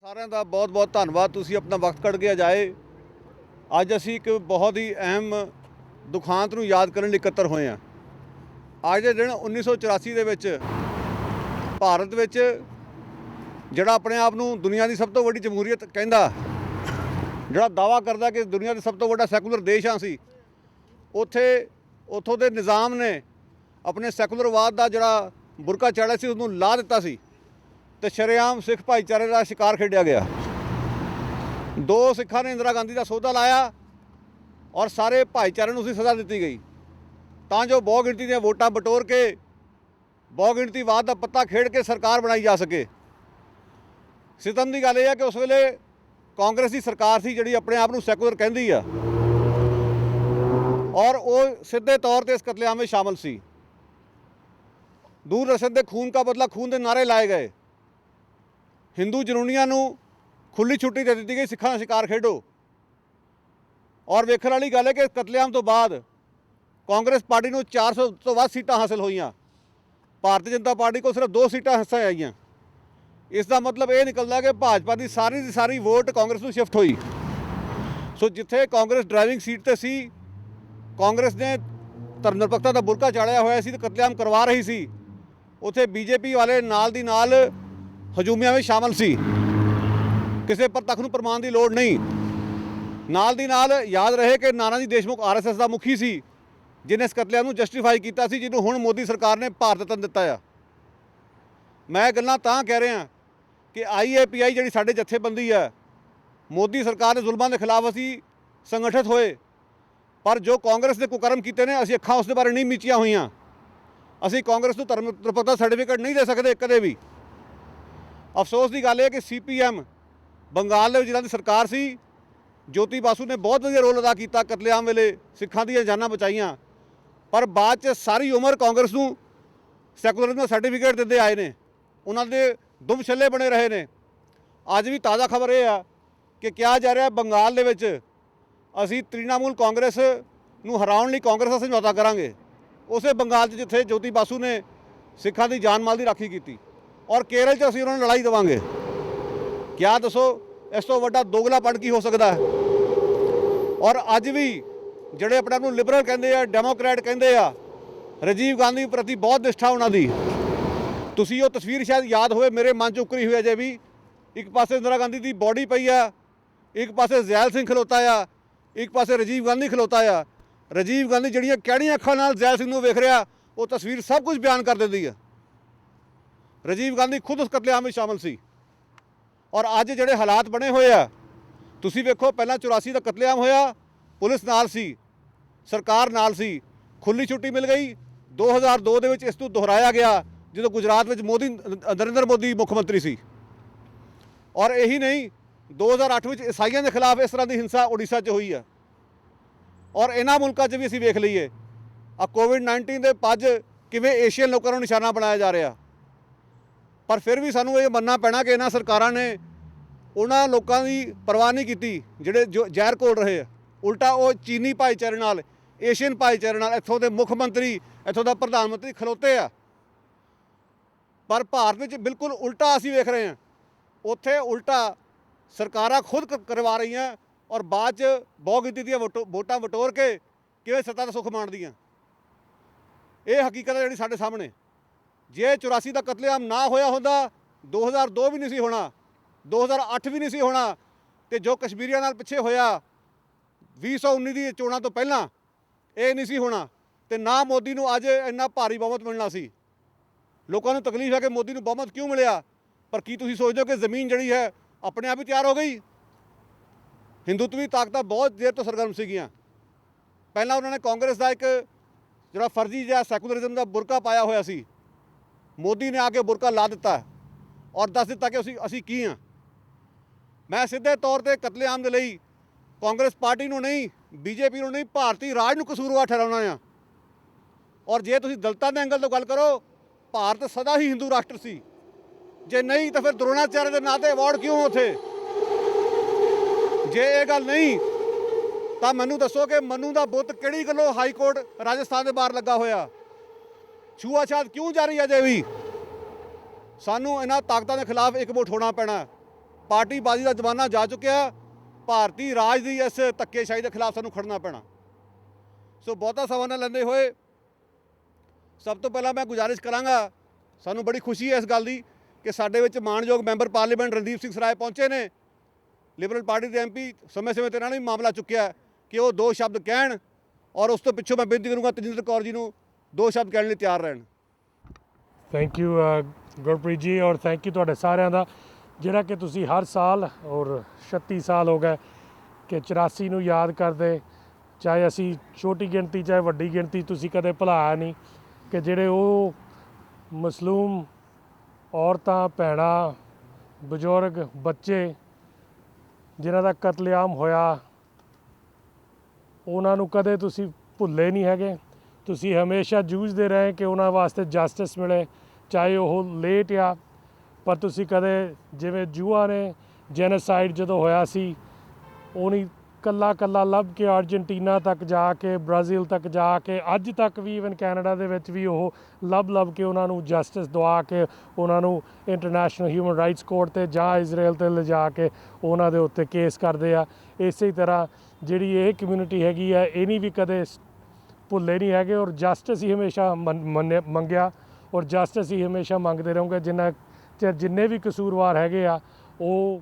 ਸਾਰਿਆਂ ਦਾ ਬਹੁਤ-ਬਹੁਤ ਧੰਨਵਾਦ। ਤੁਸੀਂ ਆਪਣਾ ਵਕਤ ਕੱਢ ਕੇ ਆਏ। ਅੱਜ ਅਸੀਂ ਇੱਕ ਬਹੁਤ ਹੀ ਅਹਿਮ ਦੁਖਾਂਤ ਨੂੰ ਯਾਦ ਕਰਨ ਲਈ ਇਕੱਤਰ ਹੋਏ ਹਾਂ। ਅੱਜ ਦੇ ਦਿਨ 1984 ਦੇ ਵਿੱਚ ਭਾਰਤ ਵਿੱਚ ਜਿਹੜਾ ਆਪਣੇ ਆਪ ਨੂੰ ਦੁਨੀਆ ਦੀ ਸਭ ਤੋਂ ਵੱਡੀ ਜਮਹੂਰੀਅਤ ਕਹਿੰਦਾ, ਜਿਹੜਾ ਦਾਅਵਾ ਕਰਦਾ ਕਿ ਦੁਨੀਆ ਦਾ ਸਭ ਤੋਂ ਵੱਡਾ ਸੈਕੂਲਰ ਦੇਸ਼ ਹਾਂ ਅਸੀਂ, ਉੱਥੋਂ ਦੇ ਨਿਜ਼ਾਮ ਨੇ ਆਪਣੇ ਸੈਕੂਲਰਵਾਦ ਦਾ ਜਿਹੜਾ ਬੁਰਕਾ ਚਾੜਿਆ ਸੀ ਉਹਨੂੰ ਲਾ ਦਿੱਤਾ ਸੀ ਤੇ ਸ਼ਰੇਆਮ ਸਿੱਖ ਭਾਈਚਾਰੇ ਦਾ ਸ਼ਿਕਾਰ ਖੇਡਿਆ ਗਿਆ। 2 ਸਿੱਖਾਂ ਨੇ ਇੰਦਰਾ ਗਾਂਧੀ ਦਾ ਸੌਦਾ ਲਾਇਆ ਔਰ ਸਾਰੇ ਭਾਈਚਾਰੇ ਨੂੰ ਉਸਦੀ ਸਜ਼ਾ ਦਿੱਤੀ ਗਈ ਤਾਂ ਜੋ ਬਹੁ ਗਿਣਤੀ ਦੀਆਂ ਵੋਟਾਂ ਬਟੋਰ ਕੇ ਬਹੁ ਗਿਣਤੀਵਾਦ ਦਾ ਪੱਤਾ ਖੇਡ ਕੇ ਸਰਕਾਰ ਬਣਾਈ ਜਾ ਸਕੇ। ਸਿਤਮ ਦੀ ਗੱਲ ਇਹ ਹੈ ਕਿ ਉਸ ਵੇਲੇ ਕਾਂਗਰਸ ਦੀ ਸਰਕਾਰ ਸੀ ਜਿਹੜੀ ਆਪਣੇ ਆਪ ਨੂੰ ਸੈਕੂਲਰ ਕਹਿੰਦੀ ਆ ਔਰ ਉਹ ਸਿੱਧੇ ਤੌਰ ਤੇ ਇਸ ਕਤਲੇਆਮ ਵਿੱਚ ਸ਼ਾਮਲ ਸੀ। दूर रसद दे खून का बदला खून के नारे लाए गए। हिंदू जनूनियां नूं खुली छुट्टी दे दी गई, सिखां दा शिकार खेडो। और वेखण वाली गल है कि कतलेआम तो बाद कांग्रेस पार्टी नूं 400 तो वध सीटां हासिल होईयां, भारतीय जनता पार्टी को सिर्फ 2 सीटां हिस्सा आईयां। इसका मतलब ये निकलदा कि भाजपा की सारी वोट कांग्रेस नूं शिफ्ट हुई। सो जिथे कांग्रेस ड्राइविंग सीट ते सी, कांग्रेस ने धर्म निरपक्षता का बुरका चाड़िया होया सी ते कतलेआम करवा रही सी, ਉੱਥੇ ਬੀਜੇਪੀ ਵਾਲੇ ਨਾਲ ਦੀ ਨਾਲ ਹਜੂਮੀਆਂ ਵਿੱਚ ਸ਼ਾਮਲ ਸੀ। ਕਿਸੇ ਪਰ ਤੱਕ ਨੂੰ ਪ੍ਰਮਾਣ ਦੀ ਲੋੜ ਨਹੀਂ। ਨਾਲ ਦੀ ਨਾਲ ਯਾਦ ਰਹੇ ਕਿ ਨਾਨਾ ਜੀ ਦੇਸ਼ਮੁਖ ਆਰਐਸਐਸ ਦਾ ਮੁਖੀ ਸੀ ਜਿਹਨੇ ਇਸ ਕਤਲੇਆਮ ਨੂੰ ਜਸਟੀਫਾਈ ਕੀਤਾ ਸੀ, ਜਿਹਨੂੰ ਹੁਣ ਮੋਦੀ ਸਰਕਾਰ ਨੇ ਭਾਰਤ ਰਤਨ ਦਿੱਤਾ ਆ। ਮੈਂ ਇਹ ਗੱਲਾਂ ਤਾਂ ਕਹਿ ਰਿਹਾ ਕਿ ਆਈਏਪੀਆਈ ਜਿਹੜੀ ਸਾਡੇ ਜਥੇਬੰਦੀ ਹੈ, ਮੋਦੀ ਸਰਕਾਰ ਦੇ ਜ਼ੁਲਮਾਂ ਦੇ ਖਿਲਾਫ ਅਸੀਂ ਸੰਗਠਿਤ ਹੋਏ, ਪਰ ਜੋ ਕਾਂਗਰਸ ਦੇ ਕੁਕਰਮ ਕੀਤੇ ਨੇ ਅਸੀਂ ਅੱਖਾਂ ਉਸ ਦੇ ਬਾਰੇ ਨਹੀਂ ਮੀਚੀਆਂ ਹੋਈਆਂ। ਅਸੀਂ ਕਾਂਗਰਸ ਨੂੰ ਧਰਮ ਨਿਰਪੱਖਤਾ ਸਰਟੀਫਿਕੇਟ ਨਹੀਂ ਦੇ ਸਕਦੇ ਕਦੇ ਵੀ। ਅਫਸੋਸ ਦੀ ਗੱਲ ਇਹ ਕਿ ਸੀਪੀਐਮ ਬੰਗਾਲ ਦੇ ਵਿੱਚ ਜਿਹਨਾਂ ਦੀ ਸਰਕਾਰ ਸੀ, ਜੋਤੀ ਬਾਸੂ ਨੇ ਬਹੁਤ ਵਧੀਆ ਰੋਲ ਅਦਾ ਕੀਤਾ ਕਤਲੇਆਮ ਵੇਲੇ, ਸਿੱਖਾਂ ਦੀਆਂ ਜਾਨਾਂ ਬਚਾਈਆਂ, ਪਰ ਬਾਅਦ 'ਚ ਸਾਰੀ ਉਮਰ ਕਾਂਗਰਸ ਨੂੰ ਸੈਕੂਲਰਿਜ਼ਮ ਦਾ ਸਰਟੀਫਿਕੇਟ ਦਿੰਦੇ ਆਏ ਨੇ। ਉਹਨਾਂ ਦੇ ਦੁਮ ਛੱਲੇ ਬਣੇ ਰਹੇ ਨੇ। ਅੱਜ ਵੀ ਤਾਜ਼ਾ ਖਬਰ ਇਹ ਆ ਕਿ ਕਿਹਾ ਜਾ ਰਿਹਾ ਬੰਗਾਲ ਦੇ ਵਿੱਚ ਅਸੀਂ ਤ੍ਰਿਣਮੂਲ ਕਾਂਗਰਸ ਨੂੰ ਹਰਾਉਣ ਲਈ ਕਾਂਗਰਸ ਦਾ ਸਮਝੌਤਾ ਕਰਾਂਗੇ। ਉਸੇ ਬੰਗਾਲ 'ਚ ਜਿੱਥੇ ਜੋਤੀ ਬਾਸੂ ਨੇ ਸਿੱਖਾਂ ਦੀ ਜਾਨ ਮਾਲ ਦੀ ਰਾਖੀ ਕੀਤੀ, ਔਰ ਕੇਰਲ 'ਚ ਅਸੀਂ ਉਹਨਾਂ ਨੂੰ ਲੜਾਈ ਦੇਵਾਂਗੇ। ਕਿਆ ਦੱਸੋ ਇਸ ਤੋਂ ਵੱਡਾ ਦੋਗਲਾਪਣ ਕੀ ਹੋ ਸਕਦਾ ਹੈ? ਔਰ ਅੱਜ ਵੀ ਜਿਹੜੇ ਆਪਣੇ ਆਪ ਨੂੰ ਲਿਬਰਲ ਕਹਿੰਦੇ ਆ, ਡੈਮੋਕ੍ਰੈਟ ਕਹਿੰਦੇ ਆ, ਰਾਜੀਵ ਗਾਂਧੀ ਪ੍ਰਤੀ ਬਹੁਤ ਨਿਸ਼ਠਾ ਉਹਨਾਂ ਦੀ। ਤੁਸੀਂ ਉਹ ਤਸਵੀਰ ਸ਼ਾਇਦ ਯਾਦ ਹੋਵੇ, ਮੇਰੇ ਮਨ 'ਚ ਉਕਰੀ ਹੋਈ ਅਜੇ ਵੀ। ਇੱਕ ਪਾਸੇ ਇੰਦਰਾ ਗਾਂਧੀ ਦੀ ਬੋਡੀ ਪਈ ਆ, ਇੱਕ ਪਾਸੇ ਜ਼ੈਲ ਸਿੰਘ ਖਲੋਤਾ ਆ, ਇੱਕ ਪਾਸੇ ਰਾਜੀਵ ਗਾਂਧੀ ਖਲੋਤਾ ਆ। ਰਾਜੀਵ ਗਾਂਧੀ ਜਿਹੜੀਆਂ ਕਿਹੜੀਆਂ ਅੱਖਾਂ ਨਾਲ ਜ਼ੈਲ ਸਿੰਘ ਨੂੰ ਵੇਖ ਰਿਹਾ, ਉਹ ਤਸਵੀਰ ਸਭ ਕੁਝ ਬਿਆਨ ਕਰ ਦਿੰਦੀ ਹੈ। ਰਾਜੀਵ ਗਾਂਧੀ ਖੁਦ ਉਸ ਕਤਲੇਆਮ ਵਿੱਚ ਸ਼ਾਮਲ ਸੀ। ਔਰ ਅੱਜ ਜਿਹੜੇ ਹਾਲਾਤ ਬਣੇ ਹੋਏ ਆ, ਤੁਸੀਂ ਵੇਖੋ, ਪਹਿਲਾਂ 84 ਦਾ ਕਤਲੇਆਮ ਹੋਇਆ, ਪੁਲਿਸ ਨਾਲ ਸੀ, ਸਰਕਾਰ ਨਾਲ ਸੀ, ਖੁੱਲੀ ਛੁੱਟੀ ਮਿਲ ਗਈ। 2002 ਦੇ ਵਿੱਚ ਇਸ ਨੂੰ ਦੁਹਰਾਇਆ ਗਿਆ ਜਦੋਂ ਗੁਜਰਾਤ ਵਿੱਚ ਨਰਿੰਦਰ ਮੋਦੀ ਮੁੱਖ ਮੰਤਰੀ ਸੀ। ਔਰ ਇਹੀ ਨਹੀਂ, 2008 ਵਿੱਚ ਈਸਾਈਆਂ ਦੇ ਖਿਲਾਫ ਇਸ ਤਰ੍ਹਾਂ ਦੀ ਹਿੰਸਾ ਉੜੀਸਾ 'ਚ ਹੋਈ ਆ। ਔਰ ਇਹਨਾਂ ਮੁਲਕਾਂ 'ਚ ਵੀ ਅਸੀਂ ਵੇਖ ਲਈਏ ਆ ਕੋਵਿਡ-19 ਦੇ ਪੱਜ ਕਿਵੇਂ ਏਸ਼ੀਅਨ ਲੋਕਾਂ ਨੂੰ ਨਿਸ਼ਾਨਾ ਬਣਾਇਆ ਜਾ ਰਿਹਾ। ਪਰ ਫਿਰ ਵੀ ਸਾਨੂੰ ਇਹ ਮੰਨਣਾ ਪੈਣਾ ਕਿ ਇਹਨਾਂ ਸਰਕਾਰਾਂ ਨੇ ਉਹਨਾਂ ਲੋਕਾਂ ਦੀ ਪਰਵਾਹ ਨਹੀਂ ਕੀਤੀ ਜਿਹੜੇ ਜ਼ਹਿਰ ਘੋਲ ਰਹੇ ਆ। ਉਲਟਾ ਉਹ ਚੀਨੀ ਭਾਈਚਾਰੇ ਨਾਲ, ਏਸ਼ੀਅਨ ਭਾਈਚਾਰੇ ਨਾਲ, ਇੱਥੋਂ ਦੇ ਮੁੱਖ ਮੰਤਰੀ, ਇੱਥੋਂ ਦਾ ਪ੍ਰਧਾਨ ਮੰਤਰੀ ਖਲੋਤੇ ਆ। ਪਰ ਭਾਰਤ ਵਿੱਚ ਬਿਲਕੁਲ ਉਲਟਾ ਅਸੀਂ ਵੇਖ ਰਹੇ ਹਾਂ। ਉੱਥੇ ਉਲਟਾ ਸਰਕਾਰਾਂ ਖੁਦ ਕਰਵਾ ਰਹੀਆਂ ਔਰ ਬਾਅਦ 'ਚ ਬਹੁ ਗਿਣਤੀ ਦੀਆਂ ਵੋਟਾਂ ਵਟੋਰ ਕੇ ਕਿਵੇਂ ਸੱਤਾ ਦਾ ਸੁੱਖ ਮਾਣਦੀਆਂ। ਇਹ ਹਕੀਕਤ ਹੈ ਜਿਹੜੀ ਸਾਡੇ ਸਾਹਮਣੇ। ਜੇ 84 ਦਾ ਕਤਲੇਆਮ ਨਾ ਹੋਇਆ ਹੁੰਦਾ, 2002 ਵੀ ਨਹੀਂ ਸੀ ਹੋਣਾ, 2008 ਵੀ ਨਹੀਂ ਸੀ ਹੋਣਾ, ਤੇ ਜੋ ਕਸ਼ਮੀਰੀਆਂ ਨਾਲ ਪਿੱਛੇ ਹੋਇਆ 2019 ਦੀ ਚੋਣਾਂ ਤੋਂ ਪਹਿਲਾਂ, ਇਹ ਨਹੀਂ ਸੀ ਹੋਣਾ, ਤੇ ਨਾ ਮੋਦੀ ਨੂੰ ਅੱਜ ਇੰਨਾ ਭਾਰੀ ਬਹੁਮਤ ਮਿਲਣਾ ਸੀ। ਲੋਕਾਂ ਨੂੰ ਤਕਲੀਫ ਹੈ ਕਿ ਮੋਦੀ ਨੂੰ ਬਹੁਮਤ ਕਿਉਂ ਮਿਲਿਆ, ਪਰ ਕੀ ਤੁਸੀਂ ਸੋਚਦੇ ਹੋ ਕਿ ਜ਼ਮੀਨ ਜਿਹੜੀ ਹੈ ਆਪਣੇ ਆਪ ਹੀ ਤਿਆਰ ਹੋ ਗਈ? ਹਿੰਦੂਤਵੀ ਤਾਕਤਾਂ ਬਹੁਤ ਦੇਰ ਤੋਂ ਸਰਗਰਮ ਸੀਗੀਆਂ। ਪਹਿਲਾਂ ਉਹਨਾਂ ਨੇ ਕਾਂਗਰਸ ਦਾ ਇੱਕ ਜਿਹੜਾ ਫਰਜ਼ੀ ਜਿਹਾ ਸੈਕੂਲਰਿਜ਼ਮ ਦਾ ਬੁਰਕਾ ਪਾਇਆ ਹੋਇਆ ਸੀ, ਮੋਦੀ ਨੇ ਆ ਕੇ ਬੁਰਕਾ ਲਾ ਦਿੱਤਾ ਔਰ ਦੱਸ ਦਿੱਤਾ ਕਿ ਅਸੀਂ ਕੀ ਹਾਂ। ਮੈਂ ਸਿੱਧੇ ਤੌਰ ਤੇ ਕਤਲੇਆਮ ਦੇ ਲਈ ਕਾਂਗਰਸ ਪਾਰਟੀ ਨੂੰ ਨਹੀਂ, ਬੀਜੇਪੀ ਨੂੰ ਨਹੀਂ, ਭਾਰਤੀ ਰਾਜ ਨੂੰ ਕਸੂਰਵਾਰ ਠਹਿਰਾਉਣਾ ਆ। ਔਰ ਜੇ ਤੁਸੀਂ ਦਲਿਤਾਂ ਦੇ ਐਂਗਲ ਤੋਂ ਗੱਲ ਕਰੋ, ਭਾਰਤ ਸਦਾ ਹੀ ਹਿੰਦੂ ਰਾਸ਼ਟਰ ਸੀ। ਜੇ ਨਹੀਂ ਤਾਂ ਫਿਰ ਦਰੋਣਾਚਾਰਿਆ ਦੇ ਨਾਂ 'ਤੇ ਅਵਾਰਡ ਕਿਉਂ ਉੱਥੇ? ਜੇ ਇਹ ਗੱਲ ਨਹੀਂ ਤਾਂ ਮੈਨੂੰ ਦੱਸੋ ਕਿ ਮਨੂ ਦਾ ਬੁੱਤ ਕਿਹੜੀ ਗੱਲੋਂ ਹਾਈ ਕੋਰਟ ਰਾਜਸਥਾਨ ਦੇ ਬਾਹਰ ਲੱਗਾ ਹੋਇਆ? ਛੂਆਛਾਤ ਕਿਉਂ ਜਾਰੀ ਅਜੇ ਵੀ? ਸਾਨੂੰ ਇਹਨਾਂ ਤਾਕਤਾਂ ਦੇ ਖਿਲਾਫ ਇਕਮੁੱਠ ਹੋਣਾ ਪੈਣਾ। ਪਾਰਟੀਬਾਜ਼ੀ ਦਾ ਜ਼ਮਾਨਾ ਜਾ ਚੁੱਕਿਆ। ਭਾਰਤੀ ਰਾਜ ਦੀ ਇਸ ਧੱਕੇਸ਼ਾਹੀ ਦੇ ਖਿਲਾਫ ਸਾਨੂੰ ਖੜਨਾ ਪੈਣਾ। ਸੋ ਬਹੁਤਾ ਸਮਾਂ ਨਾ ਲੈਂਦੇ ਹੋਏ ਸਭ ਤੋਂ ਪਹਿਲਾਂ ਮੈਂ ਗੁਜ਼ਾਰਿਸ਼ ਕਰਾਂਗਾ, ਸਾਨੂੰ ਬੜੀ ਖੁਸ਼ੀ ਹੈ ਇਸ ਗੱਲ ਦੀ ਕਿ ਸਾਡੇ ਵਿੱਚ ਮਾਣਯੋਗ ਮੈਂਬਰ ਪਾਰਲੀਮੈਂਟ ਰਣਦੀਪ ਸਿੰਘ ਸਰਾਏ ਪਹੁੰਚੇ ਨੇ। ਲਿਬਰਲ ਪਾਰਟੀ ਦੇ MP ਸਮੇਂ-ਸਮੇਂ ਤੇ ਇਹਨਾਂ ਨੇ ਵੀ ਮਾਮਲਾ ਚੁੱਕਿਆ ਕਿ ਉਹ 2 ਸ਼ਬਦ ਕਹਿਣ, ਔਰ ਉਸ ਤੋਂ ਪਿੱਛੋਂ ਮੈਂ ਬੇਨਤੀ ਕਰੂੰਗਾ ਤਜਿੰਦਰ ਕੌਰ ਜੀ ਨੂੰ 2 ਸ਼ਬਦ ਕਹਿਣ ਲਈ ਤਿਆਰ ਰਹਿਣ। ਥੈਂਕ ਯੂ ਗੁਰਪ੍ਰੀਤ ਜੀ, ਔਰ ਥੈਂਕ ਯੂ ਤੁਹਾਡੇ ਸਾਰਿਆਂ ਦਾ ਜਿਹੜਾ ਕਿ ਤੁਸੀਂ ਹਰ ਸਾਲ, ਔਰ 36 ਸਾਲ ਹੋ ਗਏ ਕਿ 84 ਨੂੰ ਯਾਦ ਕਰਦੇ, ਚਾਹੇ ਅਸੀਂ ਛੋਟੀ ਗਿਣਤੀ ਚਾਹੇ ਵੱਡੀ ਗਿਣਤੀ, ਤੁਸੀਂ ਕਦੇ ਭੁਲਾਇਆ ਨਹੀਂ ਕਿ ਜਿਹੜੇ ਉਹ ਮਸਲੂਮ ਔਰਤਾਂ, ਭੈਣਾਂ, ਬਜ਼ੁਰਗ, ਬੱਚੇ ਜਿਨ੍ਹਾਂ ਦਾ ਕਤਲੇਆਮ ਹੋਇਆ, ਉਹਨਾਂ ਨੂੰ ਕਦੇ ਤੁਸੀਂ ਭੁੱਲੇ ਨਹੀਂ ਹੈਗੇ। ਤੁਸੀਂ ਹਮੇਸ਼ਾ ਜੂਝਦੇ ਰਹੇ ਕਿ ਉਹਨਾਂ ਵਾਸਤੇ ਜਸਟਿਸ ਮਿਲੇ, ਚਾਹੇ ਉਹ ਲੇਟ ਆ, ਪਰ ਤੁਸੀਂ ਕਦੇ, ਜਿਵੇਂ ਜੂਆ ਨੇ ਜੈਨੋਸਾਈਡ ਜਦੋਂ ਹੋਇਆ ਸੀ, ਉਹਨੀ ਕੱਲਾ ਕੱਲਾ ਲੱਭ ਕੇ ਅਰਜਨਟੀਨਾ ਤੱਕ ਜਾ ਕੇ, ਬ੍ਰਾਜ਼ੀਲ ਤੱਕ ਜਾ ਕੇ, ਅੱਜ ਤੱਕ ਵੀ ਈਵਨ ਕੈਨੇਡਾ ਦੇ ਵਿੱਚ ਵੀ ਉਹ ਲੱਭ ਕੇ ਉਹਨਾਂ ਨੂੰ ਜਸਟਿਸ ਦਵਾ ਕੇ ਉਹਨਾਂ ਨੂੰ ਇੰਟਰਨੈਸ਼ਨਲ ਹਿਊਮਨ ਰਾਈਟਸ ਕੋਰਟ 'ਤੇ ਜਾਂ ਇਜ਼ਰਾਈਲ 'ਤੇ ਲਿਜਾ ਕੇ ਉਹਨਾਂ ਦੇ ਉੱਤੇ ਕੇਸ ਕਰਦੇ ਆ। ਇਸੇ ਤਰ੍ਹਾਂ ਜਿਹੜੀ ਇਹ ਕਮਿਊਨਿਟੀ ਹੈਗੀ ਆ, ਇਹਨੀ ਵੀ ਕਦੇ ਭੁੱਲੇ ਨਹੀਂ ਹੈਗੇ, ਔਰ ਜਸਟਿਸ ਹੀ ਹਮੇਸ਼ਾ ਮੰਗਿਆ, ਔਰ ਜਸਟਿਸ ਹੀ ਹਮੇਸ਼ਾ ਮੰਗਦੇ ਰਹੋਗੇ। ਜਿੰਨੇ ਵੀ ਕਸੂਰਵਾਰ ਹੈਗੇ ਆ, ਉਹ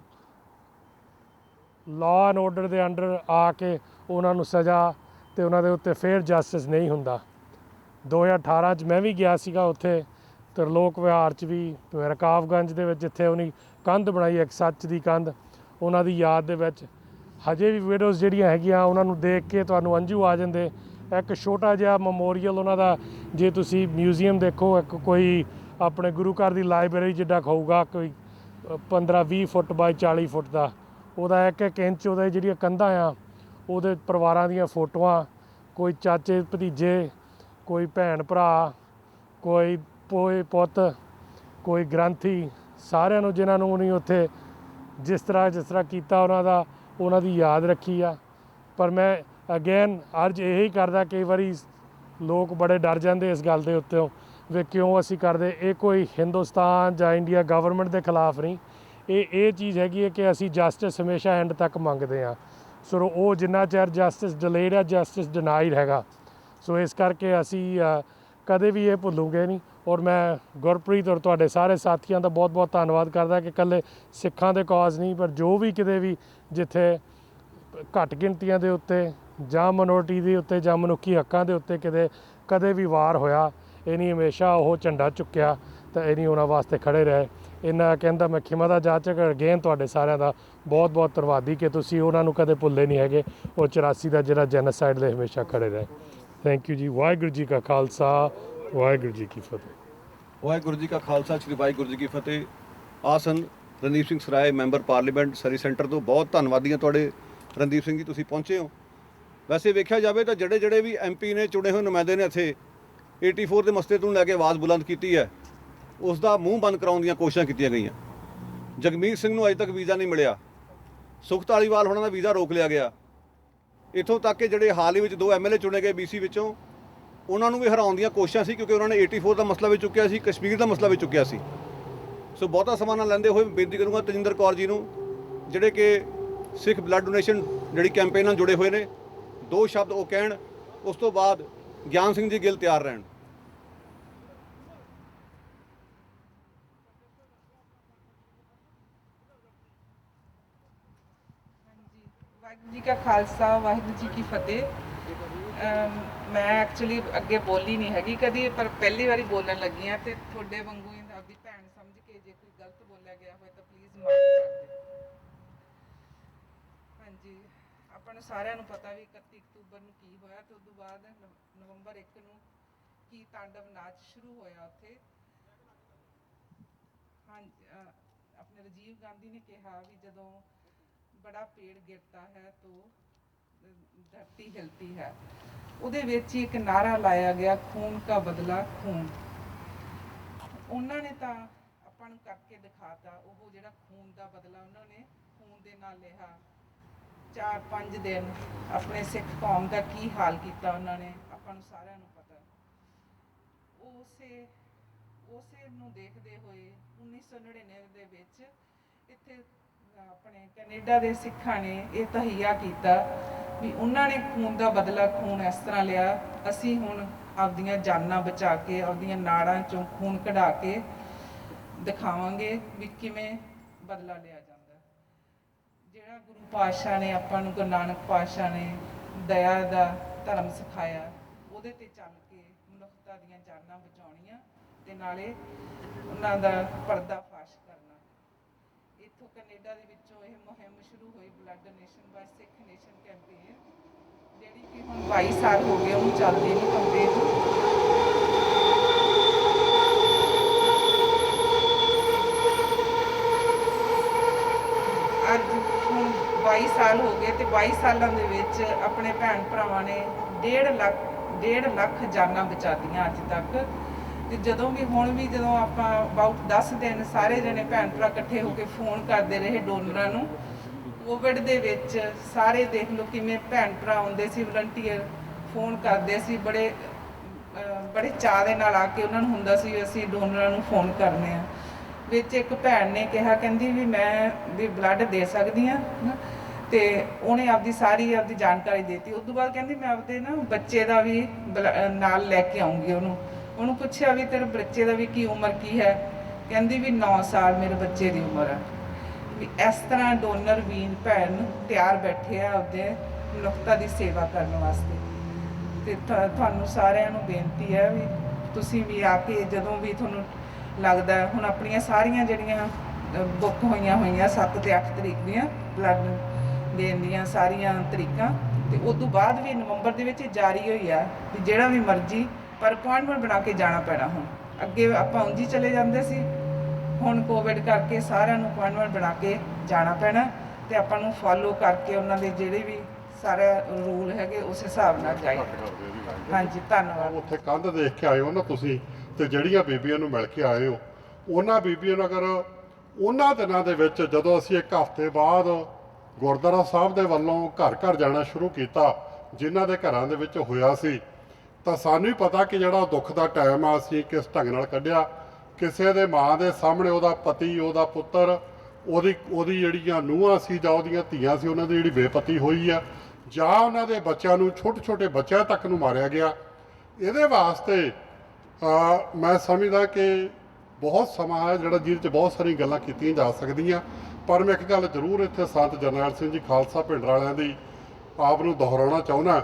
ਲਾਅ ਐਂਡ ਆਰਡਰ ਦੇ ਅੰਡਰ ਆ ਕੇ ਉਹਨਾਂ ਨੂੰ ਸਜ਼ਾ ਅਤੇ ਉਹਨਾਂ ਦੇ ਉੱਤੇ ਫੇਰ ਜਸਟਿਸ ਨਹੀਂ ਹੁੰਦਾ। 2018 'ਚ ਮੈਂ ਵੀ ਗਿਆ ਸੀਗਾ ਉੱਥੇ ਤਰਲੋਕ ਵਿਹਾਰ 'ਚ ਵੀ, ਰਕਾਬਗੰਜ ਦੇ ਵਿੱਚ ਜਿੱਥੇ ਉਹਨੇ ਕੰਧ ਬਣਾਈ, ਇੱਕ ਸੱਚ ਦੀ ਕੰਧ, ਉਹਨਾਂ ਦੀ ਯਾਦ ਦੇ ਵਿੱਚ ਹਜੇ ਵੀ ਵਿਡੋਜ਼ ਜਿਹੜੀਆਂ ਹੈਗੀਆਂ, ਉਹਨਾਂ ਨੂੰ ਦੇਖ ਕੇ ਤੁਹਾਨੂੰ ਅੰਜੂ ਆ ਜਾਂਦੇ। ਇੱਕ ਛੋਟਾ ਜਿਹਾ ਮੈਮੋਰੀਅਲ ਉਹਨਾਂ ਦਾ, ਜੇ ਤੁਸੀਂ ਮਿਊਜ਼ੀਅਮ ਦੇਖੋ, ਇੱਕ ਕੋਈ ਆਪਣੇ ਗੁਰੂ ਘਰ ਦੀ ਲਾਇਬ੍ਰੇਰੀ ਜਿੱਡਾ ਹੋਊਗਾ, ਕੋਈ 15-20 ਫੁੱਟ ਬਾਈ 40 ਫੁੱਟ ਦਾ, ਉਹਦਾ 1-1 ਇੰਚ ਉਹਦੇ ਜਿਹੜੀਆਂ ਕੰਧਾਂ ਆ, ਉਹਦੇ ਪਰਿਵਾਰਾਂ ਦੀਆਂ ਫੋਟੋਆਂ, ਕੋਈ ਚਾਚੇ ਭਤੀਜੇ, ਕੋਈ ਭੈਣ ਭਰਾ, ਕੋਈ ਪੋਏ ਪੁੱਤ, ਕੋਈ ਗ੍ਰੰਥੀ, ਸਾਰਿਆਂ ਨੂੰ ਜਿਨ੍ਹਾਂ ਨੂੰ ਉਹਨੇ ਉੱਥੇ ਜਿਸ ਤਰ੍ਹਾਂ ਕੀਤਾ ਉਹਨਾਂ ਦੀ ਯਾਦ ਰੱਖੀ ਆ। ਪਰ ਮੈਂ ਅਗੇਨ ਅੱਜ ਇਹੀ ਕਰਦਾ, ਕਈ ਵਾਰੀ ਲੋਕ ਬੜੇ ਡਰ ਜਾਂਦੇ ਇਸ ਗੱਲ ਦੇ ਉੱਤੇ ਵੀ ਕਿਉਂ ਅਸੀਂ ਕਰਦੇ। ਇਹ ਕੋਈ ਹਿੰਦੁਸਤਾਨ ਜਾਂ ਇੰਡੀਆ ਗਵਰਨਮੈਂਟ ਦੇ ਖਿਲਾਫ ਨਹੀਂ, ਇਹ ਚੀਜ਼ ਹੈਗੀ ਹੈ ਕਿ ਅਸੀਂ ਜਸਟਿਸ ਹਮੇਸ਼ਾ ਐਂਡ ਤੱਕ ਮੰਗਦੇ ਹਾਂ। ਸੋ ਉਹ ਜਿੰਨਾ ਚਿਰ ਜਸਟਿਸ ਡਿਲੇਡ ਹੈ, ਜਸਟਿਸ ਡਿਨਾਈਡ ਹੈਗਾ। ਸੋ ਇਸ ਕਰਕੇ ਅਸੀਂ ਕਦੇ ਵੀ ਇਹ ਭੁੱਲੂਗੇ ਨਹੀਂ। ਔਰ ਮੈਂ ਗੁਰਪ੍ਰੀਤ ਔਰ ਤੁਹਾਡੇ ਸਾਰੇ ਸਾਥੀਆਂ ਦਾ ਬਹੁਤ ਬਹੁਤ ਧੰਨਵਾਦ ਕਰਦਾ ਕਿ ਇਕੱਲੇ ਸਿੱਖਾਂ ਦੇ ਕਾਜ਼ ਨਹੀਂ, ਪਰ ਜੋ ਵੀ ਕਿਤੇ ਵੀ ਜਿੱਥੇ ਘੱਟ ਗਿਣਤੀਆਂ ਦੇ ਉੱਤੇ ਜਾਂ ਮਿਨੋਰਟੀ ਦੇ ਉੱਤੇ ਜਾਂ ਮਨੁੱਖੀ ਹੱਕਾਂ ਦੇ ਉੱਤੇ ਕਦੇ ਵੀ ਵਾਰ ਹੋਇਆ, ਇਹਨੀ ਹਮੇਸ਼ਾ ਉਹ ਝੰਡਾ ਚੁੱਕਿਆ ਤਾਂ ਇਹਨੀ ਉਹਨਾਂ ਵਾਸਤੇ ਖੜ੍ਹੇ ਰਹੇ। ਇਹਨਾਂ ਕਹਿੰਦਾ ਮੈਂ ਖਿਮਾ ਦਾ ਜਾਚਕ ਅਗੇਨ ਤੁਹਾਡੇ ਸਾਰਿਆਂ ਦਾ ਬਹੁਤ ਬਹੁਤ ਧੰਨਵਾਦੀ ਕਿ ਤੁਸੀਂ ਉਹਨਾਂ ਨੂੰ ਕਦੇ ਭੁੱਲੇ ਨਹੀਂ ਹੈਗੇ, ਉਹ 84 ਦਾ ਜਿਹੜਾ ਜੈਨੋਸਾਈਡ ਦੇ ਹਮੇਸ਼ਾ ਖੜ੍ਹੇ ਰਹੇ। ਥੈਂਕ ਯੂ ਜੀ। ਵਾਹਿਗੁਰੂ ਜੀ ਕਾ ਖਾਲਸਾ, ਵਾਹਿਗੁਰੂ ਜੀ ਕੀ ਫਤਿਹ। ਵਾਹਿਗੁਰੂ ਜੀ ਕਾ ਖਾਲਸਾ, ਸ਼੍ਰੀ ਵਾਹਿਗੁਰੂ ਜੀ ਕੀ ਫਤਿਹ। ਆਸਨ ਰਣਦੀਪ ਸਿੰਘ ਸਰਾਏ ਮੈਂਬਰ ਪਾਰਲੀਮੈਂਟ ਸਰੀ ਸੈਂਟਰ ਤੋਂ ਬਹੁਤ ਧੰਨਵਾਦੀ ਹਾਂ ਤੁਹਾਡੇ ਰਣਦੀਪ ਸਿੰਘ ਜੀ, ਤੁਸੀਂ ਪਹੁੰਚੇ ਹੋ। ਵੈਸੇ ਵੇਖਿਆ ਜਾਵੇ ਤਾਂ ਜਿਹੜੇ ਵੀ MP ਨੇ, ਚੁਣੇ ਹੋਏ ਨੁਮਾਇੰਦੇ ਨੇ ਇੱਥੇ 84 ਦੇ ਮਸਲੇ ਤੋਂ ਲੈ ਕੇ ਆਵਾਜ਼ ਬੁਲੰਦ ਕੀਤੀ ਹੈ, ਉਸ ਦਾ ਮੂੰਹ ਬੰਦ ਕਰਾਉਣ ਦੀਆਂ ਕੋਸ਼ਿਸ਼ਾਂ ਕੀਤੀਆਂ ਗਈਆਂ। ਜਗਮੀਤ ਸਿੰਘ ਨੂੰ ਅਜੇ ਤੱਕ ਵੀਜ਼ਾ ਨਹੀਂ ਮਿਲਿਆ, ਸੁਖ ਧਾਲੀਵਾਲ ਹੋਣਾ ਦਾ ਵੀਜ਼ਾ ਰੋਕ ਲਿਆ ਗਿਆ। ਇੱਥੋਂ ਤੱਕ ਕਿ ਜਿਹੜੇ ਹਾਲ ਹੀ ਵਿੱਚ 2 MLA ਚੁਣੇ ਗਏ BC ਵਿੱਚੋਂ, ਉਹਨਾਂ ਨੂੰ ਵੀ ਹਰਾਉਣ ਦੀਆਂ ਕੋਸ਼ਿਸ਼ਾਂ ਸੀ, ਕਿਉਂਕਿ ਉਹਨਾਂ ਨੇ 84 ਦਾ ਮਸਲਾ ਵੀ ਚੁੱਕਿਆ ਸੀ, ਕਸ਼ਮੀਰ ਦਾ ਮਸਲਾ ਵੀ ਚੁੱਕਿਆ ਸੀ। ਸੋ ਬਹੁਤਾ ਸਮਾਂ ਨਾ ਲੈਂਦੇ ਹੋਏ ਬੇਨਤੀ ਕਰੂੰਗਾ ਤਜਿੰਦਰ ਕੌਰ ਜੀ ਨੂੰ, ਜਿਹੜੇ ਕਿ ਸਿੱਖ ਬਲੱਡ ਡੋਨੇਸ਼ਨ ਜਿਹੜੀ ਕੈਂਪੇਨ ਨਾਲ ਜੁੜੇ ਹੋਏ ਨੇ, 2 ਸ਼ਬਦ ਉਹ ਕਹਿਣ। ਉਸ ਤੋਂ ਬਾਅਦ ਗਿਆਨ ਸਿੰਘ ਜੀ ਗਿੱਲ ਤਿਆਰ ਰਹਿਣ। ਵਾਹਿਗੁਰੂ ਜੀ ਕਾ ਖਾਲਸਾ, ਵਾਹਿਗੁਰੂ ਜੀ ਕੀ ਫਤਿਹ। ਮੈਂ ਐਕਚੁਅਲੀ ਅੱਗੇ ਬੋਲੀ ਨਹੀਂ ਹੈਗੀ ਕਦੀ, ਪਰ ਪਹਿਲੀ ਵਾਰੀ ਬੋਲਣ ਲੱਗੀ ਹਾਂ ਤੇ ਤੁਹਾਡੇ ਵਾਂਗੂ ਹੀ ਆਪਦੀ ਭੈਣ ਸਮਝ ਕੇ ਜੇ ਕੋਈ ਗਲਤ ਬੋਲਿਆ ਗਿਆ ਹੋਵੇ ਤਾਂ ਪਲੀਜ਼ ਮਾਫ ਕਰ ਦਿਓ। ਹਾਂਜੀ, ਆਪਾਂ ਨੂੰ ਸਾਰਿਆਂ ਨੂੰ ਪਤਾ ਵੀ 31 ਅਕਤੂਬਰ ਨੂੰ ਕੀ ਹੋਇਆ ਤੇ ਉਸ ਤੋਂ ਬਾਅਦ ਨਵੰਬਰ 1 ਨੂੰ ਕੀ ਤਾਂਡਵ ਨਾਚ ਸ਼ੁਰੂ ਹੋਇਆ ਉੱਥੇ। ਹਾਂਜੀ, ਆਪਣੇ ਰਾਜੀਵ ਗਾਂਧੀ ਨੇ ਕਿਹਾ ਵੀ ਜਦੋਂ बड़ा पेड़ गिरता है तो धरती हिलती है। ਉਹਦੇ ਵਿੱਚ ਇੱਕ ਨਾਰਾ ਲਾਇਆ ਗਿਆ, ਖੂਨ ਕਾ ਬਦਲਾ ਖੂਨ। ਉਹਨਾਂ ਨੇ ਤਾਂ ਆਪਾਂ ਨੂੰ ਕਰਕੇ ਦਿਖਾਤਾ, ਉਹ ਜਿਹੜਾ ਖੂਨ ਦਾ ਬਦਲਾ ਉਹਨਾਂ ਨੇ ਖੂਨ ਦੇ ਨਾਲ ਲਿਆ। 4-5 ਦਿਨ ਆਪਣੇ ਸਿੱਖ ਕੌਮ ਦਾ ਕੀ ਹਾਲ ਕੀਤਾ ਉਹਨਾਂ ਨੇ, ਆਪਾਂ ਨੂੰ ਸਾਰਿਆਂ ਨੂੰ ਪਤਾ। ਉਸੇ ਨੂੰ ਦੇਖਦੇ ਹੋਏ 1999 ਦੇ ਵਿੱਚ ਇੱਥੇ ਆਪਣੇ ਕੈਨੇਡਾ ਦੇ ਸਿੱਖਾਂ ਨੇ ਇਹ ਤਹੀਆ ਕੀਤਾ ਵੀ ਉਹਨਾਂ ਨੇ ਖੂਨ ਦਾ ਬਦਲਾ ਖੂਨ ਇਸ ਤਰ੍ਹਾਂ ਲਿਆ, ਅਸੀਂ ਹੁਣ ਆਪਦੀਆਂ ਜਾਨਾਂ ਬਚਾ ਕੇ ਆਪਦੀਆਂ ਨਾੜਾਂ ਚੋਂ ਖੂਨ ਕਢਾ ਕੇ ਦਿਖਾਵਾਂਗੇ ਵੀ ਕਿਵੇਂ ਬਦਲਾ ਲਿਆ ਜਾਂਦਾ। ਜਿਹੜਾ ਗੁਰੂ ਪਾਤਸ਼ਾਹ ਨੇ ਆਪਾਂ ਨੂੰ, ਗੁਰੂ ਨਾਨਕ ਪਾਤਸ਼ਾਹ ਨੇ ਦਇਆ ਦਾ ਧਰਮ ਸਿਖਾਇਆ, ਉਹਦੇ ਤੇ ਚੱਲ ਕੇ ਮਨੁੱਖਤਾ ਦੀਆਂ ਜਾਨਾਂ ਬਚਾਉਣੀਆਂ ਤੇ ਨਾਲੇ ਉਹਨਾਂ ਦਾ ਪਰਦਾ ਫਾਸ਼ ਕਰਨਾ। ਇੱਥੋਂ ਕੈਨੇਡਾ ਦੇ ਵਿੱਚੋਂ ਇਹ ਮੁਹਿੰਮ ਸ਼ੁਰੂ ਹੋਈ, ਬਲੱਡ ਡੋਨੇਸ਼ਨ ਬਾਈ ਸਿੱਖ ਨੇਸ਼ਨ ਕੈਂਪੇਨ, ਜਿਹੜੀ ਕਿ ਹੁਣ 22 ਸਾਲ ਹੋ ਗਏ ਉਹਨੂੰ ਚੱਲਦੀ ਨੂੰ ਕੈਂਪੇਨ ਨੂੰ। ਅੱਜ ਹੁਣ 22 ਸਾਲ ਹੋ ਗਏ ਤੇ 22 ਸਾਲਾਂ ਦੇ ਵਿੱਚ ਆਪਣੇ ਭੈਣ ਭਰਾਵਾਂ ਨੇ 1.5 ਲੱਖ ਜਾਨਾਂ ਬਚਾਤੀਆਂ ਅੱਜ ਤੱਕ। ਤੇ ਜਦੋਂ ਵੀ ਹੁਣ ਵੀ ਜਦੋਂ ਆਪਾਂ ਅਬਾਊਟ 10 ਦਿਨ ਸਾਰੇ ਜਣੇ ਭੈਣ ਭਰਾ ਇਕੱਠੇ ਹੋ ਕੇ ਫੋਨ ਕਰਦੇ ਰਹੇ ਡੋਨਰਾਂ ਨੂੰ। ਕੋਵਿਡ ਦੇ ਵਿੱਚ ਸਾਰੇ ਦੇਖ ਲਓ ਕਿਵੇਂ ਭੈਣ ਭਰਾ ਆਉਂਦੇ ਸੀ, ਵਲੰਟੀਅਰ ਫੋਨ ਕਰਦੇ ਸੀ, ਬੜੇ ਚਾਅ ਦੇ ਨਾਲ ਆ ਕੇ ਉਹਨਾਂ ਨੂੰ ਹੁੰਦਾ ਸੀ ਅਸੀਂ ਡੋਨਰਾਂ ਨੂੰ ਫੋਨ ਕਰਨੇ ਆ। ਵਿੱਚ ਇੱਕ ਭੈਣ ਨੇ ਕਿਹਾ, ਕਹਿੰਦੀ ਵੀ ਮੈਂ ਵੀ ਬਲੱਡ ਦੇ ਸਕਦੀ ਹਾਂ, ਤੇ ਉਹਨੇ ਆਪਦੀ ਸਾਰੀ ਜਾਣਕਾਰੀ ਦੇਤੀ। ਉਸ ਤੋਂ ਬਾਅਦ ਕਹਿੰਦੀ ਮੈਂ ਆਪਦੇ ਨਾ ਬੱਚੇ ਦਾ ਵੀ ਨਾਲ ਲੈ ਕੇ ਆਉਂਗੀ। ਉਹਨੂੰ ਪੁੱਛਿਆ ਵੀ ਤੇਰੇ ਬੱਚੇ ਦਾ ਵੀ ਕੀ ਉਮਰ ਕੀ ਹੈ, ਕਹਿੰਦੀ ਵੀ 9 ਸਾਲ ਮੇਰੇ ਬੱਚੇ ਦੀ ਉਮਰ ਹੈ। ਵੀ ਇਸ ਤਰ੍ਹਾਂ ਡੋਨਰ ਵੀਰ ਭੈਣ ਤਿਆਰ ਬੈਠੇ ਆ ਆਪਦੇ ਮਨੁੱਖਤਾ ਦੀ ਸੇਵਾ ਕਰਨ ਵਾਸਤੇ। ਤੇ ਤੁਹਾਨੂੰ ਸਾਰਿਆਂ ਨੂੰ ਬੇਨਤੀ ਹੈ ਵੀ ਤੁਸੀਂ ਵੀ ਆ ਕੇ ਜਦੋਂ ਵੀ ਤੁਹਾਨੂੰ ਲੱਗਦਾ, ਹੁਣ ਆਪਣੀਆਂ ਸਾਰੀਆਂ ਜਿਹੜੀਆਂ ਬੁੱਕ ਹੋਈਆਂ 7 ਤੇ 8 ਤਰੀਕ ਦੀਆਂ ਬਲੱਡ ਦੇਣ ਦੀਆਂ ਸਾਰੀਆਂ ਤਰੀਕਾਂ, ਤੇ ਉਸ ਤੋਂ ਬਾਅਦ ਵੀ ਨਵੰਬਰ ਦੇ ਵਿੱਚ ਜਾਰੀ ਹੋਈ ਆ ਵੀ ਜਿਹੜਾ ਵੀ ਮਰਜ਼ੀ, ਪਰ ਅਪੁਆਇੰਟਮੈਂਟ ਬਣਾ ਕੇ ਜਾਣਾ ਪੈਣਾ। ਹੁਣ ਅੱਗੇ ਆਪਾਂ ਉਂਝ ਹੀ ਚਲੇ ਜਾਂਦੇ ਸੀ, ਹੁਣ ਕੋਵਿਡ ਕਰਕੇ ਸਾਰਿਆਂ ਨੂੰ ਅਪੁਆਇੰਟਮੈਂਟ ਬਣਾ ਕੇ ਜਾਣਾ ਪੈਣਾ ਤੇ ਆਪਾਂ ਨੂੰ ਫੋਲੋ ਕਰਕੇ ਉਹਨਾਂ ਦੇ ਜਿਹੜੇ ਵੀ ਸਾਰੇ ਰੂਲ ਹੈਗੇ ਉਸ ਹਿਸਾਬ ਨਾਲ ਜਾਈਏ। ਹਾਂਜੀ, ਧੰਨਵਾਦ। ਉੱਥੇ ਕੰਧ ਦੇਖ ਕੇ ਆਏ ਹੋ ਨਾ ਤੁਸੀਂ, ਤੇ ਜਿਹੜੀਆਂ ਬੀਬੀਆਂ ਨੂੰ ਮਿਲ ਕੇ ਆਏ ਹੋ, ਉਹਨਾਂ ਬੀਬੀਆਂ ਨੂੰ ਅਗਰ ਉਹਨਾਂ ਦਿਨਾਂ ਦੇ ਵਿੱਚ ਜਦੋਂ ਅਸੀਂ 1 ਹਫ਼ਤੇ ਬਾਅਦ ਗੁਰਦੁਆਰਾ ਸਾਹਿਬ ਦੇ ਵੱਲੋਂ ਘਰ ਘਰ ਜਾਣਾ ਸ਼ੁਰੂ ਕੀਤਾ, ਜਿਨ੍ਹਾਂ ਦੇ ਘਰਾਂ ਦੇ ਵਿੱਚ ਹੋਇਆ ਸੀ, ਤਾਂ ਸਾਨੂੰ ਹੀ ਪਤਾ ਕਿ ਜਿਹੜਾ ਦੁੱਖ ਦਾ ਟਾਈਮ ਆ ਅਸੀਂ ਕਿਸ ਢੰਗ ਨਾਲ ਕੱਢਿਆ। ਕਿਸੇ ਦੇ ਮਾਂ ਦੇ ਸਾਹਮਣੇ ਉਹਦਾ ਪਤੀ, ਉਹਦਾ ਪੁੱਤਰ, ਉਹਦੀ ਜਿਹੜੀਆਂ ਨੂੰਹਾਂ ਸੀ ਜਾਂ ਉਹਦੀਆਂ ਧੀਆਂ ਸੀ, ਉਹਨਾਂ ਦੀ ਜਿਹੜੀ ਬੇਪਤੀ ਹੋਈ ਆ, ਜਾਂ ਉਹਨਾਂ ਦੇ ਬੱਚਿਆਂ ਨੂੰ, ਛੋਟੇ ਛੋਟੇ ਬੱਚਿਆਂ ਤੱਕ ਨੂੰ ਮਾਰਿਆ ਗਿਆ। ਇਹਦੇ ਵਾਸਤੇ ਮੈਂ ਸਮਝਦਾ ਕਿ ਬਹੁਤ ਸਮਾਂ ਹੈ ਜਿਹੜਾ ਜਿਹਦੇ 'ਚ ਬਹੁਤ ਸਾਰੀਆਂ ਗੱਲਾਂ ਕੀਤੀਆਂ ਜਾ ਸਕਦੀਆਂ, ਪਰ ਮੈਂ ਇੱਕ ਗੱਲ ਜ਼ਰੂਰ ਇੱਥੇ ਸੰਤ ਜਰਨੈਲ ਸਿੰਘ ਜੀ ਖਾਲਸਾ ਪਿੰਡ ਵਾਲਿਆਂ ਦੀ ਆਪ ਨੂੰ ਦੁਹਰਾਉਣਾ ਚਾਹੁੰਦਾ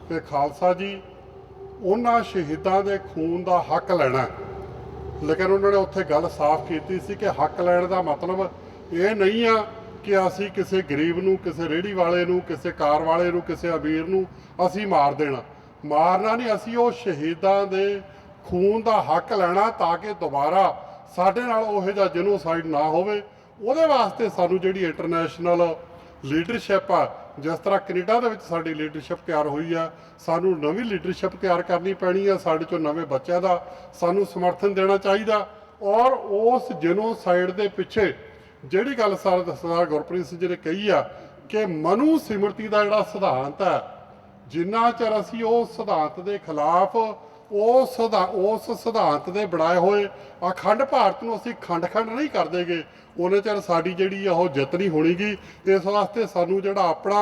ਕਿ ਖਾਲਸਾ ਜੀ ਉਹਨਾਂ ਸ਼ਹੀਦਾਂ ਦੇ ਖੂਨ ਦਾ ਹੱਕ ਲੈਣਾ, ਲੇਕਿਨ ਉਹਨਾਂ ਨੇ ਉੱਥੇ ਗੱਲ ਸਾਫ਼ ਕੀਤੀ ਸੀ ਕਿ ਹੱਕ ਲੈਣ ਦਾ ਮਤਲਬ ਇਹ ਨਹੀਂ ਆ ਕਿ ਅਸੀਂ ਕਿਸੇ ਗਰੀਬ ਨੂੰ, ਕਿਸੇ ਰੇਹੜੀ ਵਾਲੇ ਨੂੰ, ਕਿਸੇ ਕਾਰ ਵਾਲੇ ਨੂੰ, ਕਿਸੇ ਅਮੀਰ ਨੂੰ ਅਸੀਂ ਮਾਰ ਦੇਣਾ। ਮਾਰਨਾ ਨਹੀਂ, ਅਸੀਂ ਉਹ ਸ਼ਹੀਦਾਂ ਦੇ ਖੂਨ ਦਾ ਹੱਕ ਲੈਣਾ ਤਾਂ ਕਿ ਦੁਬਾਰਾ ਸਾਡੇ ਨਾਲ ਉਹੋ ਜਿਹਾ ਜੈਨੋਸਾਈਡ ਨਾ ਹੋਵੇ। ਉਹਦੇ ਵਾਸਤੇ ਸਾਨੂੰ ਜਿਹੜੀ ਇੰਟਰਨੈਸ਼ਨਲ ਲੀਡਰਸ਼ਿਪ ਆ, ਜਿਸ ਤਰ੍ਹਾਂ ਕੈਨੇਡਾ ਦੇ ਵਿੱਚ ਸਾਡੀ ਲੀਡਰਸ਼ਿਪ ਤਿਆਰ ਹੋਈ ਆ, ਸਾਨੂੰ ਨਵੀਂ ਲੀਡਰਸ਼ਿਪ ਤਿਆਰ ਕਰਨੀ ਪੈਣੀ ਆ। ਸਾਡੇ ਚੋਂ ਨਵੇਂ ਬੱਚਿਆਂ ਦਾ ਸਾਨੂੰ ਸਮਰਥਨ ਦੇਣਾ ਚਾਹੀਦਾ। ਔਰ ਉਸ ਜੈਨੋਸਾਈਡ ਦੇ ਪਿੱਛੇ ਜਿਹੜੀ ਗੱਲ ਸਰਦਾਰ ਗੁਰਪ੍ਰੀਤ ਸਿੰਘ ਜੀ ਨੇ ਕਹੀ ਆ ਕਿ ਮਨੂ ਸਿਮਰਤੀ ਦਾ ਜਿਹੜਾ ਸਿਧਾਂਤ ਹੈ, ਜਿੰਨਾ ਚਿਰ ਅਸੀਂ ਉਸ ਸਿਧਾਂਤ ਦੇ ਖਿਲਾਫ, ਉਸ ਸਿਧਾਂਤ ਦੇ ਬਣਾਏ ਹੋਏ ਅਖੰਡ ਭਾਰਤ ਨੂੰ ਅਸੀਂ ਖੰਡ ਨਹੀਂ ਕਰ ਦੇਗੇ, ਉਹਨੇ ਚਿਰ ਸਾਡੀ ਜਿਹੜੀ ਆ ਉਹ ਜਿੱਤ ਨਹੀਂ ਹੋਣੀਗੀ। ਇਸ ਵਾਸਤੇ ਸਾਨੂੰ ਜਿਹੜਾ ਆਪਣਾ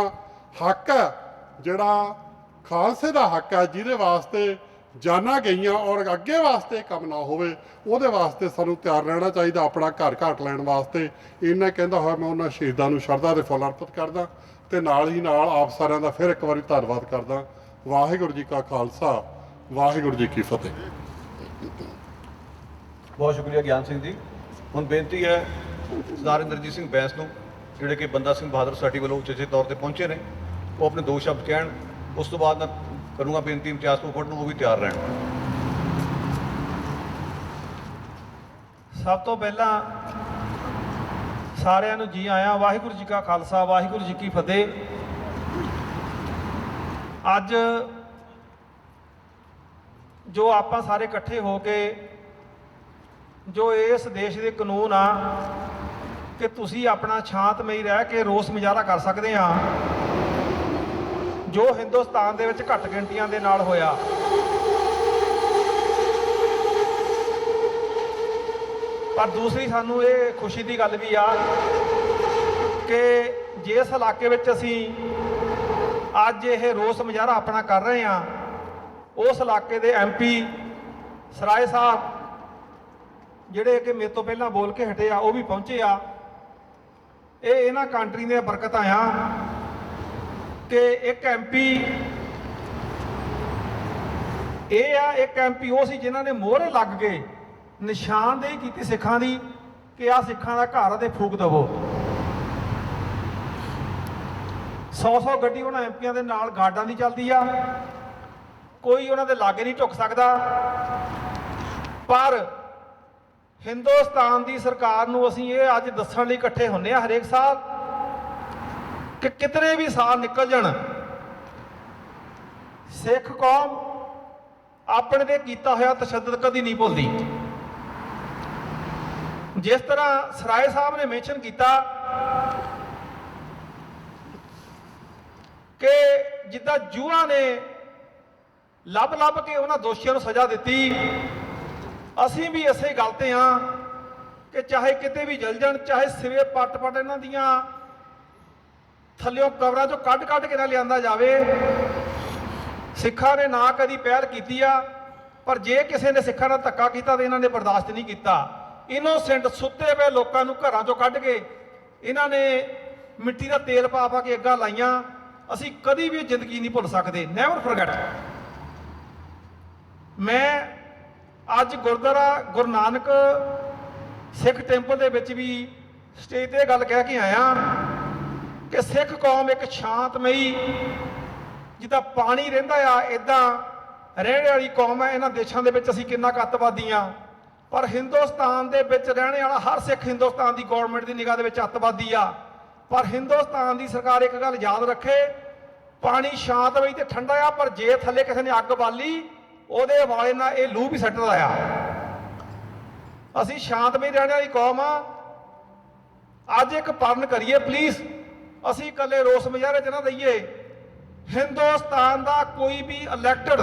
ਹੱਕ ਹੈ, ਜਿਹੜਾ ਖਾਲਸੇ ਦਾ ਹੱਕ ਹੈ, ਜਿਹਦੇ ਵਾਸਤੇ ਜਾਨਾਂ ਗਈਆਂ ਔਰ ਅੱਗੇ ਵਾਸਤੇ ਕੰਮ ਨਾ ਹੋਵੇ, ਉਹਦੇ ਵਾਸਤੇ ਸਾਨੂੰ ਤਿਆਰ ਰਹਿਣਾ ਚਾਹੀਦਾ, ਆਪਣਾ ਘਰ ਘਾਟ ਲੈਣ ਵਾਸਤੇ। ਇੰਨਾ ਕਹਿੰਦਾ ਹੋਇਆ ਮੈਂ ਉਹਨਾਂ ਸ਼ਹੀਦਾਂ ਨੂੰ ਸ਼ਰਧਾ ਦੇ ਫੁੱਲ ਅਰਪਿਤ ਕਰਦਾ ਤੇ ਨਾਲ ਹੀ ਨਾਲ ਆਪ ਸਾਰਿਆਂ ਦਾ ਫਿਰ ਇੱਕ ਵਾਰੀ ਧੰਨਵਾਦ ਕਰਦਾ। ਵਾਹਿਗੁਰੂ ਜੀ ਕਾ ਖਾਲਸਾ, ਵਾਹਿਗੁਰੂ ਜੀ ਕੀ ਫਤਿਹ। ਬਹੁਤ ਸ਼ੁਕਰੀਆ ਗਿਆਨ ਸਿੰਘ ਜੀ। ਹੁਣ ਬੇਨਤੀ ਹੈ ਸਰਦਾਰ ਇੰਦਰਜੀਤ ਸਿੰਘ ਬੈਂਸ ਨੂੰ, ਜਿਹੜੇ ਕਿ ਬੰਦਾ ਸਿੰਘ ਬਹਾਦਰ ਸੋਸਾਇਟੀ ਵੱਲੋਂ ਉਚੇਚੇ ਤੌਰ ਤੇ ਪਹੁੰਚੇ ਨੇ, ਉਹ ਆਪਣੇ 2 ਸ਼ਬਦ ਕਹਿਣ। ਉਸ ਤੋਂ ਬਾਅਦ ਮੈਂ ਕਰੂੰਗਾ ਬੇਨਤੀ ਇਮਤਿਆਜ਼ ਕੋਕੜ ਨੂੰ, ਉਹ ਵੀ ਤਿਆਰ ਰਹਿਣ। ਸਭ ਤੋਂ ਪਹਿਲਾਂ ਸਾਰਿਆਂ ਨੂੰ ਜੀ ਆਇਆਂ। ਵਾਹਿਗੁਰੂ ਜੀ ਕਾ ਖਾਲਸਾ, ਵਾਹਿਗੁਰੂ ਜੀ ਕੀ ਫਤਿਹ। ਅੱਜ ਜੋ ਆਪਾਂ ਸਾਰੇ ਇਕੱਠੇ ਹੋ ਕੇ ਜੋ ਇਸ ਦੇਸ਼ ਦੇ ਕਾਨੂੰਨ ਆ ਕਿ ਤੁਸੀਂ ਆਪਣਾ ਸ਼ਾਂਤਮਈ ਰਹਿ ਕੇ ਰੋਸ ਮੁਜ਼ਾਹਰਾ ਕਰ ਸਕਦੇ ਆ, ਜੋ ਹਿੰਦੁਸਤਾਨ ਦੇ ਵਿੱਚ ਘੱਟ ਗਿਣਤੀਆਂ ਦੇ ਨਾਲ ਹੋਇਆ, ਪਰ ਦੂਸਰੀ ਸਾਨੂੰ ਇਹ ਖੁਸ਼ੀ ਦੀ ਗੱਲ ਵੀ ਆ ਕਿ ਜਿਸ ਇਲਾਕੇ ਵਿੱਚ ਅਸੀਂ ਅੱਜ ਇਹ ਰੋਸ ਮੁਜ਼ਾਹਰਾ ਆਪਣਾ ਕਰ ਰਹੇ ਹਾਂ, ਉਸ ਇਲਾਕੇ ਦੇ MP ਸਰਾਏ ਸਾਹਿਬ ਜਿਹੜੇ ਕਿ ਮੇਰੇ ਤੋਂ ਪਹਿਲਾਂ ਬੋਲ ਕੇ ਹਟੇ ਆ, ਉਹ ਵੀ ਪਹੁੰਚੇ ਆ। ਇਹ ਇਹਨਾਂ ਕੰਟਰੀ ਦੀਆਂ ਬਰਕਤਾਂ ਆ ਕਿ ਇੱਕ MP ਇਹ ਆ, ਇੱਕ MP ਉਹ ਸੀ ਜਿਨ੍ਹਾਂ ਨੇ ਮੋਹਰੇ ਲੱਗ ਕੇ ਨਿਸ਼ਾਨਦੇਹੀ ਕੀਤੀ ਸਿੱਖਾਂ ਦੀ ਕਿ ਆ ਸਿੱਖਾਂ ਦਾ ਘਰ ਆ ਤੇ ਫੂਕ ਦੇਵੋ। 100 ਗੱਡੀ ਉਹਨਾਂ ਐਮਪੀਆਂ ਦੇ ਨਾਲ ਗਾਰਡਾਂ ਦੀ ਚੱਲਦੀ ਆ, ਕੋਈ ਉਹਨਾਂ ਦੇ ਲਾਗੇ ਨਹੀਂ ਝੁਕ ਸਕਦਾ। ਪਰ ਹਿੰਦੁਸਤਾਨ ਦੀ ਸਰਕਾਰ ਨੂੰ ਅਸੀਂ ਇਹ ਅੱਜ ਦੱਸਣ ਲਈ ਇਕੱਠੇ ਹੁੰਨੇ ਆ ਹਰੇਕ ਸਾਲ ਕਿ ਕਿਤਨੇ ਵੀ ਸਾਲ ਨਿਕਲ ਜਾਣ, ਸਿੱਖ ਕੌਮ ਆਪਣੇ ਤੇ ਕੀਤਾ ਹੋਇਆ ਤਸ਼ੱਦਦ ਕਦੀ ਨਹੀਂ ਭੁੱਲਦੀ। ਜਿਸ ਤਰ੍ਹਾਂ ਸਰਾਏ ਸਾਹਿਬ ਨੇ ਮੈਂਸ਼ਨ ਕੀਤਾ ਕਿ ਜਿੱਦਾਂ ਜੂਆ ਨੇ ਲੱਭ ਕੇ ਉਹਨਾਂ ਦੋਸ਼ੀਆਂ ਨੂੰ ਸਜ਼ਾ ਦਿੱਤੀ, ਅਸੀਂ ਵੀ ਇਸੇ ਗੱਲ ਤੇ ਹਾਂ ਕਿ ਚਾਹੇ ਕਿਤੇ ਵੀ ਜਲ ਜਾਣ, ਚਾਹੇ ਸਿਵੇ ਪੱਟ ਇਹਨਾਂ ਦੀਆਂ ਥੱਲਿਓਂ ਕਬਰਾਂ ਚੋਂ ਕੱਢ ਕੇ ਨਾ ਲਿਆਂਦਾ ਜਾਵੇ। ਸਿੱਖਾਂ ਨੇ ਨਾ ਕਦੀ ਪਹਿਲ ਕੀਤੀ ਆ, ਪਰ ਜੇ ਕਿਸੇ ਨੇ ਸਿੱਖਾਂ ਨਾਲ ਧੱਕਾ ਕੀਤਾ ਤਾਂ ਇਹਨਾਂ ਨੇ ਬਰਦਾਸ਼ਤ ਨਹੀਂ ਕੀਤਾ। ਇਨੋਸੈਂਟ ਸੁੱਤੇ ਪਏ ਲੋਕਾਂ ਨੂੰ ਘਰਾਂ ਚੋਂ ਕੱਢ ਕੇ ਇਹਨਾਂ ਨੇ ਮਿੱਟੀ ਦਾ ਤੇਲ ਪਾ ਕੇ ਅੱਗਾਂ ਲਾਈਆਂ। ਅਸੀਂ ਕਦੀ ਵੀ ਜ਼ਿੰਦਗੀ ਨਹੀਂ ਭੁੱਲ ਸਕਦੇ, ਨੈਵਰ ਫੋਰਗੇਟ। ਮੈਂ ਅੱਜ ਗੁਰਦੁਆਰਾ ਗੁਰੂ ਨਾਨਕ ਸਿੱਖ ਟੈਂਪਲ ਦੇ ਵਿੱਚ ਵੀ ਸਟੇਜ ਤੇ ਗੱਲ ਕਹਿ ਕੇ ਆਇਆ ਕਿ ਸਿੱਖ ਕੌਮ ਇੱਕ ਸ਼ਾਂਤਮਈ, ਜਿੱਦਾਂ ਪਾਣੀ ਰਹਿੰਦਾ ਆ ਇਦਾਂ ਰਹਿਣ ਵਾਲੀ ਕੌਮ ਹੈ। ਇਹਨਾਂ ਦੇਸ਼ਾਂ ਦੇ ਵਿੱਚ ਅਸੀਂ ਕਿੰਨਾ ਕੁ ਅੱਤਵਾਦੀ ਆ, ਪਰ ਹਿੰਦੁਸਤਾਨ ਦੇ ਵਿੱਚ ਰਹਿਣ ਵਾਲਾ ਹਰ ਸਿੱਖ ਹਿੰਦੁਸਤਾਨ ਦੀ ਗੌਰਮੈਂਟ ਦੀ ਨਿਗਾਹ ਦੇ ਵਿੱਚ ਅੱਤਵਾਦੀ ਆ। ਪਰ ਹਿੰਦੁਸਤਾਨ ਦੀ ਸਰਕਾਰ ਇੱਕ ਗੱਲ ਯਾਦ ਰੱਖੇ, ਪਾਣੀ ਸ਼ਾਂਤਮਈ ਤੇ ਠੰਡਾ ਆ, ਪਰ ਜੇ ਥੱਲੇ ਕਿਸੇ ਨੇ ਅੱਗ ਬਾਲੀ ਉਹਦੇ ਵਾਲੇ ਨਾਲ ਇਹ ਲੂ ਵੀ ਸੱਟਦਾ ਆ। ਅਸੀਂ ਸ਼ਾਂਤਮਈ ਰਹਿਣ ਵਾਲੀ ਕੌਮ ਆ। ਅੱਜ ਇੱਕ ਪਰਨ ਕਰੀਏ ਪਲੀਜ਼, ਅਸੀਂ ਇਕੱਲੇ ਰੋਸ ਮੁਜ਼ਾਹਰੇ 'ਚ ਨਾ ਰਹੀਏ। ਹਿੰਦੁਸਤਾਨ ਦਾ ਕੋਈ ਵੀ ਇਲੈਕਟਡ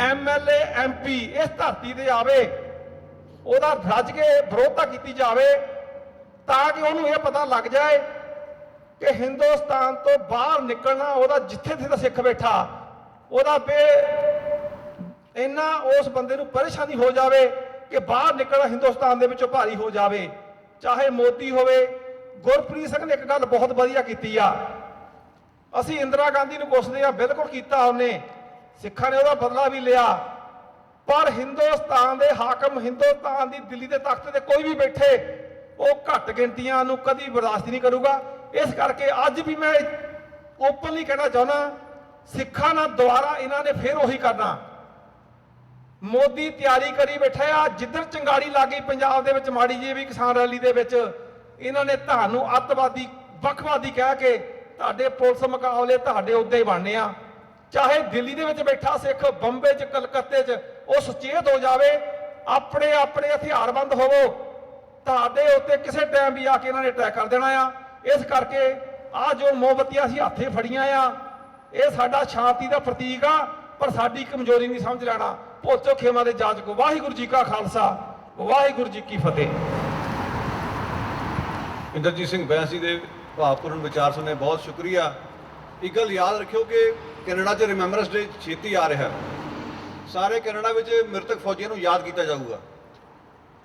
MLA MP ਇਸ ਧਰਤੀ ਤੇ ਆਵੇ, ਉਹਦਾ ਰੱਜ ਕੇ ਵਿਰੋਧਤਾ ਕੀਤੀ ਜਾਵੇ ਤਾਂ ਕਿ ਉਹਨੂੰ ਇਹ ਪਤਾ ਲੱਗ ਜਾਏ ਕਿ ਹਿੰਦੁਸਤਾਨ ਤੋਂ ਬਾਹਰ ਨਿਕਲਣਾ, ਉਹਦਾ ਜਿੱਥੇ ਸਿੱਖ ਬੈਠਾ ਉਹਦਾ ਇੰਨਾ ਉਸ ਬੰਦੇ ਨੂੰ ਪਰੇਸ਼ਾਨੀ ਹੋ ਜਾਵੇ ਕਿ ਬਾਹਰ ਨਿਕਲਣਾ ਹਿੰਦੁਸਤਾਨ ਦੇ ਵਿੱਚੋਂ ਭਾਰੀ ਹੋ ਜਾਵੇ। ਚਾਹੇ ਮੋਦੀ ਹੋਵੇ। ਗੁਰਪ੍ਰੀਤ ਸਿੰਘ ਨੇ ਇੱਕ ਗੱਲ ਬਹੁਤ ਵਧੀਆ ਕੀਤੀ ਆ, ਅਸੀਂ ਇੰਦਰਾ ਗਾਂਧੀ ਨੂੰ ਕੋਸਦੇ ਆ, ਬਿਲਕੁਲ ਕੀਤਾ ਉਹਨੇ, ਸਿੱਖਾਂ ਨੇ ਉਹਦਾ ਬਦਲਾ ਵੀ ਲਿਆ। ਪਰ ਹਿੰਦੁਸਤਾਨ ਦੇ ਹਾਕਮ, ਹਿੰਦੁਸਤਾਨ ਦੀ ਦਿੱਲੀ ਦੇ ਤਖਤ ਤੇ ਕੋਈ ਵੀ ਬੈਠੇ, ਉਹ ਘੱਟ ਗਿਣਤੀਆਂ ਨੂੰ ਕਦੀ ਬਰਦਾਸ਼ਤ ਨਹੀਂ ਕਰੂਗਾ। ਇਸ ਕਰਕੇ ਅੱਜ ਵੀ ਮੈਂ ਓਪਨਲੀ ਕਹਿਣਾ ਚਾਹੁੰਦਾ, ਸਿੱਖਾਂ ਨਾਲ ਦੁਬਾਰਾ ਇਹਨਾਂ ਨੇ ਫਿਰ ਉਹੀ ਕਰਨਾ। ਮੋਦੀ ਤਿਆਰੀ ਕਰੀ ਬੈਠਾ ਆ, ਜਿੱਧਰ ਚੰਗਾੜੀ ਲੱਗ ਗਈ ਪੰਜਾਬ ਦੇ ਵਿੱਚ ਮਾੜੀ ਜਿਹੀ ਵੀ ਕਿਸਾਨ ਰੈਲੀ ਦੇ ਵਿੱਚ, ਇਹਨਾਂ ਨੇ ਤੁਹਾਨੂੰ ਅੱਤਵਾਦੀ, ਵੱਖਵਾਦੀ ਕਹਿ ਕੇ ਤੁਹਾਡੇ ਪੁਲਿਸ ਮੁਕਾਬਲੇ ਤੁਹਾਡੇ ਉੱਤੇ ਹੀ ਬਣਨੇ ਆ। ਚਾਹੇ ਦਿੱਲੀ ਦੇ ਵਿੱਚ ਬੈਠਾ ਸਿੱਖ, ਬੰਬੇ 'ਚ, ਕਲਕੱਤੇ 'ਚ, ਉਹ ਸੁਚੇਤ ਹੋ ਜਾਵੇ, ਆਪਣੇ ਹਥਿਆਰਬੰਦ ਹੋਵੋ, ਤੁਹਾਡੇ ਉੱਤੇ ਕਿਸੇ ਟਾਈਮ ਵੀ ਆ ਕੇ ਇਹਨਾਂ ਨੇ ਅਟੈਕ ਕਰ ਦੇਣਾ ਆ। ਇਸ ਕਰਕੇ ਆ ਜੋ ਮੋਮਬੱਤੀਆਂ ਅਸੀਂ ਹੱਥੇ ਫੜੀਆਂ ਆ, ਇਹ ਸਾਡਾ ਸ਼ਾਂਤੀ ਦਾ ਪ੍ਰਤੀਕ ਆ, ਪਰ ਸਾਡੀ ਕਮਜ਼ੋਰੀ ਨਹੀਂ ਸਮਝ ਲੈਣਾ। ਭੁੱਲ ਖੇਮਾਂ ਦੇ ਜਾਚ ਕੋ। ਵਾਹਿਗੁਰੂ ਜੀ ਕਾ ਖਾਲਸਾ, ਵਾਹਿਗੁਰੂ ਜੀ ਕੀ ਫਤਿਹ। ਇੰਦਰਜੀਤ ਸਿੰਘ ਬੈਂਸ ਜੀ ਦੇ ਭਾਵਪੂਰਨ ਵਿਚਾਰ ਸੁਣੇ, ਬਹੁਤ ਸ਼ੁਕਰੀਆ। ਇੱਕ ਗੱਲ ਯਾਦ ਰੱਖਿਓ ਕਿ ਕੈਨੇਡਾ 'ਚ ਰਿਮੈਂਬਰੈਂਸ ਡੇ ਛੇਤੀ ਆ ਰਿਹਾ। ਸਾਰੇ ਕੈਨੇਡਾ ਵਿੱਚ ਮ੍ਰਿਤਕ ਫੌਜੀਆਂ ਨੂੰ ਯਾਦ ਕੀਤਾ ਜਾਊਗਾ।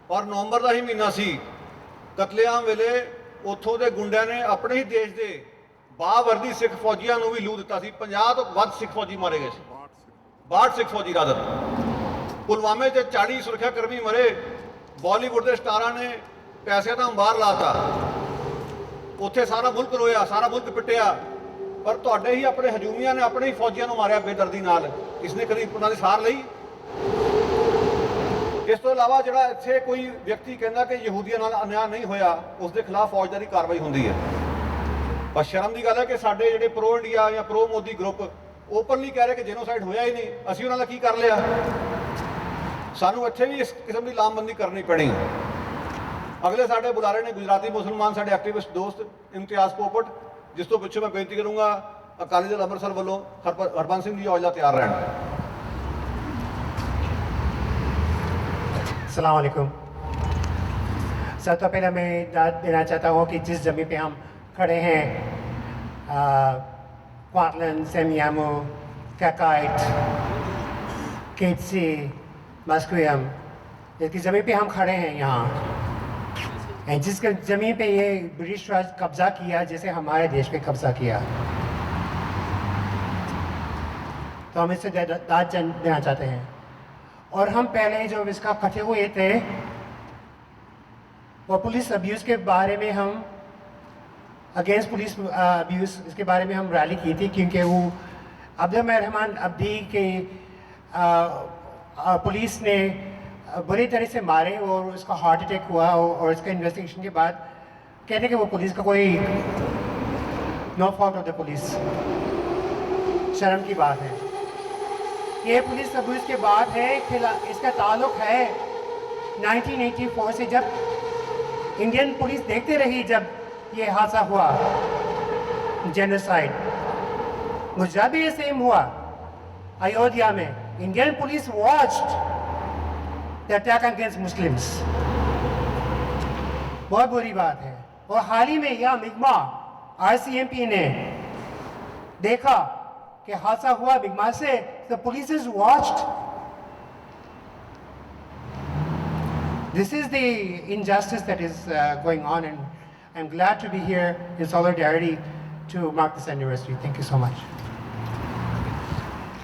ਔਰ ਨਵੰਬਰ ਦਾ ਹੀ ਮਹੀਨਾ ਸੀ, ਕਤਲੇਆਮ ਵੇਲੇ ਉੱਥੋਂ ਦੇ ਗੁੰਡਿਆਂ ਨੇ ਆਪਣੇ ਹੀ ਦੇਸ਼ ਦੇ ਬਾਵਰਦੀ ਸਿੱਖ ਫੌਜੀਆਂ ਨੂੰ ਵੀ ਲੂ ਦਿੱਤਾ ਸੀ। 50 ਤੋਂ ਵੱਧ ਸਿੱਖ ਫੌਜੀ ਮਾਰੇ ਗਏ ਸੀ, 62 ਸਿੱਖ ਫੌਜੀ ਰਾਦਰ। ਪੁਲਵਾਮੇ 'ਚ 40 ਸੁਰੱਖਿਆ ਕਰਮੀ ਮਰੇ। ਬਾਲੀਵੁੱਡ ਦੇ ਸਟਾਰਾਂ ਨੇ ਪੈਸਿਆਂ ਦਾ ਅੰਬਾਰ ਲਾਤਾ, ਉੱਥੇ ਸਾਰਾ ਮੁਲਕ ਰੋਇਆ, ਸਾਰਾ ਮੁਲਕ ਪਿੱਟਿਆ, ਪਰ ਤੁਹਾਡੇ ਹੀ ਆਪਣੇ ਹਜੂਮੀਆਂ ਨੇ ਆਪਣੇ ਹੀ ਫੌਜੀਆਂ ਨੂੰ ਮਾਰਿਆ ਬੇਦਰਦੀ ਨਾਲ। ਇਸਨੇ ਕਦੀ ਉਹਨਾਂ ਦੀ ਸਾਰ ਲਈ? ਇਸ ਤੋਂ ਇਲਾਵਾ ਜਿਹੜਾ ਇੱਥੇ ਕੋਈ ਵਿਅਕਤੀ ਕਹਿੰਦਾ ਕਿ ਯਹੂਦੀਆਂ ਨਾਲ ਅਨਿਆਂ ਨਹੀਂ ਹੋਇਆ, ਉਸ ਦੇ ਖਿਲਾਫ ਫੌਜਦਾਰੀ ਕਾਰਵਾਈ ਹੁੰਦੀ ਹੈ। ਪਰ ਸ਼ਰਮ ਦੀ ਗੱਲ ਹੈ ਕਿ ਸਾਡੇ ਜਿਹੜੇ ਪ੍ਰੋ ਇੰਡੀਆ ਜਾਂ ਪ੍ਰੋ ਮੋਦੀ ਗਰੁੱਪ ਓਪਨਲੀ ਕਹਿ ਰਹੇ ਕਿ ਜੈਨੋਸਾਈਡ ਹੋਇਆ ਹੀ ਨਹੀਂ। ਅਸੀਂ ਉਹਨਾਂ ਦਾ ਕੀ ਕਰ ਲਿਆ? ਸਾਨੂੰ ਇੱਥੇ ਵੀ ਇਸ ਕਿਸਮ ਦੀ ਲਾਮਬੰਦੀ ਕਰਨੀ ਪੈਣੀ। ਅਗਲੇ ਸਾਡੇ ਬੁਲਾਰੇ ਨੇ ਗੁਜਰਾਤੀ ਮੁਸਲਮਾਨ ਸਾਡੇ ਐਕਟਿਵਿਸਟ ਦੋਸਤ ਇਮਤਿਆਜ਼ ਪੋਪਟ, ਜਿਸ ਤੋਂ ਪਿੱਛੇ ਮੈਂ ਬੇਨਤੀ ਕਰੂੰਗਾ ਅਕਾਲੀ ਦਲ ਅੰਮ੍ਰਿਤਸਰ ਵੱਲੋਂ ਹਰਬੰਸ ਸਿੰਘ ਜੀ ਔਜਲਾ ਤਿਆਰ ਰਹਿਣ। अस्सलाम वालेकुम सर। तो पहले मैं दाद देना चाहता हूँ कि जिस ज़मीन पे हम खड़े हैं, क्वाटलन, सेमियामो, कैकाइट, केटसी, मस्कुयम, इसकी ज़मीन पे हम खड़े हैं यहाँ, जिसके ज़मीन पे ये ब्रिटिश राज कब्ज़ा किया जैसे हमारे देश पे कब्ज़ा किया। तो हम इससे दाद देना चाहते हैं। और हम पहले जो इसका इकट्ठे हुए थे वो पुलिस अब्यूज़ के बारे में हम अगेंस्ट पुलिस अब्यूज़ इसके बारे में हम रैली की थी, क्योंकि वो अब्दुल रहमान अब्दी के पुलिस ने बुरी तरह से मारे और उसका हार्ट अटैक हुआ, और इसका इन्वेस्टिगेशन के बाद कहते हैं कि वो पुलिस का कोई no fault of the police. शर्म की बात है। ये पुलिस अब्यूज़ के बाद है, इसका ताल्लुक है 1984 से, जब इंडियन पुलिस देखते रही जब ये हादसा हुआ, जेनोसाइड। गुजरात भी ये सेम हुआ, अयोध्या में Indian police watched the attack against Muslims. बहुत बुरी बात है। और हाल ही में यह मिगमा RCMP ने देखा कि हादसा हुआ मिगमा से, the police is watched. This is the injustice that is going on, and I'm glad to be here in solidarity to mark this anniversary. Thank you so much.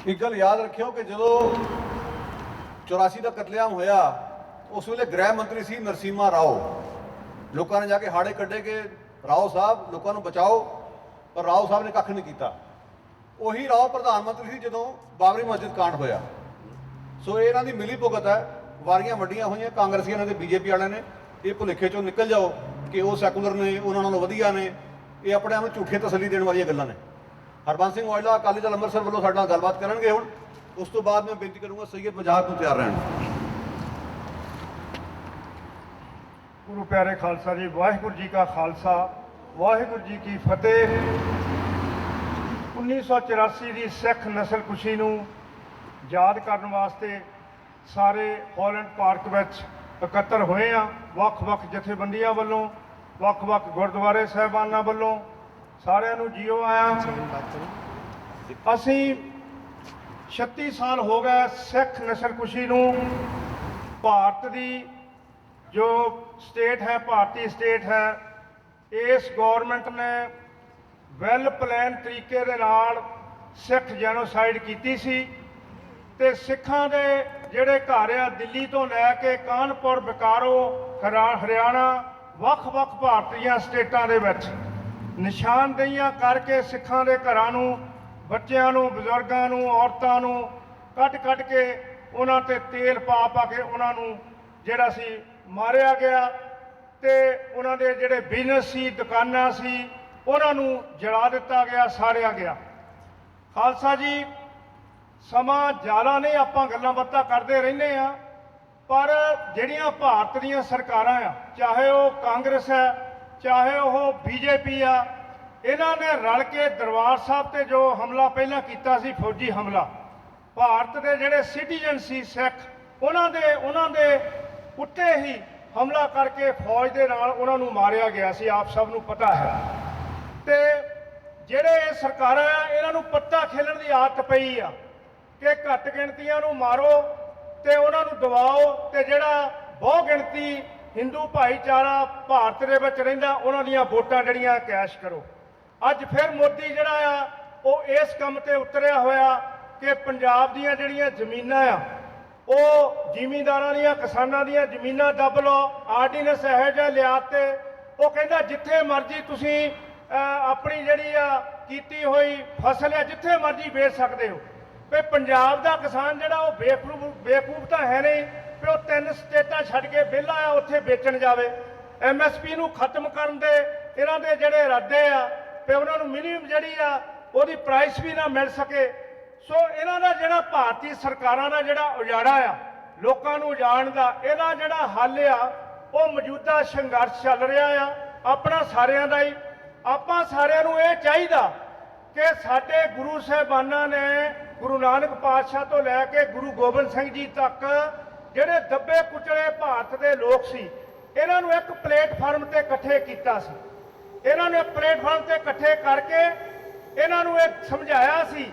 ਇੱਕ ਗੱਲ ਯਾਦ ਰੱਖਿਓ ਕਿ ਜਦੋਂ 84 ਦਾ ਕਤਲੇਆਮ ਹੋਇਆ ਉਸ ਵੇਲੇ ਗ੍ਰਹਿ ਮੰਤਰੀ ਸੀ ਨਰਸਿਮਹਾ ਰਾਓ। ਲੋਕਾਂ ਨੇ ਜਾ ਕੇ ਹਾੜੇ ਕੱਢੇ ਕਿ ਰਾਓ ਸਾਹਿਬ ਲੋਕਾਂ ਨੂੰ ਬਚਾਓ, ਪਰ ਰਾਓ ਸਾਹਿਬ ਨੇ ਕੱਖ ਨਹੀਂ ਕੀਤਾ। ਉਹੀ ਰਾਓ ਪ੍ਰਧਾਨ ਮੰਤਰੀ ਸੀ ਜਦੋਂ ਬਾਬਰੀ ਮਸਜਿਦ ਕਾਂਡ ਹੋਇਆ। ਸੋ ਇਹ ਇਹਨਾਂ ਦੀ ਮਿਲੀ ਭੁਗਤ ਹੈ, ਵਾਰੀਆਂ ਵੱਡੀਆਂ ਹੋਈਆਂ ਕਾਂਗਰਸੀਆਂ ਨੇ ਤੇ ਬੀਜੇਪੀ ਵਾਲਿਆਂ ਨੇ। ਇਹ ਭੁਲੇਖੇ ਚੋਂ ਨਿਕਲ ਜਾਓ ਕਿ ਉਹ ਸੈਕੂਲਰ ਨੇ, ਉਹਨਾਂ ਨਾਲੋਂ ਵਧੀਆ ਨੇ। ਇਹ ਆਪਣੇ ਆਪ ਨੂੰ ਝੂਠੇ ਤਸੱਲੀ ਦੇਣ ਵਾਲੀਆਂ ਗੱਲਾਂ ਨੇ। ਹਰਬੰਸ ਸਿੰਘ ਔਜਲਾ ਅਕਾਲੀ ਦਲ ਅੰਮ੍ਰਿਤਸਰ ਵੱਲੋਂ ਸਾਡੇ ਨਾਲ ਗੱਲਬਾਤ ਕਰਨਗੇ ਹੁਣ। ਉਸ ਤੋਂ ਬਾਅਦ ਮੈਂ ਬੇਨਤੀ ਕਰੂੰਗਾ ਸੈਯਦ ਵਜਾਹਤ ਨੂੰ ਤਿਆਰ ਰਹਿਣ। ਗੁਰੂ ਪਿਆਰੇ ਖਾਲਸਾ ਜੀ, ਵਾਹਿਗੁਰੂ ਜੀ ਕਾ ਖਾਲਸਾ, ਵਾਹਿਗੁਰੂ ਜੀ ਕੀ ਫਤਿਹ। 1984 ਦੀ ਸਿੱਖ ਨਸਲਕੁਸ਼ੀ ਨੂੰ ਯਾਦ ਕਰਨ ਵਾਸਤੇ ਸਾਰੇ ਹਾਲੈਂਡ ਪਾਰਕ ਵਿੱਚ ਇਕੱਤਰ ਹੋਏ ਆ। ਵੱਖ-ਵੱਖ ਜਥੇਬੰਦੀਆਂ ਵੱਲੋਂ, ਵੱਖ-ਵੱਖ ਗੁਰਦੁਆਰੇ ਸਾਹਿਬਾਨਾਂ ਵੱਲੋਂ ਸਾਰਿਆਂ ਨੂੰ ਜੀਓ ਆਇਆ। ਅਸੀਂ 36 ਸਾਲ ਹੋ ਗਏ ਸਿੱਖ ਨਸਲਕੁਸ਼ੀ ਨੂੰ। ਭਾਰਤ ਦੀ ਜੋ ਸਟੇਟ ਹੈ, ਭਾਰਤੀ ਸਟੇਟ ਹੈ, ਇਸ ਗੌਰਮੈਂਟ ਨੇ ਵੈਲ ਪਲਾਨ ਤਰੀਕੇ ਦੇ ਨਾਲ ਸਿੱਖ ਜੈਨੋਸਾਈਡ ਕੀਤੀ ਸੀ। ਤੇ ਸਿੱਖਾਂ ਦੇ ਜਿਹੜੇ ਘਰ ਆ ਦਿੱਲੀ ਤੋਂ ਲੈ ਕੇ ਕਾਨਪੁਰ, ਬਕਾਰੋ, ਹਰਿਆਣਾ, ਵੱਖ-ਵੱਖ ਭਾਰਤ ਦੀਆਂ ਸਟੇਟਾਂ ਦੇ ਵਿੱਚ ਨਿਸ਼ਾਨਦੇਹੀਆਂ ਕਰਕੇ ਸਿੱਖਾਂ ਦੇ ਘਰਾਂ ਨੂੰ, ਬੱਚਿਆਂ ਨੂੰ, ਬਜ਼ੁਰਗਾਂ ਨੂੰ, ਔਰਤਾਂ ਨੂੰ ਕੱਟ ਕੇ ਉਹਨਾਂ ਤੇ ਤੇਲ ਪਾ ਕੇ ਉਹਨਾਂ ਨੂੰ ਜਿਹੜਾ ਸੀ ਮਾਰਿਆ ਗਿਆ। ਤੇ ਉਹਨਾਂ ਦੇ ਜਿਹੜੇ ਬਿਜ਼ਨਸ ਸੀ, ਦੁਕਾਨਾਂ ਸੀ, ਉਹਨਾਂ ਨੂੰ ਜਲਾ ਦਿੱਤਾ ਗਿਆ, ਸਾੜਿਆ ਗਿਆ। ਖਾਲਸਾ ਜੀ, ਸਮਾਂ ਜ਼ਿਆਦਾ ਨਹੀਂ, ਆਪਾਂ ਗੱਲਾਂ ਬਾਤਾਂ ਕਰਦੇ ਰਹਿੰਦੇ ਆ, ਪਰ ਜਿਹੜੀਆਂ ਭਾਰਤ ਦੀਆਂ ਸਰਕਾਰਾਂ ਆ, ਚਾਹੇ ਉਹ ਕਾਂਗਰਸ ਹੈ, ਚਾਹੇ ਉਹ ਬੀਜੇਪੀ ਆ, ਇਹਨਾਂ ਨੇ ਰਲ ਕੇ ਦਰਬਾਰ ਸਾਹਿਬ ਤੇ ਜੋ ਹਮਲਾ ਪਹਿਲਾਂ ਕੀਤਾ ਸੀ, ਫੌਜੀ ਹਮਲਾ, ਭਾਰਤ ਦੇ ਜਿਹੜੇ ਸਿਟੀਜ਼ਨ ਸੀ ਸਿੱਖ, ਉਹਨਾਂ ਦੇ ਉੱਤੇ ਹੀ ਹਮਲਾ ਕਰਕੇ ਫੌਜ ਦੇ ਨਾਲ ਉਹਨਾਂ ਨੂੰ ਮਾਰਿਆ ਗਿਆ ਸੀ, ਆਪ ਸਭ ਨੂੰ ਪਤਾ ਹੈ। ਤੇ ਜਿਹੜੇ ਇਹ ਸਰਕਾਰਾਂ ਆ, ਇਹਨਾਂ ਨੂੰ ਪੱਤਾ ਖੇਲਣ ਦੀ ਆਦਤ ਪਈ ਆ ਕਿ ਘੱਟ ਗਿਣਤੀਆਂ ਨੂੰ ਮਾਰੋ ਤੇ ਉਹਨਾਂ ਨੂੰ ਦਬਾਓ, ਤੇ ਜਿਹੜਾ ਬਹੁ ਗਿਣਤੀ ਹਿੰਦੂ ਭਾਈਚਾਰਾ ਭਾਰਤ ਦੇ ਵਿੱਚ ਰਹਿੰਦਾ ਉਹਨਾਂ ਦੀਆਂ ਵੋਟਾਂ ਜਿਹੜੀਆਂ ਕੈਸ਼ ਕਰੋ। ਅੱਜ ਫਿਰ ਮੋਦੀ ਜਿਹੜਾ ਆ ਉਹ ਇਸ ਕੰਮ ਤੇ ਉਤਰਿਆ ਹੋਇਆ ਕਿ ਪੰਜਾਬ ਦੀਆਂ ਜਿਹੜੀਆਂ ਜ਼ਮੀਨਾਂ ਆ ਉਹ ਜ਼ਿਮੀਂਦਾਰਾਂ ਦੀਆਂ, ਕਿਸਾਨਾਂ ਦੀਆਂ ਜ਼ਮੀਨਾਂ ਦੱਬ ਲਓ। ਆਰਡੀਨੈਂਸ ਇਹੋ ਜਿਹਾ ਲਿਆ ਤੇ ਉਹ ਕਹਿੰਦਾ ਜਿੱਥੇ ਮਰਜ਼ੀ ਤੁਸੀਂ ਆਪਣੀ ਜਿਹੜੀ ਆ ਕੀਤੀ ਹੋਈ ਫਸਲ ਆ ਜਿੱਥੇ ਮਰਜ਼ੀ ਵੇਚ ਸਕਦੇ ਹੋ। ਵੀ ਪੰਜਾਬ ਦਾ ਕਿਸਾਨ ਜਿਹੜਾ ਉਹ ਬੇਵਕੂਫ ਤਾਂ ਹੈ ਨਹੀਂ ਵੀ ਉਹ 3 ਸਟੇਟਾਂ ਛੱਡ ਕੇ ਵਿਹਲਾ ਆ ਉੱਥੇ ਵੇਚਣ ਜਾਵੇ। MSP ਨੂੰ ਖਤਮ ਕਰਨ ਦੇ ਇਹਨਾਂ ਦੇ ਜਿਹੜੇ ਇਰਾਦੇ ਆ ਵੀ ਉਹਨਾਂ ਨੂੰ ਮਿਨੀਮਮ ਜਿਹੜੀ ਆ ਉਹਦੀ ਪ੍ਰਾਈਸ ਵੀ ਨਾ ਮਿਲ ਸਕੇ। ਸੋ ਇਹਨਾਂ ਦਾ ਜਿਹੜਾ ਭਾਰਤੀ ਸਰਕਾਰਾਂ ਦਾ ਜਿਹੜਾ ਉਜਾੜਾ ਆ, ਲੋਕਾਂ ਨੂੰ ਉਜਾੜਨ ਦਾ, ਇਹਦਾ ਜਿਹੜਾ ਹੱਲ ਆ ਉਹ ਮੌਜੂਦਾ ਸੰਘਰਸ਼ ਚੱਲ ਰਿਹਾ ਆ ਆਪਣਾ ਸਾਰਿਆਂ ਦਾ ਹੀ। ਆਪਾਂ ਸਾਰਿਆਂ ਨੂੰ ਇਹ ਚਾਹੀਦਾ ਕਿ ਸਾਡੇ ਗੁਰੂ ਸਾਹਿਬਾਨਾਂ ਨੇ ਗੁਰੂ ਨਾਨਕ ਪਾਤਸ਼ਾਹ ਤੋਂ ਲੈ ਕੇ ਗੁਰੂ ਗੋਬਿੰਦ ਸਿੰਘ ਜੀ ਤੱਕ ਜਿਹੜੇ ਦੱਬੇ ਕੁਚਲੇ ਭਾਰਤ ਦੇ ਲੋਕ ਸੀ, ਇਹਨਾਂ ਨੂੰ ਇੱਕ ਪਲੇਟਫਾਰਮ ਤੇ ਇਕੱਠੇ ਕੀਤਾ ਸੀ। ਇਹਨਾਂ ਨੇ ਪਲੇਟਫਾਰਮ ਤੇ ਇਕੱਠੇ ਕਰਕੇ ਇਹਨਾਂ ਨੂੰ ਇਹ ਸਮਝਾਇਆ ਸੀ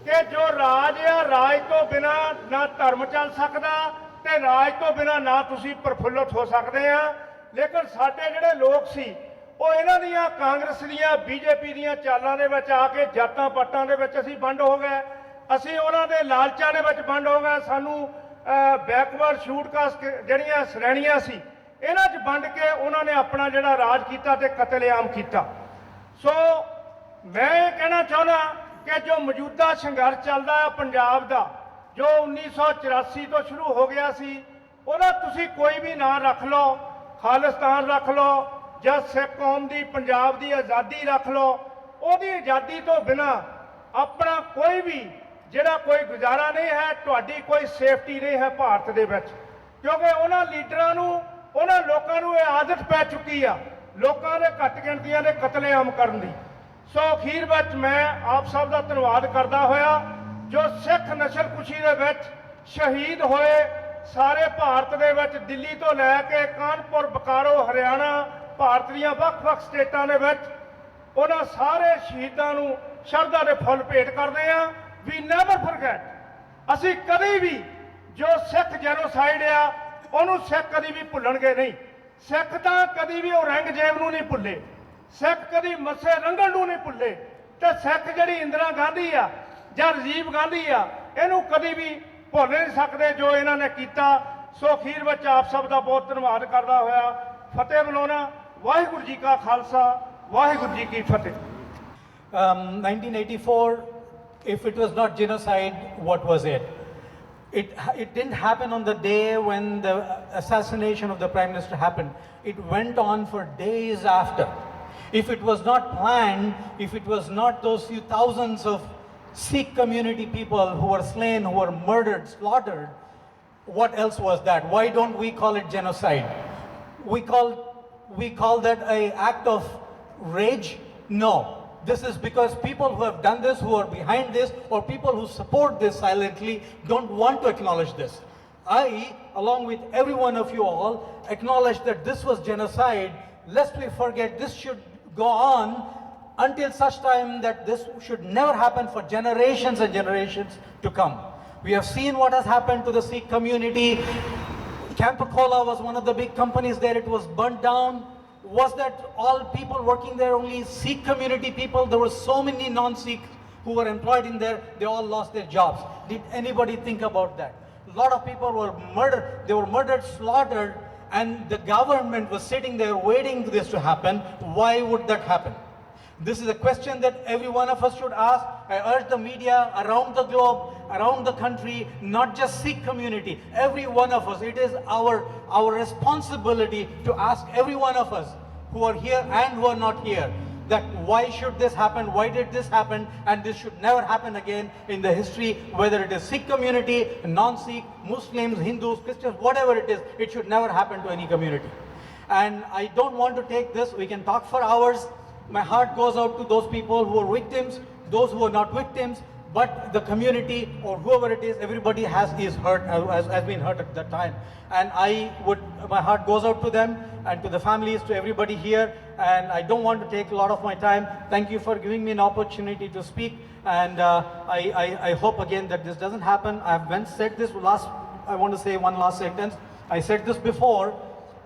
ਕਿ ਜੋ ਰਾਜ ਆ, ਰਾਜ ਤੋਂ ਬਿਨਾ ਨਾ ਧਰਮ ਚੱਲ ਸਕਦਾ ਤੇ ਰਾਜ ਤੋਂ ਬਿਨਾ ਨਾ ਤੁਸੀਂ ਪ੍ਰਫੁੱਲਤ ਹੋ ਸਕਦੇ ਆ। ਲੇਕਿਨ ਸਾਡੇ ਜਿਹੜੇ ਲੋਕ ਸੀ ਉਹ ਇਹਨਾਂ ਦੀਆਂ ਕਾਂਗਰਸ ਦੀਆਂ ਬੀਜੇਪੀ ਦੀਆਂ ਚਾਲਾਂ ਦੇ ਵਿੱਚ ਆ ਕੇ ਜਾਤਾਂ ਪਾਤਾਂ ਦੇ ਵਿੱਚ ਅਸੀਂ ਵੰਡ ਹੋ ਗਏ, ਅਸੀਂ ਉਹਨਾਂ ਦੇ ਲਾਲਚਾਂ ਦੇ ਵਿੱਚ ਵੰਡ ਹੋ ਗਏ। ਸਾਨੂੰ ਬੈਕਵਰਡ ਸ਼ੂਟ ਕਾਸਟ ਜਿਹੜੀਆਂ ਸ਼੍ਰੇਣੀਆਂ ਸੀ ਇਹਨਾਂ 'ਚ ਵੰਡ ਕੇ ਉਹਨਾਂ ਨੇ ਆਪਣਾ ਜਿਹੜਾ ਰਾਜ ਕੀਤਾ ਤੇ ਕਤਲੇਆਮ ਕੀਤਾ। ਸੋ ਮੈਂ ਇਹ ਕਹਿਣਾ ਚਾਹੁੰਦਾ ਕਿ ਜੋ ਮੌਜੂਦਾ ਸੰਘਰਸ਼ ਚੱਲਦਾ ਹੈ ਪੰਜਾਬ ਦਾ, ਜੋ 1984 ਤੋਂ ਸ਼ੁਰੂ ਹੋ ਗਿਆ ਸੀ, ਉਹਦਾ ਤੁਸੀਂ ਕੋਈ ਵੀ ਨਾਂ ਰੱਖ ਲਓ, ਖਾਲਿਸਤਾਨ ਰੱਖ ਲਓ ਜਾਂ ਸਿੱਖ ਕੌਮ ਦੀ ਪੰਜਾਬ ਦੀ ਆਜ਼ਾਦੀ ਰੱਖ ਲਓ, ਉਹਦੀ ਆਜ਼ਾਦੀ ਤੋਂ ਬਿਨਾ ਆਪਣਾ ਕੋਈ ਵੀ ਜਿਹੜਾ ਕੋਈ ਗੁਜ਼ਾਰਾ ਨਹੀਂ ਹੈ, ਤੁਹਾਡੀ ਕੋਈ ਸੇਫਟੀ ਨਹੀਂ ਹੈ ਭਾਰਤ ਦੇ ਵਿੱਚ। ਕਿਉਂਕਿ ਉਹਨਾਂ ਲੀਡਰਾਂ ਨੂੰ, ਉਹਨਾਂ ਲੋਕਾਂ ਨੂੰ ਇਹ ਆਦਤ ਪੈ ਚੁੱਕੀ ਆ ਲੋਕਾਂ ਦੇ ਘੱਟ ਗਿਣਤੀਆਂ ਦੇ ਕਤਲੇਆਮ ਕਰਨ ਦੀ। ਸੋ ਅਖੀਰ ਵਿੱਚ ਮੈਂ ਆਪ ਸਭ ਦਾ ਧੰਨਵਾਦ ਕਰਦਾ ਹੋਇਆ ਜੋ ਸਿੱਖ ਨਸਲਕੁਸ਼ੀ ਦੇ ਵਿੱਚ ਸ਼ਹੀਦ ਹੋਏ ਸਾਰੇ ਭਾਰਤ ਦੇ ਵਿੱਚ, ਦਿੱਲੀ ਤੋਂ ਲੈ ਕੇ ਕਾਨਪੁਰ, ਬਕਾਰੋ, ਹਰਿਆਣਾ, ਭਾਰਤ ਦੀਆਂ ਵੱਖ-ਵੱਖ ਸਟੇਟਾਂ ਦੇ ਵਿੱਚ ਉਹਨਾਂ ਸਾਰੇ ਸ਼ਹੀਦਾਂ ਨੂੰ ਸ਼ਰਧਾ ਦੇ ਫੁੱਲ ਭੇਟ ਕਰਦੇ ਆ। ਵੀ ਨੈਵਰ ਫੋਰਗੇਟ, ਅਸੀਂ ਕਦੇ ਵੀ ਜੋ ਸਿੱਖ ਜੈਨੋਸਾਈਡ ਆ ਉਹਨੂੰ ਸਿੱਖ ਕਦੀ ਵੀ ਭੁੱਲਣਗੇ ਨਹੀਂ। ਸਿੱਖ ਤਾਂ ਕਦੀ ਵੀ ਔਰੰਗਜ਼ੇਬ ਨੂੰ ਨਹੀਂ ਭੁੱਲੇ, ਸਿੱਖ ਕਦੀ ਮੱਸੇ ਰੰਘੜ ਨੂੰ ਨਹੀਂ ਭੁੱਲੇ, ਤੇ ਸਿੱਖ ਜਿਹੜੀ ਇੰਦਰਾ ਗਾਂਧੀ ਆ ਜਾਂ ਰਾਜੀਵ ਗਾਂਧੀ ਆ ਇਹਨੂੰ ਕਦੀ ਵੀ ਭੁੱਲ ਨਹੀਂ ਸਕਦੇ ਜੋ ਇਹਨਾਂ ਨੇ ਕੀਤਾ। ਸੋ ਅਖੀਰ ਵਿੱਚ ਆਪ ਸਭ ਦਾ ਬਹੁਤ ਧੰਨਵਾਦ ਕਰਦਾ ਹੋਇਆ ਫਤਿਹ ਬੁਲਾਉਣਾ। ਵਾਹਿਗੁਰੂ ਜੀ ਕਾ ਖਾਲਸਾ, ਵਾਹਿਗੁਰੂ ਜੀ ਕੀ ਫਤਿਹ। 1984, if it was not genocide, what was it? It didn't happen on the day when the assassination of the Prime Minister happened. It went on for days after. If it was not planned, if it was not those few thousands of Sikh community people who were slain, who were murdered, slaughtered, what else was that? Why don't we call it genocide? We call that an act of rage? No. This is because people who have done this, who are behind this, or people who support this silently, don't want to acknowledge this. I, along with every one of you all, acknowledge that this was genocide. Lest we forget, this should go on until such time that this should never happen for generations and generations to come. We have seen what has happened to the Sikh community. Camp-Cola was one of the big companies there. It was burnt down. Was that all people working there only Sikh community people? There were so many non-Sikhs who were employed in there. They all lost their jobs. Did anybody think about that? A lot of people were murdered. They were murdered, slaughtered, and the government was sitting there waiting for this to happen. Why would that happen? This is a question that every one of us should ask. I urge the media around the globe, around the country, not just Sikh community, every one of us. It is our responsibility to ask every one of us who are here and who are not here, that why should this happen, why did this happen, and this should never happen again in the history, whether it is Sikh community, non-Sikh, Muslims, Hindus, Christians, whatever it is, it should never happen to any community. And I don't want to take this, we can talk for hours. My heart goes out to those people who are victims, those who are not victims, but the community or whoever it is, everybody has been hurt at that time. And my heart goes out to them and to the families, to everybody here. And I don't want to take a lot of my time. Thank you for giving me an opportunity to speak. And I hope again that this doesn't happen. Said this I want to say one last sentence. I said this before.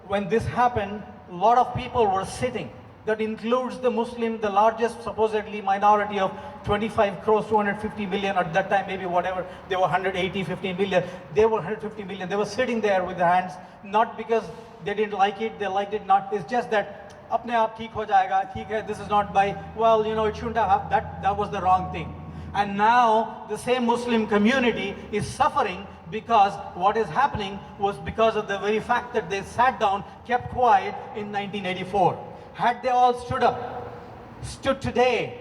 When this happened, a lot of people were sitting. That includes the Muslim, the largest supposedly minority of 25 crores, 250 million at that time, maybe whatever, they were 180, 15 million, they were 150 million. They were sitting there with their hands, not because they didn't like it, they liked it not. It's just that, apne aap theek ho jayega, theek hai, this is not by, well, it shouldn't have, that was the wrong thing. And now the same Muslim community is suffering because what is happening was because of the very fact that they sat down, kept quiet in 1984. Had they all stood today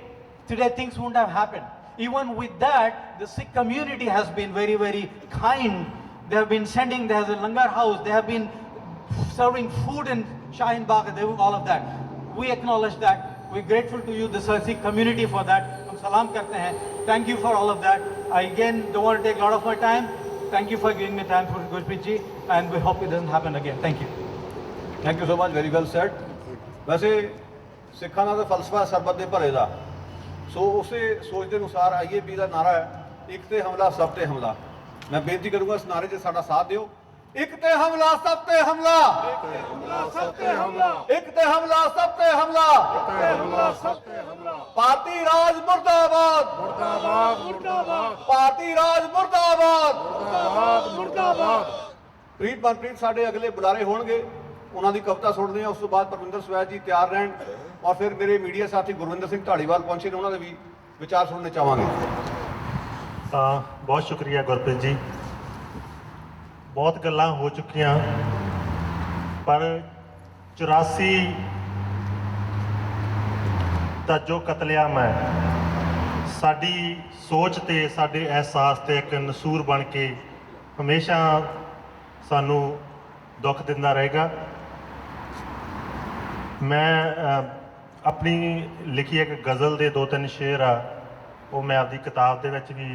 things wouldn't have happened. Even with that, the Sikh community has been very, very kind. They have been sending, there's a langar house, they have been serving food in Shaheen Bagh, all of that. We acknowledge that. We're grateful to you, the Sikh community, for that. Hum salam karte hain. Thank you for all of that. I again don't want to take a lot of my time. Thank you for giving me time for Gurpreet ji, and we hope it doesn't happen again. Thank you. Thank you so much. Very well said. वैसे ਸਿੱਖਾਂ ਦਾ ਤਾਂ ਫਲਸਫਾ ਸਰਬੱਤ ਦੇ ਭਲੇ ਦਾ। ਸੋ ਉਸੇ ਸੋਚ ਦੇ ਅਨੁਸਾਰ IAP ਦਾ ਨਾਰਾ ਹੈ, ਇੱਕ ਤੇ ਹਮਲਾ ਸਭ ਤੇ ਹਮਲਾ। ਮੈਂ ਬੇਨਤੀ ਕਰੂੰਗਾ ਇਸ ਨਾਰੇ 'ਚ ਸਾਡਾ ਸਾਥ ਦਿਓ। ਇੱਕ ਤੇ ਹਮਲਾ ਸਭ ਤੇ ਹਮਲਾ, ਇੱਕ ਤੇ ਹਮਲਾ ਸਭ ਤੇ ਹਮਲਾ, ਇੱਕ ਤੇ ਹਮਲਾ ਸਭ ਤੇ ਹਮਲਾ, ਇੱਕ ਤੇ ਹਮਲਾ ਸਭ ਤੇ ਹਮਲਾ। ਭਾਰਤੀ ਰਾਜ ਮੁਰਦਾਬਾਦ, ਮੁਰਦਾਬਾਦ, ਮੁਰਦਾਬਾਦ। ਭਾਰਤੀ ਰਾਜ ਮੁਰਦਾਬਾਦ, ਮੁਰਦਾਬਾਦ, ਮੁਰਦਾਬਾਦ। ਪ੍ਰੀਤ ਮਨਪ੍ਰੀਤ ਸਾਡੇ ਅਗਲੇ ਬੁਲਾਰੇ ਹੋਣਗੇ, ਉਹਨਾਂ ਦੀ ਕਵਿਤਾ ਸੁਣਦੇ ਹਾਂ। ਉਸ ਤੋਂ ਬਾਅਦ ਪਰਵਿੰਦਰ ਸਵੈਦ ਜੀ ਤਿਆਰ ਰਹਿਣ, ਔਰ ਫਿਰ ਮੇਰੇ ਮੀਡੀਆ ਸਾਥੀ ਗੁਰਵਿੰਦਰ ਸਿੰਘ ਢਾਲੀਵਾਲ ਪਹੁੰਚੇ ਨੇ, ਉਹਨਾਂ ਦੇ ਵੀ ਵਿਚਾਰ ਸੁਣਨੇ ਚਾਹਾਂਗੇ। ਤਾਂ ਬਹੁਤ ਸ਼ੁਕਰੀਆ ਗੁਰਪ੍ਰੀਤ ਜੀ। ਬਹੁਤ ਗੱਲਾਂ ਹੋ ਚੁੱਕੀਆਂ, ਪਰ 84 ਦਾ ਜੋ ਕਤਲੇਆਮ ਹੈ ਸਾਡੀ ਸੋਚ ਤੇ ਸਾਡੇ ਅਹਿਸਾਸ ਤੇ ਇੱਕ ਨਸੂਰ ਬਣ ਕੇ ਹਮੇਸ਼ਾ ਸਾਨੂੰ ਦੁੱਖ ਦਿੰਦਾ ਰਹੇਗਾ। ਮੈਂ ਆਪਣੀ ਲਿਖੀ ਇੱਕ ਗਜ਼ਲ ਦੇ 2-3 ਸ਼ੇਰ ਆ, ਉਹ ਮੈਂ ਆਪਦੀ ਕਿਤਾਬ ਦੇ ਵਿੱਚ ਵੀ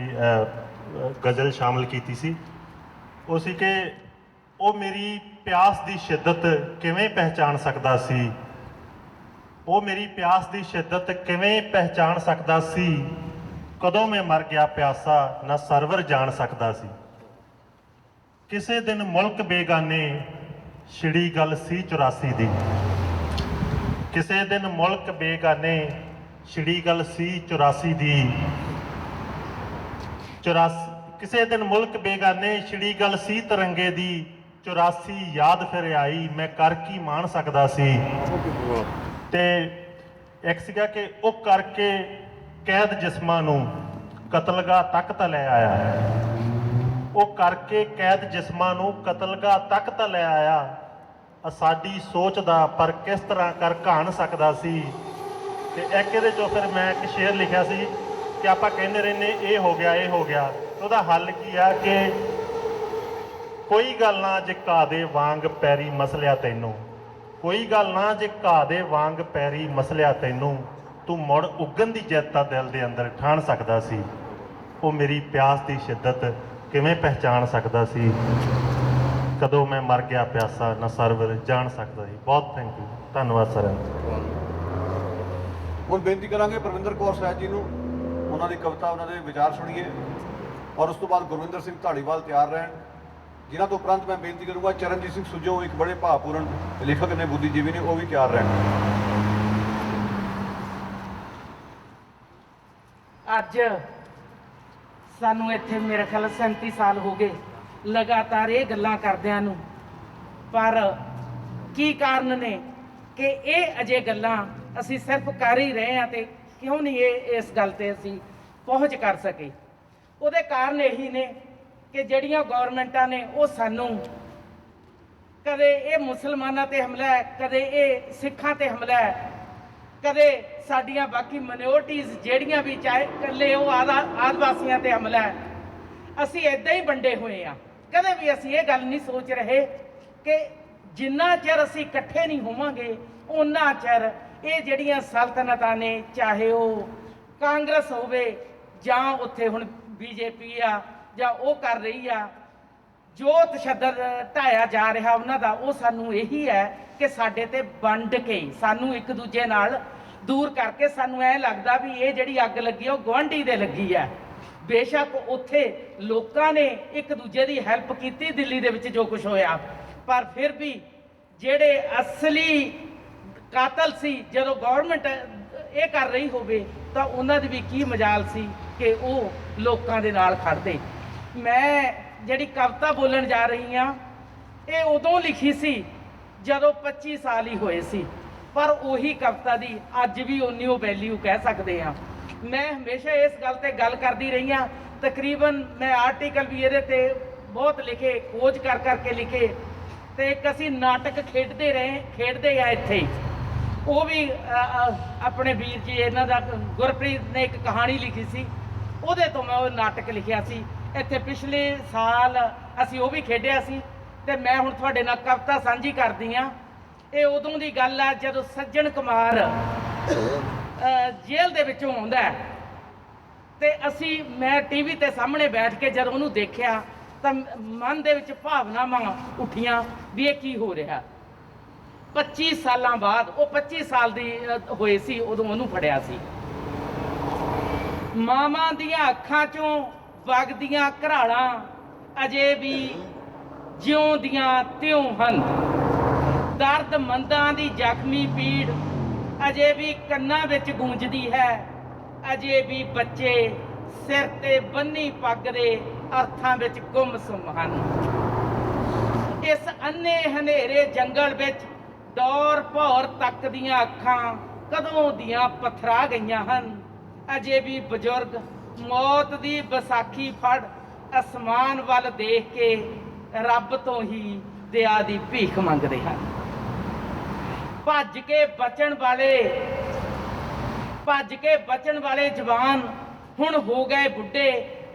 ਗਜ਼ਲ ਸ਼ਾਮਲ ਕੀਤੀ ਸੀ। ਉਹ ਸੀ ਕਿ ਉਹ ਮੇਰੀ ਪਿਆਸ ਦੀ ਸ਼ਿੱਦਤ ਕਿਵੇਂ ਪਹਿਚਾਣ ਸਕਦਾ ਸੀ, ਉਹ ਮੇਰੀ ਪਿਆਸ ਦੀ ਸ਼ਿੱਦਤ ਕਿਵੇਂ ਪਹਿਚਾਣ ਸਕਦਾ ਸੀ, ਕਦੋਂ ਮੈਂ ਮਰ ਗਿਆ ਪਿਆਸਾ ਨਾ ਸਰਵਰ ਜਾਣ ਸਕਦਾ ਸੀ। ਕਿਸੇ ਦਿਨ ਮੁਲਕ ਬੇਗਾਨੇ ਛਿੜੀ ਗੱਲ ਸੀ 84 ਦੀ, ਕਿਸੇ ਦਿਨ ਮੁਲਕ ਬੇਗਾਨੇ ਛਿੜੀ ਗੱਲ ਸੀ 84 ਦੀ। ਕਿਸੇ ਦਿਨ ਮੁਲਕ ਬੇਗਾਨੇ ਛਿੜੀ ਗੱਲ ਸੀ ਤਿਰੰਗੇ ਦੀ, 84 ਯਾਦ ਫਿਰ ਆਈ ਮੈਂ ਕਰ ਕੀ ਮਾਣ ਸਕਦਾ ਸੀ। ਤੇ ਇੱਕ ਸੀਗਾ ਕਿ ਉਹ ਕਰਕੇ ਕੈਦ ਜਿਸਮਾਂ ਨੂੰ ਕਤਲਗਾਹ ਤੱਕ ਤਾਂ ਲੈ ਆਇਆ, ਉਹ ਕਰਕੇ ਕੈਦ ਜਿਸਮਾਂ ਨੂੰ ਕਤਲਗਾਹ ਤੱਕ ਤਾਂ ਲੈ ਆਇਆ, ਸਾਡੀ ਸੋਚ ਦਾ ਪਰ ਕਿਸ ਤਰ੍ਹਾਂ ਕਰ ਘਾਣ ਸਕਦਾ ਸੀ। ਤੇ ਇੱਕ ਇਹਦੇ ਚੋਂ ਫਿਰ ਮੈਂ ਇੱਕ ਸ਼ੇਰ ਲਿਖਿਆ ਸੀ ਕਿ ਆਪਾਂ ਕਹਿੰਦੇ ਰਹਿੰਦੇ ਇਹ ਹੋ ਗਿਆ, ਇਹ ਹੋ ਗਿਆ, ਉਹਦਾ ਹੱਲ ਕੀ ਆ ਕਿ ਕੋਈ ਗੱਲ ਨਾ ਜੇ ਘਾਹ ਦੇ ਵਾਂਗ ਪੈਰੀ ਮਸਲਿਆ ਤੈਨੂੰ, ਕੋਈ ਗੱਲ ਨਾ ਜੇ ਘਾਹ ਦੇ ਵਾਂਗ ਪੈਰੀ ਮਸਲਿਆ ਤੈਨੂੰ, ਤੂੰ ਮੁੜ ਉੱਗਣ ਦੀ ਜਿੱਤ ਦਿਲ ਦੇ ਅੰਦਰ ਠਾਣ ਸਕਦਾ ਸੀ। ਉਹ ਮੇਰੀ ਪਿਆਸ ਦੀ ਸ਼ਿੱਦਤ ਕਿਵੇਂ ਪਹਿਚਾਣ ਸਕਦਾ ਸੀ, ਕਦੋਂ ਮੈਂ ਮਰ ਗਿਆ ਪਿਆਸਾ ਨਾ ਸਰਵਰ ਜਾਣ ਸਕਦਾ ਸੀ। ਬਹੁਤ ਥੈਂਕ ਯੂ, ਧੰਨਵਾਦ ਸਰ। ਹੁਣ ਬੇਨਤੀ ਕਰਾਂਗੇ ਪਰਵਿੰਦਰ ਕੌਰ ਸਵੈਦ ਜੀ ਨੂੰ, ਉਹਨਾਂ ਦੀ ਕਵਿਤਾ, ਉਹਨਾਂ ਦੇ ਵਿਚਾਰ ਸੁਣੀਏ, ਔਰ ਉਸ ਤੋਂ ਬਾਅਦ ਗੁਰਵਿੰਦਰ ਸਿੰਘ ਢਾਲੀਵਾਲ ਤਿਆਰ ਰਹਿਣ, ਜਿਨ੍ਹਾਂ ਤੋਂ ਉਪਰੰਤ ਮੈਂ ਬੇਨਤੀ ਕਰੂੰਗਾ ਚਰਨਜੀਤ ਸਿੰਘ ਸੁੱਜੋ, ਇੱਕ ਬੜੇ ਭਾਵਪੂਰਨ ਲੇਖਕ ਨੇ, ਬੁੱਧੀਜੀਵੀ ਨੇ, ਉਹ ਵੀ ਤਿਆਰ ਰਹਿਣ। ਅੱਜ ਸਾਨੂੰ ਇੱਥੇ ਮੇਰੇ ਖਿਆਲ 37 ਸਾਲ ਹੋ ਗਏ ਲਗਾਤਾਰ ਇਹ ਗੱਲਾਂ ਕਰਦਿਆਂ ਨੂੰ, ਪਰ ਕੀ ਕਾਰਨ ਨੇ ਕਿ ਇਹ ਅਜੇ ਗੱਲਾਂ ਅਸੀਂ ਸਿਰਫ ਕਰ ਹੀ ਰਹੇ ਹਾਂ, ਤੇ ਕਿਉਂ ਨਹੀਂ ਇਸ ਗੱਲ ਤੇ ਅਸੀਂ ਪਹੁੰਚ ਕਰ ਸਕੇ। ਉਹਦੇ ਕਾਰਨ ਇਹੀ ਨੇ ਕਿ ਜਿਹੜੀਆਂ ਗੌਰਮੈਂਟਾਂ ਨੇ ਉਹ ਸਾਨੂੰ ਕਦੇ ਇਹ ਮੁਸਲਮਾਨਾਂ ਤੇ ਹਮਲਾ ਹੈ, ਕਦੇ ਇਹ ਸਿੱਖਾਂ ਤੇ ਹਮਲਾ ਹੈ, ਕਦੇ ਸਾਡੀਆਂ ਬਾਕੀ ਮਾਈਨੋਰਟੀਜ਼ ਜਿਹੜੀਆਂ ਵੀ, ਚਾਹੇ ਇਕੱਲੇ ਉਹ ਆਦਿਵਾਸੀਆਂ ਤੇ ਹਮਲਾ ਹੈ। ਅਸੀਂ ਇੱਦਾਂ ਹੀ ਵੰਡੇ ਹੋਏ ਆ। ਕਦੇ ਵੀ ਅਸੀਂ ਇਹ ਗੱਲ ਨਹੀਂ ਸੋਚ ਰਹੇ ਕਿ ਜਿੰਨਾ ਚਿਰ ਅਸੀਂ ਇਕੱਠੇ ਨਹੀਂ ਹੋਵਾਂਗੇ ਉਹਨਾਂ ਚਿਰ ਇਹ ਜਿਹੜੀਆਂ ਸਲਤਨਤਾਂ ਨੇ, ਚਾਹੇ ਉਹ ਕਾਂਗਰਸ ਹੋਵੇ ਜਾਂ ਉੱਥੇ ਹੁਣ BJP ਆ ਜਾਂ ਉਹ ਕਰ ਰਹੀ ਆ, ਜੋ ਤਸ਼ੱਦਦ ਢਾਇਆ ਜਾ ਰਿਹਾ ਉਹਨਾਂ ਦਾ, ਉਹ ਸਾਨੂੰ ਇਹੀ ਹੈ ਕਿ ਸਾਡੇ ਤੇ ਵੰਡ ਕੇ, ਸਾਨੂੰ ਇੱਕ ਦੂਜੇ ਨਾਲ ਦੂਰ ਕਰਕੇ, ਸਾਨੂੰ ਐਂ ਲੱਗਦਾ ਵੀ ਇਹ ਜਿਹੜੀ ਅੱਗ ਲੱਗੀ ਉਹ ਗੁਆਂਢੀ ਦੇ ਲੱਗੀ ਹੈ। ਬੇਸ਼ੱਕ ਉੱਥੇ ਲੋਕਾਂ ਨੇ ਇੱਕ ਦੂਜੇ ਦੀ ਹੈਲਪ ਕੀਤੀ ਦਿੱਲੀ ਦੇ ਵਿੱਚ ਜੋ ਕੁਝ ਹੋਇਆ, ਪਰ ਫਿਰ ਵੀ ਜਿਹੜੇ ਅਸਲੀ ਕਾਤਲ ਸੀ, ਜਦੋਂ ਗਵਰਨਮੈਂਟ ਇਹ ਕਰ ਰਹੀ ਹੋਵੇ ਤਾਂ ਉਹਨਾਂ ਦੀ ਵੀ ਕੀ ਮਜਾਲ ਸੀ ਕਿ ਉਹ ਲੋਕਾਂ ਦੇ ਨਾਲ ਖੜਦੇ। ਮੈਂ ਜਿਹੜੀ ਕਵਿਤਾ ਬੋਲਣ ਜਾ ਰਹੀ ਹਾਂ ਇਹ ਉਦੋਂ ਲਿਖੀ ਸੀ ਜਦੋਂ 25 ਸਾਲ ਹੀ ਹੋਏ ਸੀ, ਪਰ ਉਹੀ ਕਵਿਤਾ ਦੀ ਅੱਜ ਵੀ ਉਨੀ ਉਹ ਵੈਲਿਊ ਕਹਿ ਸਕਦੇ ਹਾਂ। ਮੈਂ ਹਮੇਸ਼ਾ ਇਸ ਗੱਲ ਤੇ ਗੱਲ ਕਰਦੀ ਰਹੀ ਹਾਂ, ਤਕਰੀਬਨ ਮੈਂ ਆਰਟੀਕਲ ਵੀ ਇਹਦੇ ਤੇ ਬਹੁਤ ਲਿਖੇ, ਖੋਜ ਕਰ ਕਰਕੇ ਲਿਖੇ, ਤੇ ਇੱਕ ਅਸੀਂ ਨਾਟਕ ਖੇਡਦੇ ਆ ਇੱਥੇ, ਉਹ ਵੀ ਆਪਣੇ ਵੀਰ ਜੀ ਇਹਨਾਂ ਦਾ ਗੁਰਪ੍ਰੀਤ ਨੇ ਇੱਕ ਕਹਾਣੀ ਲਿਖੀ ਸੀ, ਉਹਦੇ ਤੋਂ ਮੈਂ ਉਹ ਨਾਟਕ ਲਿਖਿਆ ਸੀ ਇੱਥੇ। ਪਿਛਲੇ ਸਾਲ ਅਸੀਂ ਉਹ ਵੀ ਖੇਡਿਆ ਸੀ, ਤੇ ਮੈਂ ਹੁਣ ਤੁਹਾਡੇ ਨਾਲ ਕਵਿਤਾ ਸਾਂਝੀ ਕਰਦੀ ਹਾਂ। ਇਹ ਉਦੋਂ ਦੀ ਗੱਲ ਆ ਜਦੋਂ ਸੱਜਣ ਕੁਮਾਰ ਜੇਲ੍ਹ ਦੇ ਵਿੱਚੋਂ ਆਉਂਦਾ, ਤੇ ਮੈਂ ਟੀਵੀ ਤੇ ਸਾਹਮਣੇ ਬੈਠ ਕੇ ਜਦੋਂ ਉਹਨੂੰ ਦੇਖਿਆ ਤਾਂ ਮਨ ਦੇ ਵਿੱਚ ਭਾਵਨਾਵਾਂ ਉੱਠੀਆਂ ਵੀ ਇਹ ਕੀ ਹੋ ਰਿਹਾ। 25 ਸਾਲਾਂ ਬਾਅਦ, ਉਹ 25 ਸਾਲ ਦੀ ਹੋਏ ਸੀ ਉਦੋਂ ਉਹਨੂੰ ਫੜਿਆ ਸੀ। ਮਾਵਾਂ ਦੀਆਂ ਅੱਖਾਂ 'ਚੋਂ ਵਗਦੀਆਂ ਘਰਾਲਾਂ ਅਜੇ ਵੀ ਜਿਉਂ ਦੀਆਂ ਤਿਉਂ ਹਨ। ਦਰਦਮੰਦਾਂ ਦੀ ਜ਼ਖਮੀ ਪੀੜ ਅਜੇ ਵੀ ਕੰਨਾਂ ਵਿੱਚ ਗੂੰਜਦੀ ਹੈ। ਅਜੇ ਵੀ ਬੱਚੇ ਸਿਰ ਤੇ ਬੰਨੀ ਪੱਗ ਦੇ ਅਰਥਾਂ ਵਿੱਚ ਗੁੰਮਸੁੰਮ ਹਨ। ਇਸ ਅੰਨੇ ਹਨੇਰੇ ਜੰਗਲ ਵਿੱਚ ਦੌਰ ਭੌਰ ਤੱਕਦੀਆਂ ਅੱਖਾਂ ਕਦੋਂ ਦੀਆਂ ਪਥਰਾ ਗਈਆਂ ਹਨ। ਅਜੇ ਵੀ ਬਜ਼ੁਰਗ ਮੌਤ ਦੀ ਵਿਸਾਖੀ ਫੜ ਅਸਮਾਨ ਵੱਲ ਦੇਖ ਕੇ ਰੱਬ ਤੋਂ ਹੀ ਦਇਆ ਦੀ ਭੀਖ ਮੰਗਦੇ ਹਨ। ਭੱਜ ਕੇ ਬਚਣ ਵਾਲੇ ਜਵਾਨ ਹੁਣ ਹੋ ਗਏ ਬੁੱਢੇ।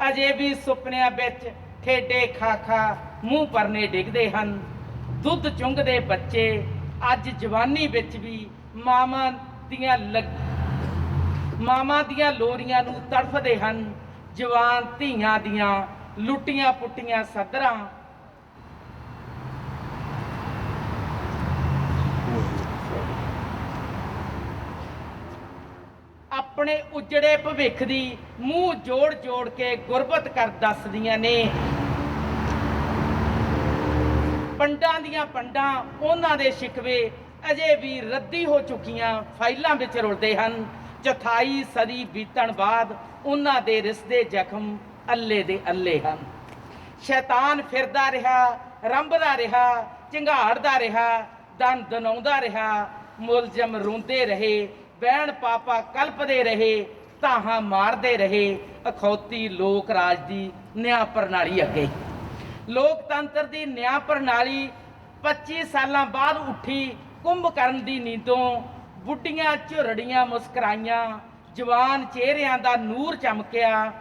ਅਜੇ ਵੀ ਸੁਪਨਿਆਂ ਵਿੱਚ ਠੇਡੇ ਖਾ ਖਾ ਮੂੰਹ ਪਰਨੇ ਡਿੱਗਦੇ ਹਨ। ਦੁੱਧ ਚੁੰਘਦੇ ਬੱਚੇ ਅੱਜ ਜਵਾਨੀ ਵਿੱਚ ਵੀ ਮਾਵਾਂ ਦੀਆਂ ਲੋਰੀਆਂ ਨੂੰ ਤੜਫਦੇ ਹਨ। ਜਵਾਨ ਧੀਆਂ ਦੀਆਂ ਲੁੱਟੀਆਂ ਪੁੱਟੀਆਂ ਸੱਧਰਾਂ ਆਪਣੇ ਉਜੜੇ ਭਵਿੱਖ ਦੀ ਮੂੰਹ ਜੋੜ ਜੋੜ ਕੇ ਗੁਰਬਤ ਕਰ ਦੱਸਦੀਆਂ ਨੇ। ਪੰਡਾਂ ਦੀਆਂ ਪੰਡਾਂ ਉਹਨਾਂ ਦੇ ਸ਼ਿਕਵੇ ਅਜੇ ਵੀ ਰੱਦੀ ਹੋ ਚੁੱਕੀਆਂ ਫਾਈਲਾਂ ਵਿੱਚ ਰੁਲਦੇ ਹਨ। ਚੌਥਾਈ ਸਦੀ ਬੀਤਣ ਬਾਅਦ ਉਹਨਾਂ ਦੇ ਰਿਸਦੇ ਜ਼ਖਮ ਅੱਲੇ ਦੇ ਅੱਲੇ ਹਨ। ਸ਼ੈਤਾਨ ਫਿਰਦਾ ਰਿਹਾ, ਰੰਭਦਾ ਰਿਹਾ, ਝੰਗਾੜਦਾ ਰਿਹਾ, ਦਨ ਦਨਾਉਂਦਾ ਰਿਹਾ। ਮੁਲਜ਼ਮ ਰੋਂਦੇ ਰਹੇ, ਬਹਿਣ ਪਾਪਾ ਕਲਪਦੇ ਰਹੇ, ਧਾਹਾਂ ਮਾਰਦੇ ਰਹੇ। ਅਖੌਤੀ ਲੋਕ ਰਾਜ ਦੀ ਨਿਆਂ ਪ੍ਰਣਾਲੀ ਅੱਗੇ ਲੋਕਤੰਤਰ ਦੀ ਨਿਆਂ ਪ੍ਰਣਾਲੀ 25 ਸਾਲਾਂ ਬਾਅਦ ਉੱਠੀ ਕੁੰਭਕਰਨ ਦੀ ਨੀਂਦੋਂ। ਬੁੱਢੀਆਂ ਝੁਰੜੀਆਂ ਮੁਸਕਰਾਈਆਂ, ਜਵਾਨ ਚਿਹਰਿਆਂ ਦਾ ਨੂਰ ਚਮਕਿਆ।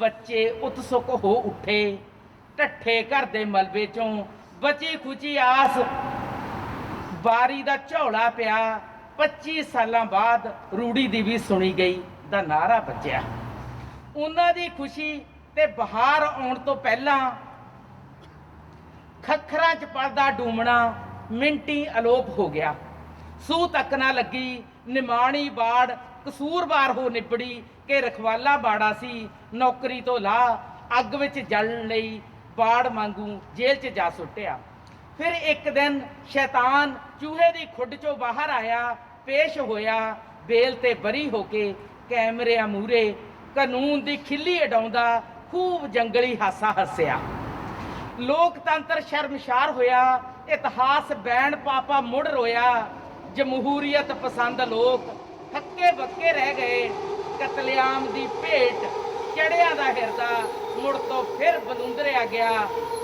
ਬੱਚੇ ਉਤਸੁਕ ਹੋ ਉੱਠੇ, ਢੱਠੇ ਘਰ ਦੇ ਮਲਬੇ ਚੋਂ ਬਚੀ ਖੁਚੀ ਆਸ ਬਾਰੀ ਦਾ ਝੌਲਾ ਪਿਆ। 25 ਸਾਲਾਂ ਬਾਅਦ ਰੂੜੀ ਦੀ ਵੀ ਸੁਣੀ ਗਈ ਦਾ ਨਾਰਾ ਵੱਜਿਆ। ਉਹਨਾਂ ਦੀ ਖੁਸ਼ੀ ਤੇ ਬਹਾਰ ਆਉਣ ਤੋਂ ਪਹਿਲਾਂ ਖੱਖਰਾਂ 'ਚ ਪਲਦਾ ਡੂਮਣਾ ਮਿੰਟੀ ਅਲੋਪ ਹੋ ਗਿਆ। ਸੂਹ ਤੱਕ ਨਾ ਲੱਗੀ, ਨਿਮਾਣੀ ਬਾੜ ਕਸੂਰਵਾਰ ਹੋ ਨਿਬੜੀ ਕਿ ਰਖਵਾਲਾ ਬਾੜਾ ਸੀ। ਨੌਕਰੀ ਤੋਂ ਲਾ ਅੱਗ ਵਿੱਚ ਜਲਣ ਲਈ ਬਾੜ ਵਾਂਗੂ ਜੇਲ੍ਹ 'ਚ ਜਾ ਸੁੱਟਿਆ। ਫਿਰ ਇੱਕ ਦਿਨ ਸ਼ੈਤਾਨ ਚੂਹੇ ਦੀ ਖੁੱਡ 'ਚੋਂ ਬਾਹਰ ਆਇਆ, ਪੇਸ਼ ਹੋਇਆ ਬੇਲ ਤੇ ਬਰੀ ਹੋ ਕੇ ਕੈਮਰਿਆਂ ਮੂਹਰੇ ਕਾਨੂੰਨ ਦੀ ਖਿੱਲੀ ਉਡਾਉਂਦਾ ਖੂਬ ਜੰਗਲੀ ਹਾਸਾ ਹੱਸਿਆ। ਲੋਕਤੰਤਰ ਸ਼ਰਮਸ਼ਾਰ ਹੋਇਆ, ਇਤਿਹਾਸ ਬੈਣ ਪਾਪਾ ਮੁੜ ਰੋਇਆ। ਜਮਹੂਰੀਅਤ ਪਸੰਦ ਲੋਕ ਹੱਕੇ ਬੱਕੇ ਰਹਿ ਗਏ। ਕਤਲੇਆਮ ਦੀ ਭੇਟ ਚੜਿਆਂ ਦਾ ਹਿਰਦਾ ਮੁੜ ਤੋਂ ਫਿਰ ਬਲੁੰਦਰਿਆ ਗਿਆ।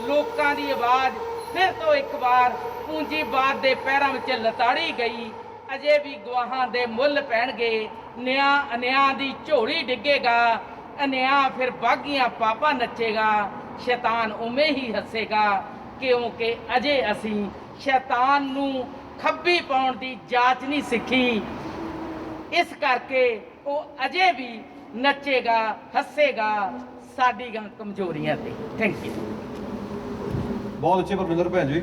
ਲੋਕਾਂ ਦੀ ਆਵਾਜ਼ ਫਿਰ ਤੋਂ ਇੱਕ ਵਾਰ ਪੂੰਜੀਵਾਦ ਦੇ ਪੈਰਾਂ ਵਿੱਚ ਲਤਾੜੀ ਗਈ। ਅਜੇ ਵੀ ਗਵਾਹਾਂ ਦੇ ਮੁੱਲ ਪੈਣਗੇ, ਨਿਆਂ ਅਨਿਆਂ ਦੀ ਝੋਲੀ ਡਿੱਗੇਗਾ। ਅਨਿਆਂ ਫਿਰ ਬਾਗੀਆਂ ਪਾਪਾ ਨੱਚੇਗਾ, ਸ਼ੈਤਾਨ ਉਵੇਂ ਹੀ ਹੱਸੇਗਾ। ਕਿਉਂਕਿ ਅਜੇ ਅਸੀਂ ਸ਼ੈਤਾਨ ਨੂੰ ਖੱਬੀ ਪਾਉਣ ਦੀ ਜਾਚ ਨਹੀਂ ਸਿੱਖੀ, ਇਸ ਕਰਕੇ ਉਹ ਅਜੇ ਵੀ ਨੱਚੇਗਾ, ਹੱਸੇਗਾ ਸਾਡੀਆਂ ਕਮਜ਼ੋਰੀਆਂ ਤੇ। Thank you. ਬਹੁਤ ਅੱਛੇ ਪਰਮਿੰਦਰ ਭੈਣ ਜੀ।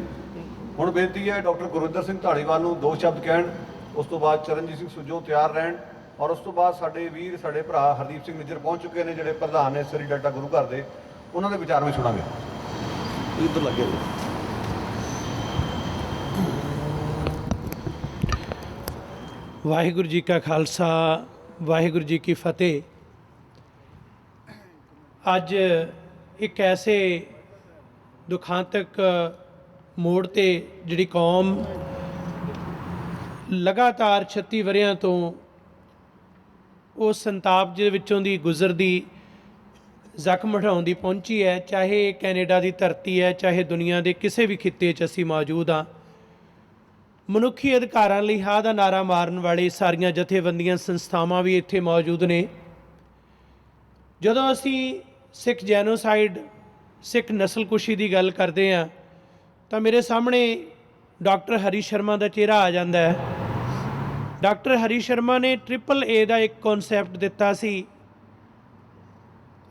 ਹੁਣ ਬੇਨਤੀ ਹੈ ਡਾਕਟਰ ਗੁਰਵਿੰਦਰ ਸਿੰਘ ਢਾਲੀਵਾਲ ਨੂੰ 2 ਸ਼ਬਦ ਕਹਿਣ, ਉਸ ਤੋਂ ਬਾਅਦ ਚਰਨਜੀਤ ਸਿੰਘ ਸੁੱਜੋਂ ਤਿਆਰ ਰਹਿਣ, ਔਰ ਉਸ ਤੋਂ ਬਾਅਦ ਸਾਡੇ ਵੀਰ ਸਾਡੇ ਭਰਾ ਹਰਦੀਪ ਸਿੰਘ ਨਿੱਜਰ ਪਹੁੰਚ ਚੁੱਕੇ ਨੇ, ਜਿਹੜੇ ਪ੍ਰਧਾਨ ਨੇ ਸ੍ਰੀ ਡਾਟਾ ਗੁਰੂ ਘਰ ਦੇ। ਉਹਨਾਂ ਦੇ ਵਿਚਾਰ ਵੀ ਸੁਣਾਂਗੇ। ਇੱਧਰ ਲੱਗੇ ਵਾਹਿਗੁਰੂ ਜੀ ਕਾ ਖਾਲਸਾ, ਵਾਹਿਗੁਰੂ ਜੀ ਕੀ ਫਤਿਹ। ਅੱਜ ਇੱਕ ਐਸੇ ਦੁਖਾਂਤਕ ਮੋੜ ਤੇ ਜਿਹੜੀ ਕੌਮ ਲਗਾਤਾਰ 36 ਵਰ੍ਹਿਆਂ ਤੋਂ ਉਸ ਸੰਤਾਪ ਦੇ ਵਿੱਚੋਂ ਦੀ ਗੁਜ਼ਰਦੀ ਜ਼ਖਮ ਹਟਾਉਣ ਦੀ ਪਹੁੰਚੀ ਹੈ। ਚਾਹੇ ਕੈਨੇਡਾ ਦੀ ਧਰਤੀ ਹੈ, ਚਾਹੇ ਦੁਨੀਆ ਦੇ ਕਿਸੇ ਵੀ ਖਿੱਤੇ 'ਚ ਅਸੀਂ ਮੌਜੂਦ ਹਾਂ। ਮਨੁੱਖੀ ਅਧਿਕਾਰਾਂ ਲਈ ਹਾਂ ਦਾ ਨਾਰਾ ਮਾਰਨ ਵਾਲੇ ਸਾਰੀਆਂ ਜਥੇਬੰਦੀਆਂ ਸੰਸਥਾਵਾਂ ਵੀ ਇੱਥੇ ਮੌਜੂਦ ਨੇ। ਜਦੋਂ ਅਸੀਂ ਸਿੱਖ ਜੈਨੋਸਾਈਡ, ਸਿੱਖ ਨਸਲਕੁਸ਼ੀ ਦੀ ਗੱਲ ਕਰਦੇ ਹਾਂ ਤਾਂ ਮੇਰੇ ਸਾਹਮਣੇ ਡਾਕਟਰ ਹਰੀ ਸ਼ਰਮਾ ਦਾ ਚਿਹਰਾ ਆ ਜਾਂਦਾ ਹੈ। ਡਾਕਟਰ ਹਰੀ ਸ਼ਰਮਾ ਨੇ AAA ਦਾ ਇੱਕ ਕਨਸੈਪਟ ਦਿੱਤਾ ਸੀ।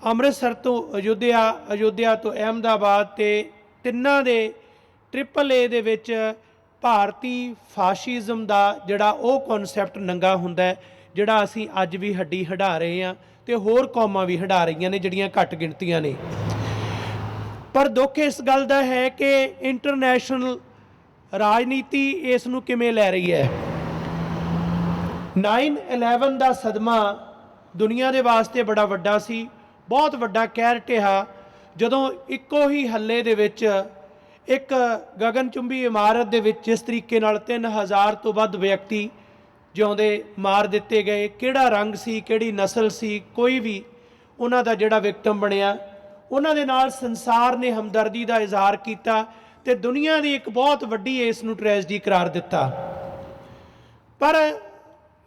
ਅੰਮ੍ਰਿਤਸਰ ਤੋਂ ਅਯੁੱਧਿਆ ਤੋਂ ਅਹਿਮਦਾਬਾਦ, ਤੇ ਤਿੰਨਾਂ ਦੇ AAA ਦੇ ਵਿੱਚ ਭਾਰਤੀ ਫਾਸ਼ਿਜ਼ਮ ਦਾ ਜਿਹੜਾ ਉਹ ਕਨਸੈਪਟ ਨੰਗਾ ਹੁੰਦਾ ਹੈ, ਜਿਹੜਾ ਅਸੀਂ ਅੱਜ ਵੀ ਹੱਡੀ ਹਢਾ ਰਹੇ ਹਾਂ ਤੇ ਹੋਰ ਕੌਮਾਂ ਵੀ ਹਢਾ ਰਹੀਆਂ ਨੇ ਜਿਹੜੀਆਂ ਘੱਟ ਗਿਣਤੀਆਂ ਨੇ। ਪਰ ਦੁੱਖ ਇਸ ਗੱਲ ਦਾ ਹੈ ਕਿ ਇੰਟਰਨੈਸ਼ਨਲ ਰਾਜਨੀਤੀ ਇਸ ਨੂੰ ਕਿਵੇਂ ਲੈ ਰਹੀ ਹੈ। 9/11 ਦਾ ਸਦਮਾ ਦੁਨੀਆ ਦੇ ਵਾਸਤੇ ਬੜਾ ਵੱਡਾ ਸੀ, ਬਹੁਤ ਵੱਡਾ ਕਹਿਰ ਢਿਆ, ਜਦੋਂ ਇੱਕੋ ਹੀ ਹੱਲੇ ਦੇ ਵਿੱਚ ਇੱਕ ਗਗਨਚੁੰਬੀ ਇਮਾਰਤ ਦੇ ਵਿੱਚ ਜਿਸ ਤਰੀਕੇ ਨਾਲ 3000 ਤੋਂ ਵੱਧ ਵਿਅਕਤੀ ਜਿਉਂਦੇ ਮਾਰ ਦਿੱਤੇ ਗਏ। ਕਿਹੜਾ ਰੰਗ ਸੀ, ਕਿਹੜੀ ਨਸਲ ਸੀ, ਕੋਈ ਵੀ ਉਹਨਾਂ ਦਾ ਜਿਹੜਾ ਵਿਕਟਮ ਬਣਿਆ, ਉਹਨਾਂ ਦੇ ਨਾਲ ਸੰਸਾਰ ਨੇ ਹਮਦਰਦੀ ਦਾ ਇਜ਼ਹਾਰ ਕੀਤਾ ਤੇ ਦੁਨੀਆ ਦੀ ਇੱਕ ਬਹੁਤ ਵੱਡੀ ਇਸ ਨੂੰ ਟ੍ਰੈਜਡੀ ਕਰਾਰ ਦਿੱਤਾ। ਪਰ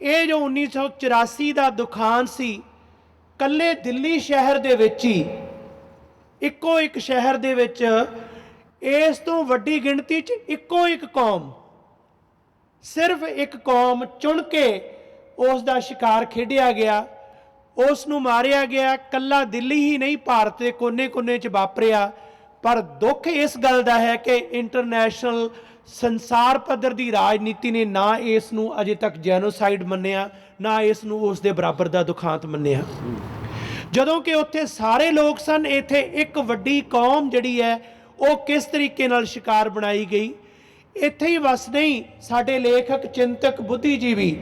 ਇਹ ਜੋ 1984 ਦਾ ਦੁਖਾਂਤ ਸੀ, ਕੱਲੇ ਦਿੱਲੀ ਸ਼ਹਿਰ ਦੇ ਵਿੱਚ ਹੀ, ਇੱਕੋ ਇੱਕ ਸ਼ਹਿਰ ਦੇ ਵਿੱਚ ਇਸ ਤੋਂ ਵੱਡੀ ਗਿਣਤੀ 'ਚ ਇੱਕੋ ਇੱਕ ਕੌਮ, ਸਿਰਫ ਇੱਕ ਕੌਮ ਚੁਣ ਕੇ ਉਸ ਦਾ ਸ਼ਿਕਾਰ ਖੇਡਿਆ ਗਿਆ, ਉਸ ਨੂੰ ਮਾਰਿਆ ਗਿਆ। ਕੱਲਾ ਦਿੱਲੀ ਹੀ ਨਹੀਂ, ਭਾਰਤ ਦੇ ਕੋਨੇ-ਕੋਨੇ 'ਚ ਵਾਪਰਿਆ। ਪਰ ਦੁੱਖ ਇਸ ਗੱਲ ਦਾ ਹੈ ਕਿ ਇੰਟਰਨੈਸ਼ਨਲ ਸੰਸਾਰ ਪੱਧਰ ਦੀ ਰਾਜਨੀਤੀ ਨੇ ਨਾ ਇਸ ਨੂੰ ਅਜੇ ਤੱਕ ਜੈਨੋਸਾਈਡ ਮੰਨਿਆ, ਨਾ ਇਸ ਨੂੰ ਉਸ ਦੇ ਬਰਾਬਰ ਦਾ ਦੁਖਾਂਤ ਮੰਨਿਆ। ਜਦੋਂ ਕਿ ਉੱਥੇ ਸਾਰੇ ਲੋਕ ਸਨ, ਇੱਥੇ ਇੱਕ ਵੱਡੀ ਕੌਮ ਜਿਹੜੀ ਹੈ ਉਹ ਕਿਸ ਤਰੀਕੇ ਨਾਲ ਸ਼ਿਕਾਰ ਬਣਾਈ ਗਈ। ਇੱਥੇ ਹੀ ਬਸ ਨਹੀਂ, ਸਾਡੇ ਲੇਖਕ, ਚਿੰਤਕ, ਬੁੱਧੀਜੀਵੀ,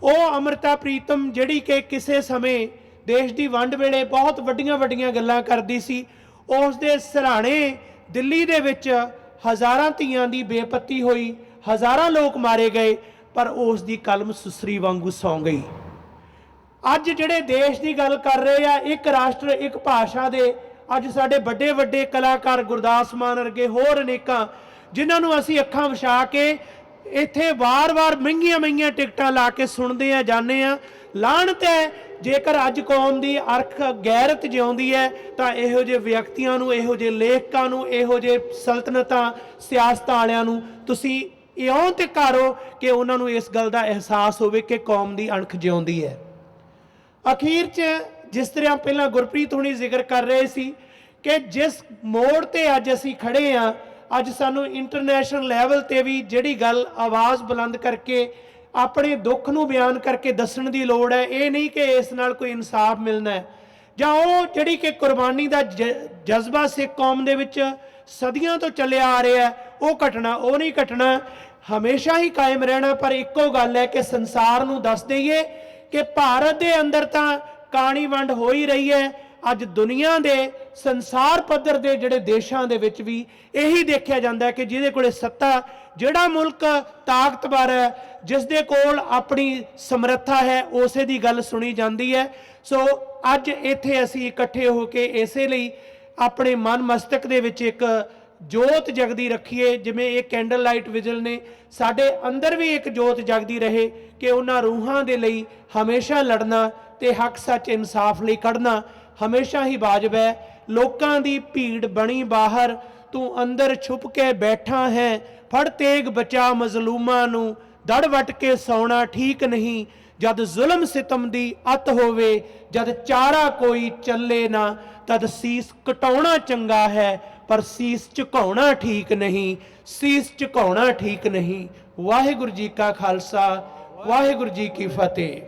ਉਹ ਅੰਮ੍ਰਿਤਾ ਪ੍ਰੀਤਮ ਜਿਹੜੀ ਕਿ ਕਿਸੇ ਸਮੇਂ ਦੇਸ਼ ਦੀ ਵੰਡ ਵੇਲੇ ਬਹੁਤ ਵੱਡੀਆਂ ਵੱਡੀਆਂ ਗੱਲਾਂ ਕਰਦੀ ਸੀ, ਉਸ ਦੇ ਸਿਰਹਾਣੇ ਦਿੱਲੀ ਦੇ ਵਿੱਚ ਹਜ਼ਾਰਾਂ ਧੀਆਂ ਦੀ ਬੇਪੱਤੀ ਹੋਈ, ਹਜ਼ਾਰਾਂ ਲੋਕ ਮਾਰੇ ਗਏ, ਪਰ ਉਸ ਦੀ ਕਲਮ ਸੁਸਰੀ ਵਾਂਗੂ ਸੌਂ ਗਈ। ਅੱਜ ਜਿਹੜੇ ਦੇਸ਼ ਦੀ ਗੱਲ ਕਰ ਰਹੇ ਆ, ਇੱਕ ਰਾਸ਼ਟਰ ਇੱਕ ਭਾਸ਼ਾ ਦੇ, ਅੱਜ ਸਾਡੇ ਵੱਡੇ ਵੱਡੇ ਕਲਾਕਾਰ ਗੁਰਦਾਸ ਮਾਨ ਵਰਗੇ ਹੋਰ ਅਨੇਕਾਂ, ਜਿਨ੍ਹਾਂ ਨੂੰ ਅਸੀਂ ਅੱਖਾਂ ਵਿਛਾ ਕੇ ਇੱਥੇ ਵਾਰ-ਵਾਰ ਮਹਿੰਗੀਆਂ ਟਿਕਟਾਂ ਲਾ ਕੇ ਸੁਣਦੇ ਆ, ਜਾਂਦੇ ਆ। ਲਾਹਨਤ ਹੈ ਜੇਕਰ ਅੱਜ ਕੌਮ ਦੀ ਅਰਖ ਗੈਰਤ ਜਿਉਂਦੀ ਹੈ ਤਾਂ ਇਹੋ ਜਿਹੇ ਵਿਅਕਤੀਆਂ ਨੂੰ, ਇਹੋ ਜਿਹੇ ਲੇਖਕਾਂ ਨੂੰ, ਇਹੋ ਜਿਹੇ ਸਲਤਨਤਾਂ, ਸਿਆਸਤਾਂ ਵਾਲਿਆਂ ਨੂੰ ਤੁਸੀਂ ਇਉਂ ਤੇ ਕਰੋ ਕਿ ਉਹਨਾਂ ਨੂੰ ਇਸ ਗੱਲ ਦਾ ਅਹਿਸਾਸ ਹੋਵੇ ਕਿ ਕੌਮ ਦੀ ਅਣਖ ਜਿਉਂਦੀ ਹੈ। ਅਖੀਰ 'ਚ ਜਿਸ ਤਰ੍ਹਾਂ ਪਹਿਲਾਂ ਗੁਰਪ੍ਰੀਤ ਹੁਣੀ ਜ਼ਿਕਰ ਕਰ ਰਹੇ ਸੀ ਕਿ ਜਿਸ ਮੋੜ ਤੇ ਅੱਜ ਅਸੀਂ ਖੜੇ ਹਾਂ, ਅੱਜ ਸਾਨੂੰ ਇੰਟਰਨੈਸ਼ਨਲ ਲੈਵਲ ਤੇ ਵੀ ਜਿਹੜੀ ਗੱਲ ਆਵਾਜ਼ ਬੁਲੰਦ ਕਰਕੇ ਆਪਣੇ ਦੁੱਖ ਨੂੰ ਬਿਆਨ ਕਰਕੇ ਦੱਸਣ ਦੀ ਲੋੜ ਹੈ। ਇਹ ਨਹੀਂ ਕਿ ਇਸ ਨਾਲ ਕੋਈ ਇਨਸਾਫ ਮਿਲਣਾ ਹੈ, ਜਾਂ ਉਹ ਜਿਹੜੀ ਕਿ ਕੁਰਬਾਨੀ ਦਾ ਜਜ਼ਬਾ ਸਿੱਖ ਕੌਮ ਦੇ ਵਿੱਚ ਸਦੀਆਂ ਤੋਂ ਚੱਲਿਆ ਆ ਰਿਹਾ, ਉਹ ਘਟਨਾ, ਉਹ ਨਹੀਂ ਘਟਣਾ, ਹਮੇਸ਼ਾ ਹੀ ਕਾਇਮ ਰਹਿਣਾ। ਪਰ ਇੱਕੋ ਗੱਲ ਹੈ ਕਿ ਸੰਸਾਰ ਨੂੰ ਦੱਸ ਦਈਏ ਕਿ ਭਾਰਤ ਦੇ ਅੰਦਰ ਤਾਂ ਕਾਣੀ ਵੰਡ ਹੋ ਹੀ ਰਹੀ ਹੈ। ਅੱਜ ਦੁਨੀਆ ਦੇ ਸੰਸਾਰ ਪੱਧਰ ਦੇ ਜਿਹੜੇ ਦੇਸ਼ਾਂ ਦੇ ਵਿੱਚ ਵੀ ਇਹੀ ਦੇਖਿਆ ਜਾਂਦਾ ਹੈ ਕਿ ਜਿਹਦੇ ਕੋਲੇ ਸੱਤਾ, ਜਿਹੜਾ ਮੁਲਕ ਤਾਕਤਵਰ ਹੈ, ਜਿਸ ਦੇ ਕੋਲ ਆਪਣੀ ਸਮਰੱਥਾ ਹੈ, ਉਸੇ ਦੀ ਗੱਲ ਸੁਣੀ ਜਾਂਦੀ ਹੈ। ਸੋ ਅੱਜ ਇੱਥੇ ਅਸੀਂ ਇਕੱਠੇ ਹੋ ਕੇ ਇਸੇ ਲਈ ਆਪਣੇ ਮਨ ਮਸਤਕ ਦੇ ਵਿੱਚ ਇੱਕ ਜੋਤ ਜਗਦੀ ਰੱਖੀਏ, ਜਿਵੇਂ ਇਹ ਕੈਂਡਲ ਲਾਈਟ ਵਿਜਲ ਨੇ, ਸਾਡੇ ਅੰਦਰ ਵੀ ਇੱਕ ਜੋਤ ਜਗਦੀ ਰਹੇ ਕਿ ਉਹਨਾਂ ਰੂਹਾਂ ਦੇ ਲਈ ਹਮੇਸ਼ਾ ਲੜਨਾ ਤੇ ਹੱਕ ਸੱਚ ਇਨਸਾਫ ਲਈ ਕੱਢਣਾ ਹਮੇਸ਼ਾ ਹੀ ਵਾਜਬ ਹੈ। ਲੋਕਾਂ ਦੀ ਭੀੜ ਬਣੀ ਬਾਹਰ, ਤੂੰ ਅੰਦਰ ਛੁਪ ਕੇ ਬੈਠਾ ਹੈ, ਫੜ ਤੇਗ ਬਚਾ ਮਜ਼ਲੂਮਾਂ ਨੂੰ, ਦੜ ਵੱਟ ਕੇ ਸੌਣਾ ਠੀਕ ਨਹੀਂ, ਜਦ ਜ਼ੁਲਮ ਸਿਤਮ ਦੀ ਅੱਤ ਹੋਵੇ, ਜਦ ਚਾਰਾ ਕੋਈ ਚੱਲੇ ਨਾ, ਤਦ ਸੀਸ ਕਟਾਉਣਾ ਚੰਗਾ ਹੈ, ਪਰ ਸੀਸ ਝੁਕਾਉਣਾ ਠੀਕ ਨਹੀਂ, ਸੀਸ ਝੁਕਾਉਣਾ ਠੀਕ ਨਹੀਂ। ਵਾਹਿਗੁਰੂ ਜੀ ਕਾ ਖਾਲਸਾ, ਵਾਹਿਗੁਰੂ ਜੀ ਕੀ ਫਤਿਹ।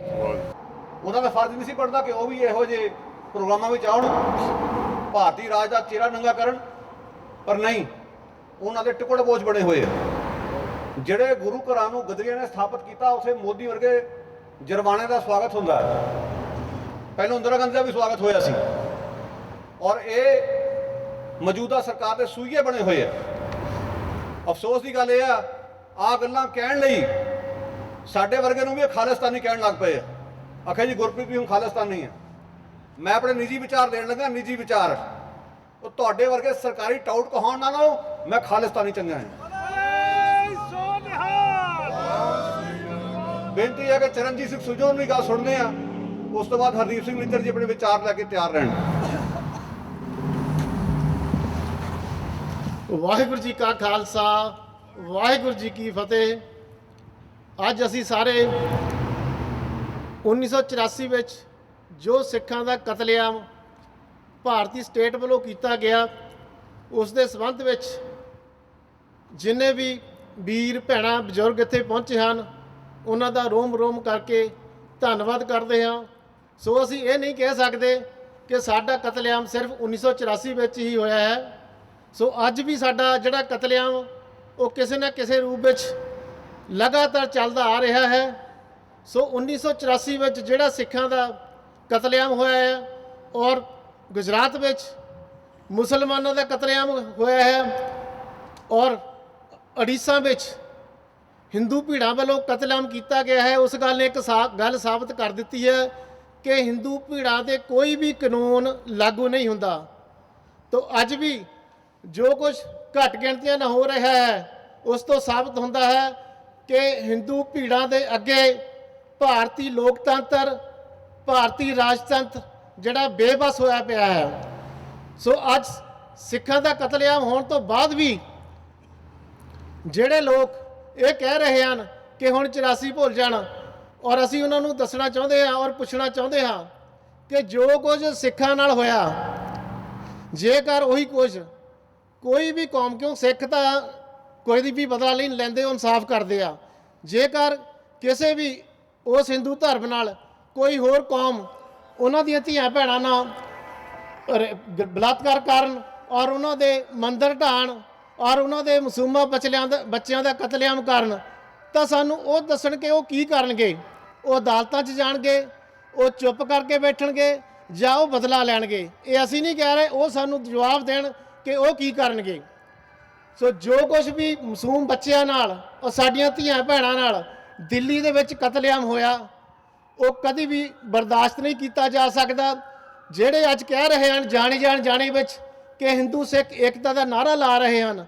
ਉਹਨਾਂ ਦਾ ਫਰਜ਼ ਨਹੀਂ ਸੀ ਬਣਦਾ ਕਿ ਉਹ ਵੀ ਇਹੋ ਜਿਹੇ ਪ੍ਰੋਗਰਾਮਾਂ ਵਿੱਚ ਆਉਣ, ਭਾਰਤੀ ਰਾਜ ਦਾ ਚਿਹਰਾ ਨੰਗਾ ਕਰਨ, ਪਰ ਨਹੀਂ, ਉਹਨਾਂ ਦੇ ਟੁਕੜ ਬੋਝ ਬਣੇ ਹੋਏ ਆ। ਜਿਹੜੇ ਗੁਰੂ ਘਰਾਂ ਨੂੰ ਗਦਰੀਆਂ ਨੇ ਸਥਾਪਿਤ ਕੀਤਾ, ਉਸੇ ਮੋਦੀ ਵਰਗੇ ਜਰਵਾਣੇ ਦਾ ਸਵਾਗਤ ਹੁੰਦਾ ਹੈ। ਪਹਿਲਾਂ ਇੰਦਰਾ ਗਾਂਧੀ ਦਾ ਵੀ ਸਵਾਗਤ ਹੋਇਆ ਸੀ, ਔਰ ਇਹ ਮੌਜੂਦਾ ਸਰਕਾਰ ਦੇ ਸੂਈਏ ਬਣੇ ਹੋਏ ਆ। ਅਫਸੋਸ ਦੀ ਗੱਲ ਇਹ ਆ ਗੱਲਾਂ ਕਹਿਣ ਲਈ ਸਾਡੇ ਵਰਗੇ ਨੂੰ ਵੀ ਖਾਲਿਸਤਾਨੀ ਕਹਿਣ ਲੱਗ ਪਏ ਆ। ਆਖਿਆ ਜੀ ਗੁਰਪ੍ਰੀਤ ਵੀ ਹੁਣ ਖਾਲਿਸਤਾਨੀ ਹੈ। ਮੈਂ ਆਪਣੇ ਨਿੱਜੀ ਵਿਚਾਰ ਦੇਣ ਲੱਗਾ, ਨਿੱਜੀ ਵਿਚਾਰ, ਉਹ ਤੁਹਾਡੇ ਵਰਗੇ ਸਰਕਾਰੀ ਟਾਊਟ ਕਹਾਉਣ ਨਾਲੋਂ ਮੈਂ ਖਾਲਿਸਤਾਨੀ ਚੰਗਾ ਹਾਂ। ਬੇਨਤੀ ਹੈ ਕਿ ਚਰਨਜੀਤ ਸਿੰਘ ਸੁਜੋ ਨੂੰ ਵੀ ਗੱਲ ਸੁਣਦੇ ਆ, ਉਸ ਤੋਂ ਬਾਅਦ ਹਰਦੀਪ ਸਿੰਘ ਨਿੱਜਰ ਜੀ ਆਪਣੇ ਵਿਚਾਰ ਲੈ ਕੇ ਤਿਆਰ ਰਹਿਣ। ਵਾਹਿਗੁਰੂ ਜੀ ਕਾ ਖਾਲਸਾ, ਵਾਹਿਗੁਰੂ ਜੀ ਕੀ ਫਤਿਹ। ਅੱਜ ਅਸੀਂ ਸਾਰੇ 1984 ਵਿੱਚ ਜੋ ਸਿੱਖਾਂ ਦਾ ਕਤਲੇਆਮ ਭਾਰਤੀ ਸਟੇਟ ਵੱਲੋਂ ਕੀਤਾ ਗਿਆ, ਉਸ ਦੇ ਸੰਬੰਧ ਵਿੱਚ ਜਿੰਨੇ ਵੀ ਵੀਰ ਭੈਣਾਂ ਬਜ਼ੁਰਗ ਇੱਥੇ ਪਹੁੰਚੇ ਹਨ, ਉਹਨਾਂ ਦਾ ਰੋਮ ਰੋਮ ਕਰਕੇ ਧੰਨਵਾਦ ਕਰਦੇ ਹਾਂ। ਸੋ ਅਸੀਂ ਇਹ ਨਹੀਂ ਕਹਿ ਸਕਦੇ ਕਿ ਸਾਡਾ ਕਤਲੇਆਮ ਸਿਰਫ 1984 ਵਿੱਚ ਹੀ ਹੋਇਆ ਹੈ। ਸੋ ਅੱਜ ਵੀ ਸਾਡਾ ਜਿਹੜਾ ਕਤਲੇਆਮ ਉਹ ਕਿਸੇ ਨਾ ਕਿਸੇ ਰੂਪ ਵਿੱਚ ਲਗਾਤਾਰ ਚੱਲਦਾ ਆ ਰਿਹਾ ਹੈ। ਸੋ 1984 ਵਿੱਚ ਜਿਹੜਾ ਸਿੱਖਾਂ ਦਾ ਕਤਲੇਆਮ ਹੋਇਆ ਹੈ ਔਰ ਗੁਜਰਾਤ ਵਿੱਚ ਮੁਸਲਮਾਨਾਂ ਦਾ ਕਤਲੇਆਮ ਹੋਇਆ ਹੈ ਔਰ ਉੜੀਸਾ ਵਿੱਚ ਹਿੰਦੂ ਭੀੜਾਂ ਵੱਲੋਂ ਕਤਲੇਆਮ ਕੀਤਾ ਗਿਆ ਹੈ, ਉਸ ਗੱਲ ਨੇ ਇੱਕ ਗੱਲ ਸਾਬਤ ਕਰ ਦਿੱਤੀ ਹੈ ਕਿ ਹਿੰਦੂ ਭੀੜਾਂ 'ਤੇ ਕੋਈ ਵੀ ਕਾਨੂੰਨ ਲਾਗੂ ਨਹੀਂ ਹੁੰਦਾ। ਤਾਂ ਅੱਜ ਵੀ ਜੋ ਕੁਝ ਘੱਟ ਗਿਣਤੀਆਂ ਨਾਲ ਹੋ ਰਿਹਾ ਹੈ ਉਸ ਤੋਂ ਸਾਬਤ ਹੁੰਦਾ ਹੈ ਕਿ ਹਿੰਦੂ ਭੀੜਾਂ ਦੇ ਅੱਗੇ ਭਾਰਤੀ ਲੋਕਤੰਤਰ, ਭਾਰਤੀ ਰਾਜਤੰਤਰ ਜਿਹੜਾ ਬੇਬਸ ਹੋਇਆ ਪਿਆ ਹੈ। ਸੋ ਅੱਜ ਸਿੱਖਾਂ ਦਾ ਕਤਲੇਆਮ ਹੋਣ ਤੋਂ ਬਾਅਦ ਵੀ ਜਿਹੜੇ ਲੋਕ ਇਹ ਕਹਿ ਰਹੇ ਹਨ ਕਿ ਹੁਣ 84 ਭੁੱਲ ਜਾਣਾ, ਔਰ ਅਸੀਂ ਉਹਨਾਂ ਨੂੰ ਦੱਸਣਾ ਚਾਹੁੰਦੇ ਹਾਂ ਔਰ ਪੁੱਛਣਾ ਚਾਹੁੰਦੇ ਹਾਂ ਕਿ ਜੋ ਕੁਝ ਸਿੱਖਾਂ ਨਾਲ ਹੋਇਆ, ਜੇਕਰ ਉਹੀ ਕੁਝ ਕੋਈ ਵੀ ਕੌਮ, ਕਿਉਂ ਸਿੱਖ ਤਾਂ ਕੋਈ ਵੀ ਬਦਲਾ ਨਹੀਂ ਲੈਂਦੇ, ਉਹ ਇਨਸਾਫ ਕਰਦੇ ਆ, ਜੇਕਰ ਕਿਸੇ ਵੀ ਉਸ ਹਿੰਦੂ ਧਰਮ ਨਾਲ ਕੋਈ ਹੋਰ ਕੌਮ ਉਹਨਾਂ ਦੀਆਂ ਧੀਆਂ ਭੈਣਾਂ ਨਾਲ ਬਲਾਤਕਾਰ ਕਰਨ ਔਰ ਉਹਨਾਂ ਦੇ ਮੰਦਰ ਢਾਣ ਔਰ ਉਹਨਾਂ ਦੇ ਮਾਸੂਮਾਂ ਬੱਚਿਆਂ ਦਾ ਕਤਲੇਆਮ ਕਰਨ, ਤਾਂ ਸਾਨੂੰ ਉਹ ਦੱਸਣ ਕਿ ਉਹ ਕੀ ਕਰਨਗੇ। ਉਹ ਅਦਾਲਤਾਂ 'ਚ ਜਾਣਗੇ, ਉਹ ਚੁੱਪ ਕਰਕੇ ਬੈਠਣਗੇ ਜਾਂ ਉਹ ਬਦਲਾ ਲੈਣਗੇ। ਇਹ ਅਸੀਂ ਨਹੀਂ ਕਹਿ ਰਹੇ, ਉਹ ਸਾਨੂੰ ਜਵਾਬ ਦੇਣ ਕਿ ਉਹ ਕੀ ਕਰਨਗੇ। ਸੋ ਜੋ ਕੁਝ ਵੀ ਮਾਸੂਮ ਬੱਚਿਆਂ ਨਾਲ ਔਰ ਸਾਡੀਆਂ ਧੀਆਂ ਭੈਣਾਂ ਨਾਲ ਦਿੱਲੀ ਦੇ ਵਿੱਚ ਕਤਲੇਆਮ ਹੋਇਆ, ਉਹ ਕਦੀ ਵੀ ਬਰਦਾਸ਼ਤ ਨਹੀਂ ਕੀਤਾ ਜਾ ਸਕਦਾ। ਜਿਹੜੇ ਅੱਜ ਕਹਿ ਰਹੇ ਹਨ ਜਾਣੇ ਵਿੱਚ ਕਿ ਹਿੰਦੂ ਸਿੱਖ ਏਕਤਾ ਦਾ ਨਾਅਰਾ ਲਾ ਰਹੇ ਹਨ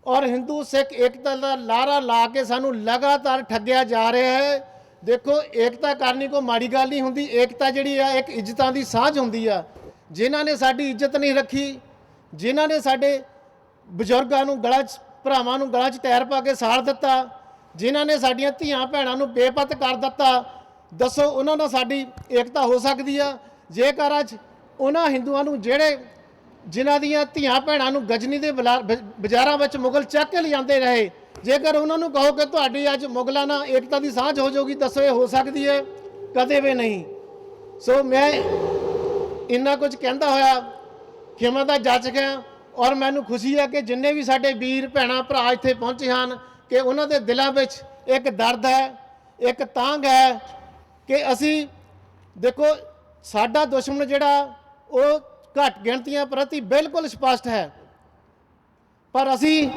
ਔਰ ਹਿੰਦੂ ਸਿੱਖ ਏਕਤਾ ਦਾ ਨਾਅਰਾ ਲਾ ਕੇ ਸਾਨੂੰ ਲਗਾਤਾਰ ਠੱਗਿਆ ਜਾ ਰਿਹਾ ਹੈ। ਦੇਖੋ, ਏਕਤਾ ਕਰਨੀ ਕੋਈ ਮਾੜੀ ਗੱਲ ਨਹੀਂ ਹੁੰਦੀ। ਏਕਤਾ ਜਿਹੜੀ ਆ ਇੱਕ ਇੱਜ਼ਤਾਂ ਦੀ ਸਾਂਝ ਹੁੰਦੀ ਆ। ਜਿਨ੍ਹਾਂ ਨੇ ਸਾਡੀ ਇੱਜ਼ਤ ਨਹੀਂ ਰੱਖੀ, ਜਿਨ੍ਹਾਂ ਨੇ ਸਾਡੇ ਬਜ਼ੁਰਗਾਂ ਨੂੰ ਭਰਾਵਾਂ ਨੂੰ ਗਲਾਂ 'ਚ ਟਾਇਰ ਪਾ ਕੇ ਸਾੜ ਦਿੱਤਾ, ਜਿਨ੍ਹਾਂ ਨੇ ਸਾਡੀਆਂ ਧੀਆਂ ਭੈਣਾਂ ਨੂੰ ਬੇਪਤ ਕਰ ਦਿੱਤਾ, ਦੱਸੋ ਉਹਨਾਂ ਨਾਲ ਸਾਡੀ ਏਕਤਾ ਹੋ ਸਕਦੀ ਆ? ਜੇਕਰ ਅੱਜ ਉਹਨਾਂ ਹਿੰਦੂਆਂ ਨੂੰ ਜਿਨ੍ਹਾਂ ਦੀਆਂ ਧੀਆਂ ਭੈਣਾਂ ਨੂੰ ਗਜਨੀ ਦੇ ਬਾਜ਼ਾਰਾਂ ਵਿੱਚ ਮੁਗਲ ਚੱਕ ਕੇ ਲਿਜਾਂਦੇ ਰਹੇ, ਜੇਕਰ ਉਹਨਾਂ ਨੂੰ ਕਹੋ ਕਿ ਤੁਹਾਡੀ ਅੱਜ ਮੁਗਲਾਂ ਨਾਲ ਏਕਤਾ ਦੀ ਸਾਂਝ ਹੋ ਜਾਊਗੀ, ਦੱਸੋ ਇਹ ਹੋ ਸਕਦੀ ਹੈ? ਕਦੇ ਵੀ ਨਹੀਂ। ਸੋ ਮੈਂ ਇੰਨਾ ਕੁਝ ਕਹਿੰਦਾ ਹੋਇਆ ਖਿਮਾ ਦਾ ਜਾਚਕ ਹਾਂ ਔਰ ਮੈਨੂੰ ਖੁਸ਼ੀ ਹੈ ਕਿ ਜਿੰਨੇ ਵੀ ਸਾਡੇ ਵੀਰ ਭੈਣਾਂ ਭਰਾ ਇੱਥੇ ਪਹੁੰਚੇ ਹਨ ਕਿ ਉਹਨਾਂ ਦੇ ਦਿਲਾਂ ਵਿੱਚ ਇੱਕ ਦਰਦ ਹੈ, ਇੱਕ ਤਾਂਘ ਹੈ ਕਿ ਅਸੀਂ ਦੇਖੋ, ਸਾਡਾ ਦੁਸ਼ਮਣ ਜਿਹੜਾ ਉਹ ਘੱਟ ਗਿਣਤੀਆਂ ਪ੍ਰਤੀ ਬਿਲਕੁਲ ਸਪਸ਼ਟ ਹੈ, ਪਰ ਅਸੀਂ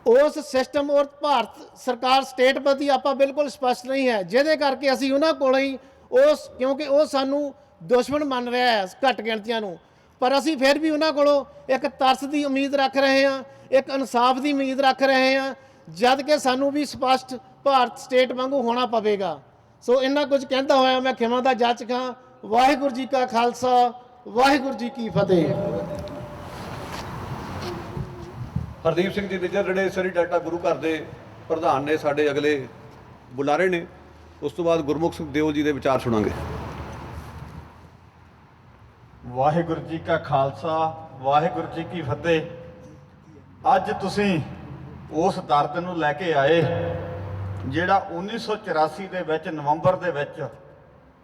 ਉਸ ਸਿਸਟਮ ਔਰ ਭਾਰਤ ਸਰਕਾਰ ਸਟੇਟ ਪ੍ਰਤੀ ਆਪਾਂ ਬਿਲਕੁਲ ਸਪਸ਼ਟ ਨਹੀਂ ਹੈ, ਜਿਹਦੇ ਕਰਕੇ ਅਸੀਂ ਉਹਨਾਂ ਕੋਲੋਂ ਹੀ ਕਿਉਂਕਿ ਉਹ ਸਾਨੂੰ ਦੁਸ਼ਮਣ ਮੰਨ ਰਿਹਾ ਹੈ ਘੱਟ ਗਿਣਤੀਆਂ ਨੂੰ, ਪਰ ਅਸੀਂ ਫਿਰ ਵੀ ਉਹਨਾਂ ਕੋਲੋਂ ਇੱਕ ਤਰਸ ਦੀ ਉਮੀਦ ਰੱਖ ਰਹੇ ਹਾਂ, ਇੱਕ ਇਨਸਾਫ ਦੀ ਉਮੀਦ ਰੱਖ ਰਹੇ ਹਾਂ, ਜਦ ਕਿ ਸਾਨੂੰ ਵੀ ਸਪਸ਼ਟ ਭਾਰਤ ਸਟੇਟ ਵਾਂਗੂ ਹੋਣਾ ਪਵੇਗਾ। ਸੋ ਇੰਨਾ ਕੁਝ ਕਹਿੰਦਾ ਹੋਇਆ ਮੈਂ ਖਿਮਾ ਦਾ ਜਾਚਕ ਹਾਂ। ਵਾਹਿਗੁਰੂ ਜੀ ਕਾ ਖਾਲਸਾ, ਵਾਹਿਗੁਰੂ ਜੀ ਕੀ ਫਤਿਹ। ਹਰਦੀਪ ਸਿੰਘ ਜੀ ਨਿੱਜਰ ਜਿਹੜੇ ਸਰੀ ਡਾਟਾ ਗੁਰੂ ਘਰ ਦੇ ਪ੍ਰਧਾਨ ਨੇ, ਸਾਡੇ ਅਗਲੇ ਬੁਲਾਰੇ ਨੇ। ਉਸ ਤੋਂ ਬਾਅਦ ਗੁਰਮੁਖ ਸਿੰਘ ਦਿਓਲ ਜੀ ਦੇ ਵਿਚਾਰ ਸੁਣਾਂਗੇ। ਵਾਹਿਗੁਰੂ ਜੀ ਕਾ ਖਾਲਸਾ, ਵਾਹਿਗੁਰੂ ਜੀ ਕੀ ਫਤਿਹ। ਅੱਜ ਤੁਸੀਂ ਉਸ ਦਰਦ ਨੂੰ ਲੈ ਕੇ ਆਏ ਜਿਹੜਾ 1984 ਦੇ ਵਿੱਚ ਨਵੰਬਰ ਦੇ ਵਿੱਚ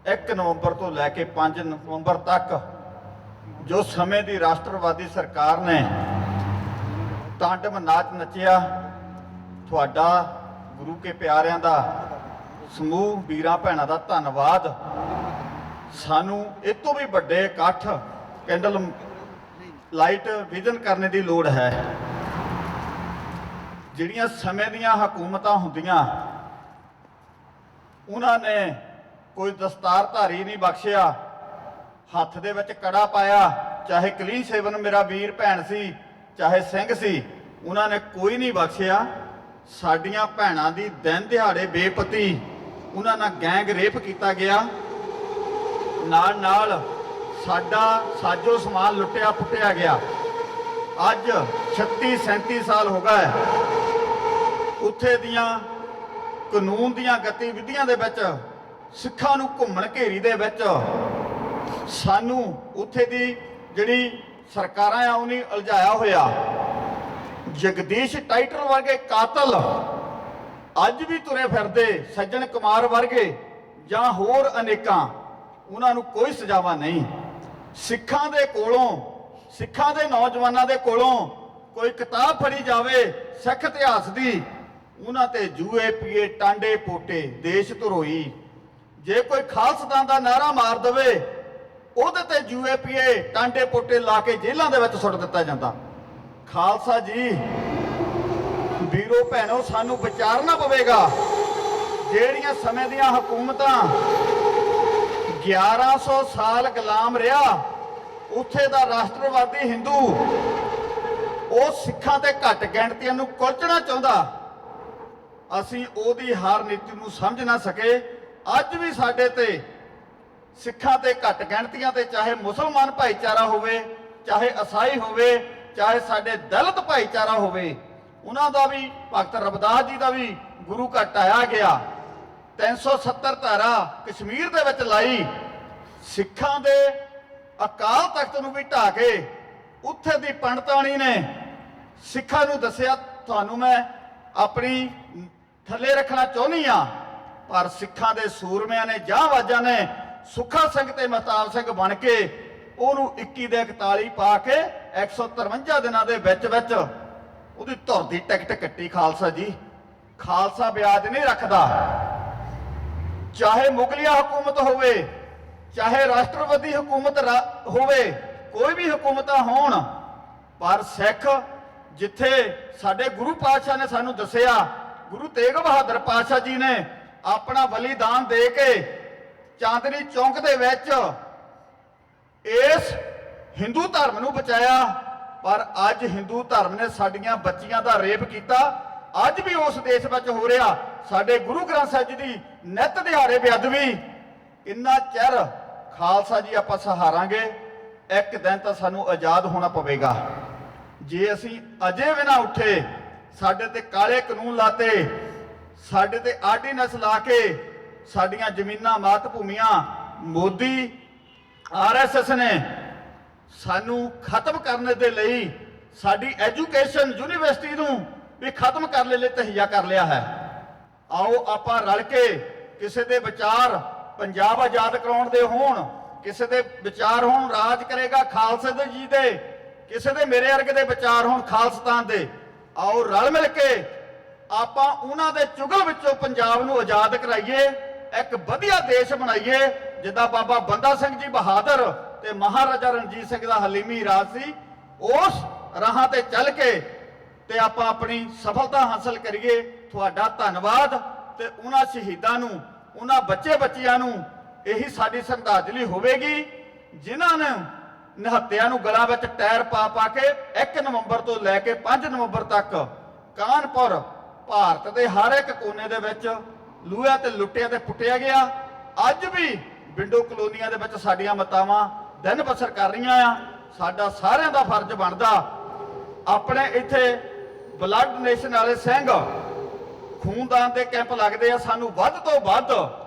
1 ਨਵੰਬਰ ਤੋਂ ਲੈ ਕੇ 5 ਨਵੰਬਰ ਤੱਕ ਜੋ ਸਮੇਂ ਦੀ ਰਾਸ਼ਟਰਵਾਦੀ ਸਰਕਾਰ ਨੇ ਤਾਂਡਵ ਨਾਚ ਨੱਚਿਆ। ਤੁਹਾਡਾ ਗੁਰੂ ਕੇ ਪਿਆਰਿਆਂ ਦਾ ਸਮੂਹ ਵੀਰਾਂ ਭੈਣਾਂ ਦਾ ਧੰਨਵਾਦ। ਸਾਨੂੰ ਇਹ ਤੋਂ ਵੀ ਵੱਡੇ ਇਕੱਠ ਕੈਂਡਲ ਲਾਈਟ ਵਿਜ਼ਨ ਕਰਨ ਦੀ ਲੋੜ ਹੈ। ਜਿਹੜੀਆਂ ਸਮੇਂ ਦੀਆਂ ਹਕੂਮਤਾਂ ਹੁੰਦੀਆਂ ਉਹਨਾਂ ਨੇ ਕੋਈ ਦਸਤਾਰਧਾਰੀ ਨਹੀਂ ਬਖਸ਼ਿਆ, ਹੱਥ ਦੇ ਵਿੱਚ ਕੜਾ ਪਾਇਆ, ਚਾਹੇ ਕਲੀਨ ਸੇਵਨ ਮੇਰਾ ਵੀਰ ਭੈਣ ਸੀ, ਚਾਹੇ ਸਿੰਘ ਸੀ, ਉਹਨਾਂ ਨੇ ਕੋਈ ਨਹੀਂ ਬਖਸ਼ਿਆ। ਸਾਡੀਆਂ ਭੈਣਾਂ ਦੀ ਦਿਨ ਦਿਹਾੜੇ ਬੇਪਤੀ ਉਹਨਾਂ ਨਾਲ ਗੈਂਗ ਰੇਪ ਕੀਤਾ ਗਿਆ, ਨਾਲ ਸਾਡਾ ਸਾਜੋ ਸਮਾਨ ਲੁੱਟਿਆ ਪੁੱਟਿਆ ਗਿਆ। ਅੱਜ 36-37 ਸਾਲ ਹੋ ਗਏ ਉੱਥੇ ਦੀਆਂ ਕਾਨੂੰਨ ਦੀਆਂ ਗਤੀਵਿਧੀਆਂ ਦੇ ਵਿੱਚ ਸਿੱਖਾਂ ਨੂੰ ਘੁੰਮਣ ਘੇਰੀ ਦੇ ਵਿੱਚ ਸਾਨੂੰ ਉੱਥੇ ਦੀ ਜਿਹੜੀ ਸਰਕਾਰਾਂ ਆ ਉਹਨੇ ਉਲਝਾਇਆ ਹੋਇਆ। ਜਗਦੀਸ਼ ਟਾਈਟਲ ਵਰਗੇ ਕਾਤਲ ਅੱਜ ਵੀ ਤੁਰੇ ਫਿਰਦੇ, ਸੱਜਣ ਕੁਮਾਰ ਵਰਗੇ ਜਾਂ ਹੋਰ ਅਨੇਕਾਂ, ਉਹਨਾਂ ਨੂੰ ਕੋਈ ਸਜ਼ਾਵਾ ਨਹੀਂ। ਸਿੱਖਾਂ ਦੇ ਕੋਲੋਂ, ਸਿੱਖਾਂ ਦੇ ਨੌਜਵਾਨਾਂ ਦੇ ਕੋਲੋਂ ਕੋਈ ਕਿਤਾਬ ਫੜੀ ਜਾਵੇ ਸਿੱਖ ਇਤਿਹਾਸ ਦੀ, ਉਹਨਾਂ ਤੇ ਜੂਏ ਪੀਏ ਟਾਂਡੇ ਪੋਟੇ ਦੇਸ਼ ਧਰੋਈ। ਜੇ ਕੋਈ ਖਾਲਸਤਾਨ ਦਾ ਨਾਰਾ ਮਾਰ ਦੇਵੇ ਉਹਦੇ ਤੇ ਜੂਏ ਪੀਏ ਟਾਂਡੇ ਪੋਟੇ ਲਾ ਕੇ ਜੇਲ੍ਹਾਂ ਦੇ ਵਿੱਚ ਸੁੱਟ ਦਿੱਤਾ ਜਾਂਦਾ। ਖਾਲਸਾ ਜੀ ਵੀਰੋ ਭੈਣੋ, ਸਾਨੂੰ ਵਿਚਾਰਨਾ ਪਵੇਗਾ ਜਿਹੜੀਆਂ ਸਮੇਂ ਦੀਆਂ ਹਕੂਮਤਾਂ 1100 ਸਾਲ ਗੁਲਾਮ ਰਿਹਾ, ਉੱਥੇ ਦਾ ਰਾਸ਼ਟਰਵਾਦੀ ਹਿੰਦੂ ਉਹ ਸਿੱਖਾਂ ਤੇ ਘੱਟ ਗਿਣਤੀਆਂ ਨੂੰ ਕੁਚਲਣਾ ਚਾਹੁੰਦਾ। ਅਸੀਂ ਉਹਦੀ ਹਾਰ ਨੀਤੀ ਨੂੰ ਸਮਝ ਨਾ ਸਕੇ। ਅੱਜ ਵੀ ਸਾਡੇ ਤੇ ਸਿੱਖਾਂ ਤੇ ਘੱਟ ਗਿਣਤੀਆਂ ਤੇ, ਚਾਹੇ ਮੁਸਲਮਾਨ ਭਾਈਚਾਰਾ ਹੋਵੇ, ਚਾਹੇ ਈਸਾਈ ਹੋਵੇ, ਚਾਹੇ ਸਾਡੇ ਦਲਿਤ ਭਾਈਚਾਰਾ ਹੋਵੇ, ਉਹਨਾਂ ਦਾ ਵੀ, ਭਗਤ ਰਵਿਦਾਸ ਜੀ ਦਾ ਵੀ ਗੁਰੂ ਘਰ ਢਾਇਆ ਗਿਆ। 370 ਧਾਰਾ ਕਸ਼ਮੀਰ ਦੇ ਵਿੱਚ ਲਾਈ। ਸਿੱਖਾਂ ਦੇ ਅਕਾਲ ਤਖਤ ਨੂੰ ਵੀ ਢਾਹ ਕੇ ਉੱਥੇ ਦੀ ਪੰਡਤਾਣੀ ਨੇ ਸਿੱਖਾਂ ਨੂੰ ਦੱਸਿਆ, ਤੁਹਾਨੂੰ ਮੈਂ ਆਪਣੀ ਥੱਲੇ ਰੱਖਣਾ ਚਾਹੁੰਦੀ ਆ, ਪਰ ਸਿੱਖਾਂ ਦੇ ਸੂਰਮਿਆਂ ਨੇ, ਜਾਂਬਾਜ਼ਾਂ ਨੇ ਸੁੱਖਾ ਸਿੰਘ ਤੇ ਮਹਤਾਬ ਸਿੰਘ ਬਣ ਕੇ ਉਹਨੂੰ 21 ਦੇ 41 ਪਾ ਕੇ 153 ਦਿਨਾਂ ਦੇ ਵਿੱਚ ਉਹਦੀ ਧੁਰ ਦੀ ਟਿਕਟ ਕੱਟੀ। ਖਾਲਸਾ ਜੀ, ਖਾਲਸਾ ਵਿਆਜ ਨਹੀਂ ਰੱਖਦਾ। ਚਾਹੇ ਮੁਗਲਿਆ ਹਕੂਮਤ ਹੋਵੇ, ਚਾਹੇ ਰਾਸ਼ਟਰਵਾਦੀ ਹਕੂਮਤ ਹੋਵੇ, ਕੋਈ ਵੀ ਹਕੂਮਤਾਂ ਹੋਣ, ਪਰ ਸਿੱਖ ਜਿੱਥੇ ਸਾਡੇ ਗੁਰੂ ਪਾਤਸ਼ਾਹ ਨੇ ਸਾਨੂੰ ਦੱਸਿਆ, ਗੁਰੂ ਤੇਗ ਬਹਾਦਰ ਪਾਤਸ਼ਾਹ ਜੀ ਨੇ ਆਪਣਾ ਬਲੀਦਾਨ ਦੇ ਕੇ ਚਾਂਦਨੀ ਚੌਂਕ ਦੇ ਵਿੱਚ ਇਸ ਹਿੰਦੂ ਧਰਮ ਨੂੰ ਬਚਾਇਆ, ਪਰ ਅੱਜ ਹਿੰਦੂ ਧਰਮ ਨੇ ਸਾਡੀਆਂ ਬੱਚੀਆਂ ਦਾ ਰੇਪ ਕੀਤਾ। ਅੱਜ ਵੀ ਉਸ ਦੇਸ਼ ਵਿੱਚ ਹੋ ਰਿਹਾ। ਸਾਡੇ ਗੁਰੂ ਗ੍ਰੰਥ ਸਾਹਿਬ ਜੀ ਦੀ ਨਿੱਤ ਦਿਹਾੜੇ ਬੇਅਦਬੀ। ਇੰਨਾ ਚਿਰ ਖਾਲਸਾ ਜੀ ਆਪਾਂ ਸਹਾਰਾਂਗੇ, ਇੱਕ ਦਿਨ ਤਾਂ ਸਾਨੂੰ ਆਜ਼ਾਦ ਹੋਣਾ ਪਵੇਗਾ। ਜੇ ਅਸੀਂ ਅਜੇ ਵੀ ਨਾ ਉੱਠੇ, ਸਾਡੇ ਤੇ ਕਾਲੇ ਕਾਨੂੰਨ ਲਾਤੇ, ਸਾਡੇ ਤੇ ਆਰਡੀਨੈਂਸ ਲਾ ਕੇ ਸਾਡੀਆਂ ਜ਼ਮੀਨਾਂ, ਮਾਤ ਭੂਮੀਆਂ ਮੋਦੀ ਆਰਐਸਐਸ ਨੇ ਸਾਨੂੰ ਖਤਮ ਕਰਨ ਦੇ ਲਈ ਸਾਡੀ ਐਜੂਕੇਸ਼ਨ ਯੂਨੀਵਰਸਿਟੀ ਨੂੰ ਵੀ ਖਤਮ ਕਰਨ ਲਈ ਤਹਈਆ ਕਰ ਲਿਆ ਹੈ। ਆਓ ਆਪਾਂ ਰਲ ਕੇ ਕਿਸੇ ਦੇ ਵਿਚਾਰ ਪੰਜਾਬ ਆਜ਼ਾਦ ਕਰਾਉਣ ਦੇ ਹੋਣ, ਕਿਸੇ ਦੇ ਵਿਚਾਰ ਹੋਣ ਰਾਜ ਕਰੇਗਾ ਖਾਲਸੇ ਦੇ ਜੀ ਦੇ, ਕਿਸੇ ਦੇ ਮੇਰੇ ਵਰਗੇ ਦੇ ਵਿਚਾਰ ਹੋਣ ਖਾਲਸਤਾਨ ਦੇ। ਆਓ ਰਲ ਮਿਲ ਕੇ ਆਪਾਂ ਉਹਨਾਂ ਦੇ ਚੁਗਲ ਵਿੱਚੋਂ ਪੰਜਾਬ ਨੂੰ ਆਜ਼ਾਦ ਕਰਾਈਏ, ਇੱਕ ਵਧੀਆ ਦੇਸ਼ ਬਣਾਈਏ ਜਿੱਦਾਂ ਬਾਬਾ ਬੰਦਾ ਸਿੰਘ ਜੀ ਬਹਾਦਰ ਤੇ ਮਹਾਰਾਜਾ ਰਣਜੀਤ ਸਿੰਘ ਦਾ ਹਲੀਮੀ ਰਾਜ ਸੀ। ਉਸ ਰਾਹਾਂ ਤੇ ਚੱਲ ਕੇ ਤੇ ਆਪਾਂ ਆਪਣੀ ਸਫਲਤਾ ਹਾਸਲ ਕਰੀਏ। ਤੁਹਾਡਾ ਧੰਨਵਾਦ। ਤੇ ਉਹਨਾਂ ਸ਼ਹੀਦਾਂ ਨੂੰ, ਉਹਨਾਂ ਬੱਚੇ ਬੱਚੀਆਂ ਨੂੰ ਇਹੀ ਸਾਡੀ ਸ਼ਰਧਾਂਜਲੀ ਹੋਵੇਗੀ ਜਿਨ੍ਹਾਂ ਨੇ ਨਿਹੱਤਿਆਂ ਨੂੰ ਗਲਾਂ ਵਿੱਚ ਟਾਇਰ ਪਾ ਪਾ ਕੇ 1 ਨਵੰਬਰ ਤੋਂ ਲੈ ਕੇ 5 ਨਵੰਬਰ ਤੱਕ ਕਾਨਪੁਰ ਭਾਰਤ ਦੇ ਹਰ ਇੱਕ ਕੋਨੇ ਦੇ ਵਿੱਚ ਲੂਹਿਆਂ ਤੇ ਲੁੱਟਿਆਂ ਤੇ ਪੁੱਟਿਆ ਗਿਆ। ਅੱਜ ਵੀ ਵਿੰਡੋ ਕਲੋਨੀਆਂ ਦੇ ਵਿੱਚ ਸਾਡੀਆਂ ਮਾਤਾਵਾਂ ਦਿਨ ਬਸਰ ਕਰ ਰਹੀਆਂ ਆ। ਸਾਡਾ ਸਾਰਿਆਂ ਦਾ ਫਰਜ਼ ਬਣਦਾ, ਆਪਣੇ ਇੱਥੇ ਬਲੱਡ ਡੋਨੇਸ਼ਨ ਵਾਲੇ ਸਿੰਘ ਖੂਨਦਾਨ ਦੇ ਕੈਂਪ ਲੱਗਦੇ ਆ, ਸਾਨੂੰ ਵੱਧ ਤੋਂ ਵੱਧ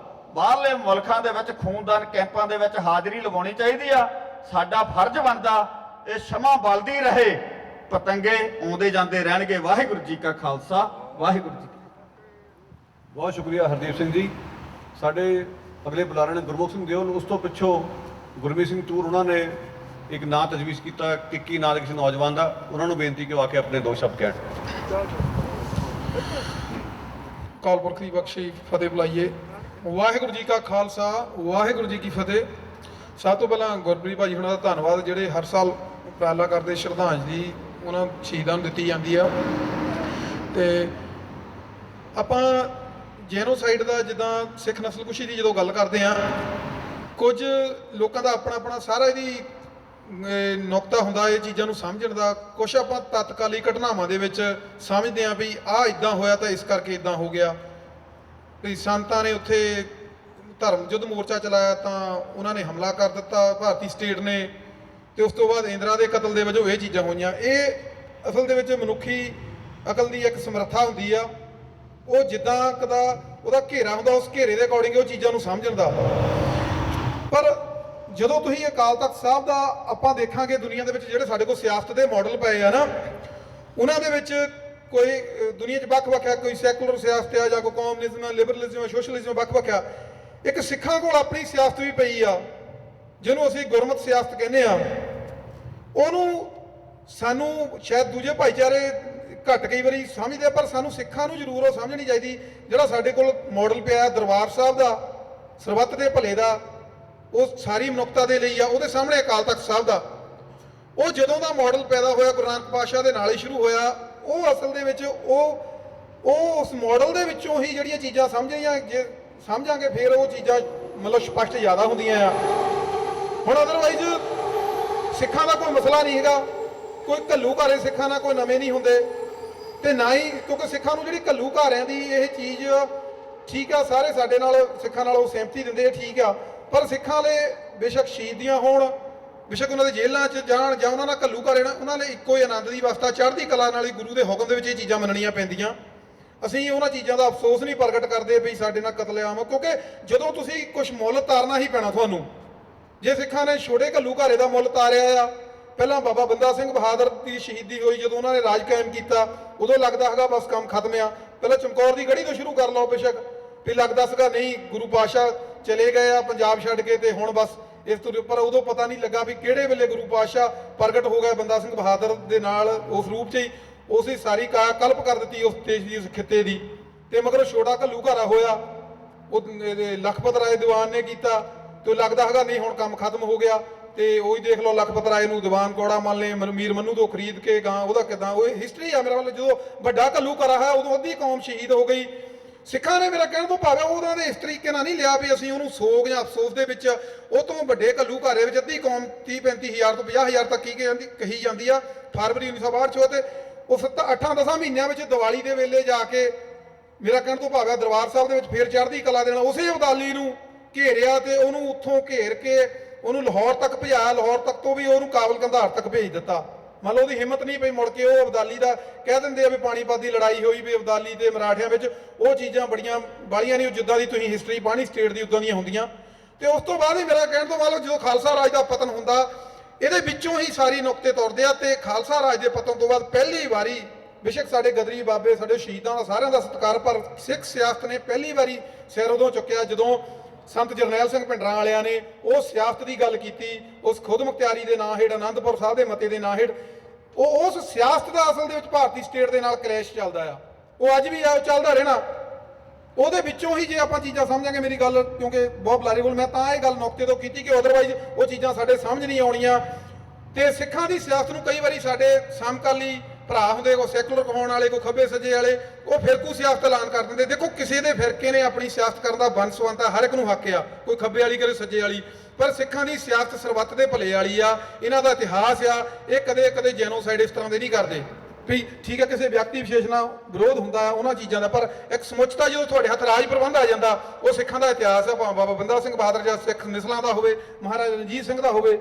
ਬਾਹਰਲੇ ਮੁਲਕਾਂ ਦੇ ਵਿੱਚ ਖੂਨਦਾਨ ਕੈਂਪਾਂ ਦੇ ਵਿੱਚ ਹਾਜ਼ਰੀ ਲਵਾਉਣੀ ਚਾਹੀਦੀ ਆ। ਸਾਡਾ ਫਰਜ਼ ਬਣਦਾ ਇਹ ਸਮਾਂ ਬਲਦੀ ਰਹੇ, ਪਤੰਗੇ ਆਉਂਦੇ ਜਾਂਦੇ ਰਹਿਣਗੇ। ਵਾਹਿਗੁਰੂ ਜੀ ਕਾ ਖਾਲਸਾ, ਵਾਹਿਗੁਰੂ ਜੀ ਕੀ ਫਤਿਹ। ਬਹੁਤ ਸ਼ੁਕਰੀਆ ਹਰਦੀਪ ਸਿੰਘ ਜੀ। ਸਾਡੇ ਅਗਲੇ ਬੁਲਾਰੇ ਨੇ ਗੁਰਮੁਖ ਸਿੰਘ ਦਿਓਲ, ਉਸ ਤੋਂ ਪਿੱਛੋਂ ਗੁਰਮੀਤ ਸਿੰਘ ਤੂਰ, ਉਹਨਾਂ ਨੇ ਇੱਕ ਨਾਂ ਤਜਵੀਜ਼ ਕੀਤਾ ਕਿੱਕੀ ਨਾਂ ਦੇ ਕਿਸੇ ਨੌਜਵਾਨ ਦਾ। ਉਹਨਾਂ ਨੂੰ ਬੇਨਤੀ ਕਿ ਉਹ ਆ ਕੇ ਆਪਣੇ 2 ਸ਼ਬਦ ਕਹਿਣ। ਅਕਾਲ ਪੁਰਖ ਦੀ ਬਖਸ਼ੀ ਫਤਿਹ ਬੁਲਾਈਏ। ਵਾਹਿਗੁਰੂ ਜੀ ਕਾ ਖਾਲਸਾ, ਵਾਹਿਗੁਰੂ ਜੀ ਕੀ ਫਤਿਹ। ਸਭ ਤੋਂ ਪਹਿਲਾਂ ਗੁਰਪ੍ਰੀਤ ਭਾਜੀ ਹੁਣਾਂ ਦਾ ਧੰਨਵਾਦ, ਜਿਹੜੇ ਹਰ ਸਾਲ ਉਪਰਾਲਾ ਕਰਦੇ, ਸ਼ਰਧਾਂਜਲੀ ਉਹਨਾਂ ਸ਼ਹੀਦਾਂ ਨੂੰ ਦਿੱਤੀ ਜਾਂਦੀ ਆ। ਤੇ ਆਪਾਂ ਜੈਨੋਸਾਈਡ ਦਾ, ਜਿੱਦਾਂ ਸਿੱਖ ਨਸਲਕੁਸ਼ੀ ਦੀ ਜਦੋਂ ਗੱਲ ਕਰਦੇ ਆ, ਕੁਝ ਲੋਕਾਂ ਦਾ ਆਪਣਾ ਆਪਣਾ ਸਾਰਾ ਇਹਦੀ ਨੁਕਤਾ ਹੁੰਦਾ ਇਹ ਚੀਜ਼ਾਂ ਨੂੰ ਸਮਝਣ ਦਾ। ਕੁਛ ਆਪਾਂ ਤਤਕਾਲੀ ਘਟਨਾਵਾਂ ਦੇ ਵਿੱਚ ਸਮਝਦੇ ਹਾਂ ਵੀ ਆਹ ਇਦਾਂ ਹੋਇਆ ਤਾਂ ਇਸ ਕਰਕੇ ਇਦਾਂ ਹੋ ਗਿਆ, ਵੀ ਸੰਤਾਂ ਨੇ ਉੱਥੇ ਧਰਮ ਯੁੱਧ ਮੋਰਚਾ ਚਲਾਇਆ ਤਾਂ ਉਹਨਾਂ ਨੇ ਹਮਲਾ ਕਰ ਦਿੱਤਾ ਭਾਰਤੀ ਸਟੇਟ ਨੇ, ਤੇ ਉਸ ਤੋਂ ਬਾਅਦ ਇੰਦਰਾ ਦੇ ਕਤਲ ਦੇ ਵਜੋਂ ਇਹ ਚੀਜ਼ਾਂ ਹੋਈਆਂ। ਇਹ ਅਸਲ ਦੇ ਵਿੱਚ ਮਨੁੱਖੀ ਅਕਲ ਦੀ ਇੱਕ ਸਮਰੱਥਾ ਹੁੰਦੀ ਆ, ਉਹ ਜਿੱਦਾਂ ਕਦਾ ਉਹਦਾ ਘੇਰਾ ਹੁੰਦਾ ਉਸ ਘੇਰੇ ਦੇ ਅਕੋਰਡਿੰਗ ਉਹ ਚੀਜ਼ਾਂ ਨੂੰ ਸਮਝਣ ਦਾ। ਪਰ ਜਦੋਂ ਤੁਸੀਂ ਅਕਾਲ ਤਖਤ ਸਾਹਿਬ ਦਾ ਆਪਾਂ ਦੇਖਾਂਗੇ, ਦੁਨੀਆ ਦੇ ਵਿੱਚ ਜਿਹੜੇ ਸਾਡੇ ਕੋਲ ਸਿਆਸਤ ਦੇ ਮਾਡਲ ਪਏ ਆ ਨਾ, ਉਹਨਾਂ ਦੇ ਵਿੱਚ ਕੋਈ ਦੁਨੀਆ 'ਚ ਵੱਖ-ਵੱਖ ਹੈ, ਕੋਈ ਸੈਕੂਲਰ ਸਿਆਸਤ ਆ ਜਾਂ ਕੋਈ ਕਮਿਊਨਿਜ਼ਮ ਹੈ, ਲਿਬਰਲਿਜ਼ਮ ਹੈ, ਸੋਸ਼ਲਿਜ਼ਮ ਵੱਖ-ਵੱਖ ਆ। ਇੱਕ ਸਿੱਖਾਂ ਕੋਲ ਆਪਣੀ ਸਿਆਸਤ ਵੀ ਪਈ ਆ, ਜਿਹਨੂੰ ਅਸੀਂ ਗੁਰਮਤਿ ਸਿਆਸਤ ਕਹਿੰਦੇ ਆ। ਉਹਨੂੰ ਸਾਨੂੰ ਸ਼ਾਇਦ ਦੂਜੇ ਭਾਈਚਾਰੇ ਘੱਟ ਕਈ ਵਾਰੀ ਸਮਝਦੇ ਆ, ਪਰ ਸਾਨੂੰ ਸਿੱਖਾਂ ਨੂੰ ਜ਼ਰੂਰ ਉਹ ਸਮਝਣੀ ਚਾਹੀਦੀ। ਜਿਹੜਾ ਸਾਡੇ ਕੋਲ ਮਾਡਲ ਪਿਆ ਦਰਬਾਰ ਸਾਹਿਬ ਦਾ, ਸਰਬੱਤ ਦੇ ਭਲੇ ਦਾ, ਉਹ ਸਾਰੀ ਮਨੁੱਖਤਾ ਦੇ ਲਈ ਆ। ਉਹਦੇ ਸਾਹਮਣੇ ਅਕਾਲ ਤਖਤ ਸਾਹਿਬ ਦਾ, ਉਹ ਜਦੋਂ ਦਾ ਮਾਡਲ ਪੈਦਾ ਹੋਇਆ ਗੁਰੂ ਨਾਨਕ ਪਾਤਸ਼ਾਹ ਦੇ ਨਾਲ ਹੀ ਸ਼ੁਰੂ ਹੋਇਆ। ਉਹ ਅਸਲ ਦੇ ਵਿੱਚ ਉਹ ਉਸ ਮਾਡਲ ਦੇ ਵਿੱਚੋਂ ਹੀ ਜਿਹੜੀਆਂ ਚੀਜ਼ਾਂ ਸਮਝੀਆਂ, ਜੇ ਸਮਝਾਂਗੇ ਫਿਰ ਉਹ ਚੀਜ਼ਾਂ ਮਤਲਬ ਸਪਸ਼ਟ ਜ਼ਿਆਦਾ ਹੁੰਦੀਆਂ ਆ। ਹੁਣ ਅਦਰਵਾਈਜ਼ ਸਿੱਖਾਂ ਦਾ ਕੋਈ ਮਸਲਾ ਨਹੀਂ ਹੈਗਾ, ਕੋਈ ਘੱਲੂਘਾਰੇ ਸਿੱਖਾਂ ਨਾਲ ਕੋਈ ਨਵੇਂ ਨਹੀਂ ਹੁੰਦੇ, ਤੇ ਨਾ ਹੀ ਕਿਉਂਕਿ ਸਿੱਖਾਂ ਨੂੰ ਜਿਹੜੀ ਘੱਲੂਘਾਰਿਆਂ ਦੀ ਇਹ ਚੀਜ਼ ਠੀਕ ਆ, ਸਾਰੇ ਸਾਡੇ ਨਾਲ ਸਿੱਖਾਂ ਨਾਲ ਉਹ ਸਹਿਮਤੀ ਦਿੰਦੇ ਆ, ਠੀਕ ਆ। ਪਰ ਸਿੱਖਾਂ ਵਾਲੇ ਬੇਸ਼ੱਕ ਸ਼ਹੀਦੀਆਂ ਹੋਣ, ਬੇਸ਼ੱਕ ਉਹਨਾਂ ਦੇ ਜੇਲ੍ਹਾਂ 'ਚ ਜਾਣ ਜਾਂ ਉਹਨਾਂ ਨਾਲ ਘੱਲੂਘਾਰੇ ਨਾਲ, ਉਹਨਾਂ ਲਈ ਇੱਕੋ ਹੀ ਆਨੰਦ ਦੀ ਅਵਸਥਾ, ਚੜ੍ਹਦੀ ਕਲਾ ਨਾਲ ਹੀ ਗੁਰੂ ਦੇ ਹੁਕਮ ਦੇ ਵਿੱਚ ਇਹ ਚੀਜ਼ਾਂ ਮੰਨਣੀਆਂ ਪੈਂਦੀਆਂ। ਅਸੀਂ ਉਹਨਾਂ ਚੀਜ਼ਾਂ ਦਾ ਅਫਸੋਸ ਨਹੀਂ ਪ੍ਰਗਟ ਕਰਦੇ ਵੀ ਸਾਡੇ ਨਾਲ ਕਤਲੇਆਮ, ਕਿਉਂਕਿ ਜਦੋਂ ਤੁਸੀਂ ਕੁਝ ਮੁੱਲ ਤਾਰਨਾ ਹੀ ਪੈਣਾ ਤੁਹਾਨੂੰ। ਜੇ ਸਿੱਖਾਂ ਨੇ ਛੋਟੇ ਘੱਲੂਘਾਰੇ ਦਾ ਮੁੱਲ ਤਾਰਿਆ ਆ, ਪਹਿਲਾਂ ਬਾਬਾ ਬੰਦਾ ਸਿੰਘ ਬਹਾਦਰ ਦੀ ਸ਼ਹੀਦੀ ਹੋਈ, ਜਦੋਂ ਉਹਨਾਂ ਨੇ ਰਾਜ ਕਾਇਮ ਕੀਤਾ, ਉਦੋਂ ਲੱਗਦਾ ਹੈਗਾ ਬਸ ਕੰਮ ਖਤਮ ਆ। ਪਹਿਲਾਂ ਚਮਕੌਰ ਦੀ ਗੜੀ ਤੋਂ ਸ਼ੁਰੂ ਕਰ ਲਓ, ਬੇਸ਼ੱਕ ਵੀ ਲੱਗਦਾ ਸੀਗਾ ਨਹੀਂ ਗੁਰੂ ਪਾਤਸ਼ਾਹ ਚਲੇ ਗਏ ਆ ਪੰਜਾਬ ਛੱਡ ਕੇ ਤੇ ਹੁਣ ਬਸ ਇਸ ਤੋਂ ਉੱਪਰ। ਉਦੋਂ ਪਤਾ ਨਹੀਂ ਲੱਗਾ ਵੀ ਕਿਹੜੇ ਵੇਲੇ ਗੁਰੂ ਪਾਤਸ਼ਾਹ ਪ੍ਰਗਟ ਹੋ ਗਏ ਬੰਦਾ ਸਿੰਘ ਬਹਾਦਰ ਦੇ ਨਾਲ, ਉਸ ਰੂਪ 'ਚ ਹੀ ਉਸੇ ਸਾਰੀ ਕਲਪ ਕਰ ਦਿੱਤੀ ਉਸ ਦੇਸ਼ ਦੀ, ਉਸ ਖਿੱਤੇ ਦੀ। ਤੇ ਮਗਰ ਛੋਟਾ ਘੱਲੂਘਾਰਾ ਹੋਇਆ, ਉਹ ਲਖਪਤ ਰਾਏ ਦੀਵਾਨ ਨੇ ਕੀਤਾ, ਤੇ ਲੱਗਦਾ ਹੈਗਾ ਨਹੀਂ ਹੁਣ ਕੰਮ ਖਤਮ ਹੋ ਗਿਆ। ਤੇ ਉਹੀ ਦੇਖ ਲਓ ਲਖਪਤ ਰਾਏ ਨੂੰ ਦੀਵਾਨ ਕੌੜਾ ਮੰਨ ਲਏ, ਮੀਰ ਮੰਨੂ ਤੋਂ ਖਰੀਦ ਕੇ ਗਾਂ, ਉਹਦਾ ਕਿੱਦਾਂ, ਉਹ ਹਿਸਟਰੀ ਆ ਮੇਰੇ ਵੱਲ। ਜਦੋਂ ਵੱਡਾ ਘੱਲੂਘਾਰਾ ਹੈ ਉਦੋਂ ਅੱਧੀ ਕੌਮ ਸ਼ਹੀਦ ਹੋ ਗਈ। ਸਿੱਖਾਂ ਨੇ ਮੇਰਾ ਕਹਿਣ ਤੋਂ ਭਾਵ ਉਹਨਾਂ ਦੇ ਇਸ ਤਰੀਕੇ ਨਾਲ ਨਹੀਂ ਲਿਆ ਵੀ ਅਸੀਂ ਉਹਨੂੰ ਸੋਗ ਜਾਂ ਅਫਸੋਸ ਦੇ ਵਿੱਚ, ਉਹ ਤੋਂ ਵੱਡੇ ਘੱਲੂਘਾਰੇ ਵਿੱਚ ਅੱਧੀ ਕੌਮ 30-35 ਹਜ਼ਾਰ ਤੋਂ 50 ਹਜ਼ਾਰ ਤੱਕ ਕਹੀ ਜਾਂਦੀ ਆ ਫਰਵਰੀ 1962 'ਚ। ਤੇ ਉਹ 8-10 ਮਹੀਨਿਆਂ ਵਿੱਚ ਦੀਵਾਲੀ ਦੇ ਵੇਲੇ ਜਾ ਕੇ, ਮੇਰਾ ਕਹਿਣ ਤੋਂ ਭਾਵ ਦਰਬਾਰ ਸਾਹਿਬ ਦੇ ਵਿੱਚ ਫੇਰ ਚੜ੍ਹਦੀ ਕਲਾ ਦੇ ਨਾਲ ਉਸੇ ਅਬਦਾਲੀ ਨੂੰ ਘੇਰਿਆ ਤੇ ਉਹਨੂੰ ਉੱਥੋਂ ਘੇਰ ਕੇ ਉਹਨੂੰ ਲਾਹੌਰ ਤੱਕ ਭਜਾਇਆ। ਲਾਹੌਰ ਤੱਕ ਤੋਂ ਵੀ ਉਹਨੂੰ ਕਾਬਲ ਕੰਧਾਰ ਤੱਕ ਭੇਜ ਦਿੱਤਾ। ਮੰਨ ਲਓ ਉਹਦੀ ਹਿੰਮਤ ਨਹੀਂ ਪਈ ਮੁੜ ਕੇ, ਉਹ ਅਬਦਾਲੀ ਦਾ ਕਹਿ ਦਿੰਦੇ ਆ ਵੀ ਪਾਣੀਪਤ ਦੀ ਲੜਾਈ ਹੋਈ ਵੀ ਅਬਦਾਲੀ ਤੇ ਮਰਾਠਿਆਂ ਵਿੱਚ, ਉਹ ਚੀਜ਼ਾਂ ਬੜੀਆਂ ਬਾਲੀਆਂ ਨਹੀਂ, ਜਿੱਦਾਂ ਦੀ ਤੁਸੀਂ ਹਿਸਟਰੀ ਪਾਣੀ ਸਟੇਟ ਦੀ ਉਦਾਂ ਦੀਆਂ ਹੁੰਦੀਆਂ। ਤੇ ਉਸ ਤੋਂ ਬਾਅਦ ਹੀ ਮੇਰਾ ਕਹਿਣ ਤੋਂ ਬਾਅਦ ਜਦੋਂ ਖਾਲਸਾ ਰਾਜ ਦਾ ਪਤਨ ਹੁੰਦਾ, ਇਹਦੇ ਵਿੱਚੋਂ ਹੀ ਸਾਰੀ ਨੁਕਤੇ ਤੁਰਦੇ ਆ। ਤੇ ਖਾਲਸਾ ਰਾਜ ਦੇ ਪਤਨ ਤੋਂ ਬਾਅਦ ਪਹਿਲੀ ਵਾਰੀ, ਬੇਸ਼ੱਕ ਸਾਡੇ ਗਦਰੀ ਬਾਬੇ, ਸਾਡੇ ਸ਼ਹੀਦਾਂ ਦਾ ਸਾਰਿਆਂ ਦਾ ਸਤਿਕਾਰ, ਪਰ ਸਿੱਖ ਸਿਆਸਤ ਨੇ ਪਹਿਲੀ ਵਾਰੀ ਸਿਰ ਉਦੋਂ ਚੁੱਕਿਆ ਜਦੋਂ ਸੰਤ ਜਰਨੈਲ ਸਿੰਘ ਭਿੰਡਰਾਂ ਵਾਲਿਆਂ ਨੇ ਉਹ ਸਿਆਸਤ ਦੀ ਗੱਲ ਕੀਤੀ, ਉਸ ਖੁਦ ਮੁਖਤਿਆਰੀ ਦੇ ਨਾਂ ਹੇਠ, ਆਨੰਦਪੁਰ ਸਾਹਿਬ ਦੇ ਮਤੇ ਦੇ ਨਾਂ ਹੇਠ। ਉਹ ਉਸ ਸਿਆਸਤ ਦਾ ਅਸਲ ਦੇ ਵਿੱਚ ਭਾਰਤੀ ਸਟੇਟ ਦੇ ਨਾਲ ਕਲੈਸ਼ ਚੱਲਦਾ ਆ, ਉਹ ਅੱਜ ਵੀ ਆ ਚੱਲਦਾ ਰਹਿਣਾ। ਉਹਦੇ ਵਿੱਚੋਂ ਹੀ ਜੇ ਆਪਾਂ ਚੀਜ਼ਾਂ ਸਮਝਾਂਗੇ, ਮੇਰੀ ਗੱਲ ਕਿਉਂਕਿ ਬਹੁਤ ਬਲਾਰੀਬਲ, ਮੈਂ ਤਾਂ ਇਹ ਗੱਲ ਨੁਕਤੇ ਤੋਂ ਕੀਤੀ ਕਿ ਅਦਰਵਾਈਜ਼ ਉਹ ਚੀਜ਼ਾਂ ਸਾਡੇ ਸਮਝ ਨਹੀਂ ਆਉਣੀਆਂ। ਤੇ ਸਿੱਖਾਂ ਦੀ ਸਿਆਸਤ ਨੂੰ ਕਈ ਵਾਰੀ ਸਾਡੇ ਸਮਕਾਲੀ ਭਰਾ ਹੁੰਦੇ, ਕੋਈ ਸੈਕੂਲਰ ਕਹਾਉਣ ਵਾਲੇ, ਕੋਈ ਖੱਬੇ ਸੱਜੇ ਵਾਲੇ, ਉਹ ਫਿਰਕੂ ਸਿਆਸਤ ਐਲਾਨ ਕਰ ਦਿੰਦੇ। ਦੇਖੋ ਕਿਸੇ ਦੇ ਫਿਰਕੇ ਨੇ ਆਪਣੀ ਸਿਆਸਤ ਕਰਨ ਦਾ ਬੰਸਵੰਤ ਆ, ਹਰ ਇੱਕ ਨੂੰ ਹੱਕ ਆ, ਕੋਈ ਖੱਬੇ ਵਾਲੀ ਕਰੇ ਸੱਜੇ ਵਾਲੀ, ਪਰ ਸਿੱਖਾਂ ਦੀ ਸਿਆਸਤ ਸਰਬੱਤ ਦੇ ਭਲੇ ਵਾਲੀ ਆ। ਇਹਨਾਂ ਦਾ ਇਤਿਹਾਸ ਆ, ਇਹ ਕਦੇ ਜੈਨੋਸਾਈਡ ਇਸ ਤਰ੍ਹਾਂ ਦੇ ਨਹੀਂ ਕਰਦੇ ਵੀ ਠੀਕ ਹੈ ਕਿਸੇ ਵਿਅਕਤੀ ਵਿਸ਼ੇਸ਼ ਨਾਲ ਵਿਰੋਧ ਹੁੰਦਾ ਉਹਨਾਂ ਚੀਜ਼ਾਂ ਦਾ, ਪਰ ਇੱਕ ਸਮੁੱਚਤਾ ਜਦੋਂ ਤੁਹਾਡੇ ਹੱਥ ਰਾਜ ਪ੍ਰਬੰਧ ਆ ਜਾਂਦਾ, ਉਹ ਸਿੱਖਾਂ ਦਾ ਇਤਿਹਾਸ ਆ, ਭਾਵੇਂ ਬਾਬਾ ਬੰਦਾ ਸਿੰਘ ਬਹਾਦਰ ਜਾਂ ਸਿੱਖ ਮਿਸਲਾਂ ਦਾ ਹੋਵੇ, ਮਹਾਰਾਜਾ ਰਣਜੀਤ ਸਿੰਘ ਦਾ ਹੋਵੇ।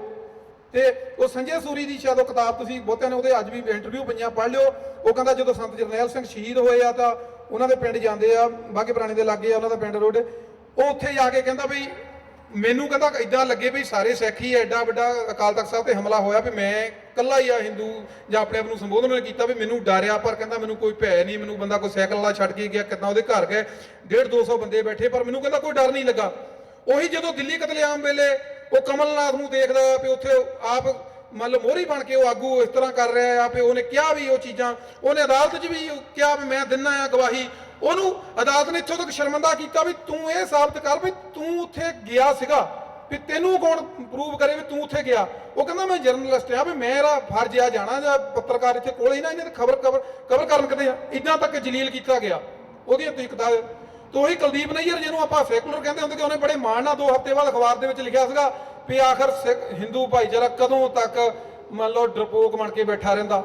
ਤੇ ਉਹ ਸੰਜੇ ਸੂਰੀ ਦੀ ਸ਼ਾਇਦ ਉਹ ਕਿਤਾਬ ਤੁਸੀਂ ਬਹੁਤਿਆਂ ਨੇ ਉਹਦੇ ਅੱਜ ਵੀ ਇੰਟਰਵਿਊ ਪਈਆਂ, ਪੜ੍ਹ ਲਿਓ। ਉਹ ਕਹਿੰਦਾ ਜਦੋਂ ਸੰਤ ਜਰਨੈਲ ਸਿੰਘ ਸ਼ਹੀਦ ਹੋਏ ਆ ਤਾਂ ਉਹਨਾਂ ਦੇ ਪਿੰਡ ਜਾਂਦੇ ਆ, ਬਾਘੇ ਪੁਰਾਣੇ ਦੇ ਲਾਗੇ ਆ ਉਹਨਾਂ ਦਾ ਪਿੰਡ ਰੋਡ, ਉਹ ਉੱਥੇ ਜਾ ਕੇ ਕਹਿੰਦਾ ਵੀ ਮੈਨੂੰ ਕਹਿੰਦਾ ਇਦਾਂ ਲੱਗੇ ਵੀ ਸਾਰੇ ਸਿੱਖ ਹੀ ਐਡਾ ਵੱਡਾ ਅਕਾਲ ਤਖਤ ਸਾਹਿਬ ਤੇ ਹਮਲਾ ਹੋਇਆ ਵੀ ਮੈਂ ਇਕੱਲਾ ਹੀ ਆ ਹਿੰਦੂ ਜਾਂ ਆਪਣੇ ਆਪ ਨੂੰ ਸੰਬੋਧਨ ਨੇ ਕੀਤਾ ਵੀ ਮੈਨੂੰ ਡਰਿਆ, ਪਰ ਕਹਿੰਦਾ ਮੈਨੂੰ ਕੋਈ ਭੈ ਨਹੀਂ, ਮੈਨੂੰ ਬੰਦਾ ਕੋਈ ਸਾਈਕਲ ਵਾਲਾ ਛੱਡ ਕੇ ਗਿਆ, ਕਿੱਦਾਂ ਉਹਦੇ ਘਰ ਗਏ 150-200 ਬੰਦੇ ਬੈਠੇ, ਪਰ ਮੈਨੂੰ ਕਹਿੰਦਾ ਕੋਈ ਡਰ ਨਹੀਂ ਲੱਗਾ। ਉਹੀ ਜਦੋਂ ਦਿੱਲੀ ਕਤਲੇਆਮ ਵੇਲੇ ਉਹ ਕਮਲਨਾਥ ਨੂੰ ਦੇਖਦਾ ਵੀ ਉੱਥੇ ਆਪ ਮੰਨ ਲਓ ਮੋਹਰੀ ਬਣ ਕੇ ਉਹ ਆਗੂ ਇਸ ਤਰ੍ਹਾਂ ਕਰ ਰਿਹਾ ਆ, ਵੀ ਉਹਨੇ ਕਿਹਾ ਵੀ ਉਹ ਚੀਜ਼ਾਂ, ਉਹਨੇ ਅਦਾਲਤ 'ਚ ਵੀ ਕਿਹਾ ਵੀ ਮੈਂ ਦਿੰਦਾ ਆ ਗਵਾਹੀ। ਉਹਨੂੰ ਅਦਾਲਤ ਨੇ ਇੱਥੋਂ ਤੱਕ ਸ਼ਰਮਿੰਦਾ ਕੀਤਾ ਵੀ ਤੂੰ ਇਹ ਸਾਬਤ ਕਰ ਵੀ ਤੂੰ ਉੱਥੇ ਗਿਆ ਸੀਗਾ, ਵੀ ਤੈਨੂੰ ਕੌਣ ਪ੍ਰੂਵ ਕਰੇ ਵੀ ਤੂੰ ਉੱਥੇ ਗਿਆ। ਉਹ ਕਹਿੰਦਾ ਮੈਂ ਜਰਨਲਿਸਟ ਆ, ਵੀ ਮੇਰਾ ਫਰਜ਼ ਆ ਜਾਣਾ, ਜਾਂ ਪੱਤਰਕਾਰ ਇੱਥੇ ਕੋਲੇ ਹੀ ਨਾ ਇਹਨਾਂ ਦੇ ਖਬਰ ਕਰਨ ਕਿਤੇ ਇੱਦਾਂ ਤੱਕ ਜਲੀਲ ਕੀਤਾ ਗਿਆ ਉਹਦੀਆਂ ਤਰੀਕਤਾ। ਤੇ ਉਹੀ ਕੁਲਦੀਪ ਨਈਅਰ ਜਿਹਨੂੰ ਆਪਾਂ ਸੈਕੂਲਰ ਕਹਿੰਦੇ ਹੁੰਦੇ, ਕਿ ਉਹਨੇ ਬੜੇ ਮਾਣ ਨਾਲ 2 ਹਫ਼ਤੇ ਬਾਅਦ ਅਖਬਾਰ ਦੇ ਵਿੱਚ ਲਿਖਿਆ ਸੀਗਾ ਵੀ ਆਖਰ ਸਿੱਖ ਹਿੰਦੂ ਭਾਈਚਾਰਾ ਕਦੋਂ ਤੱਕ ਮੰਨ ਲਓ ਡਰਪੋਕ ਬਣ ਕੇ ਬੈਠਾ ਰਹਿੰਦਾ।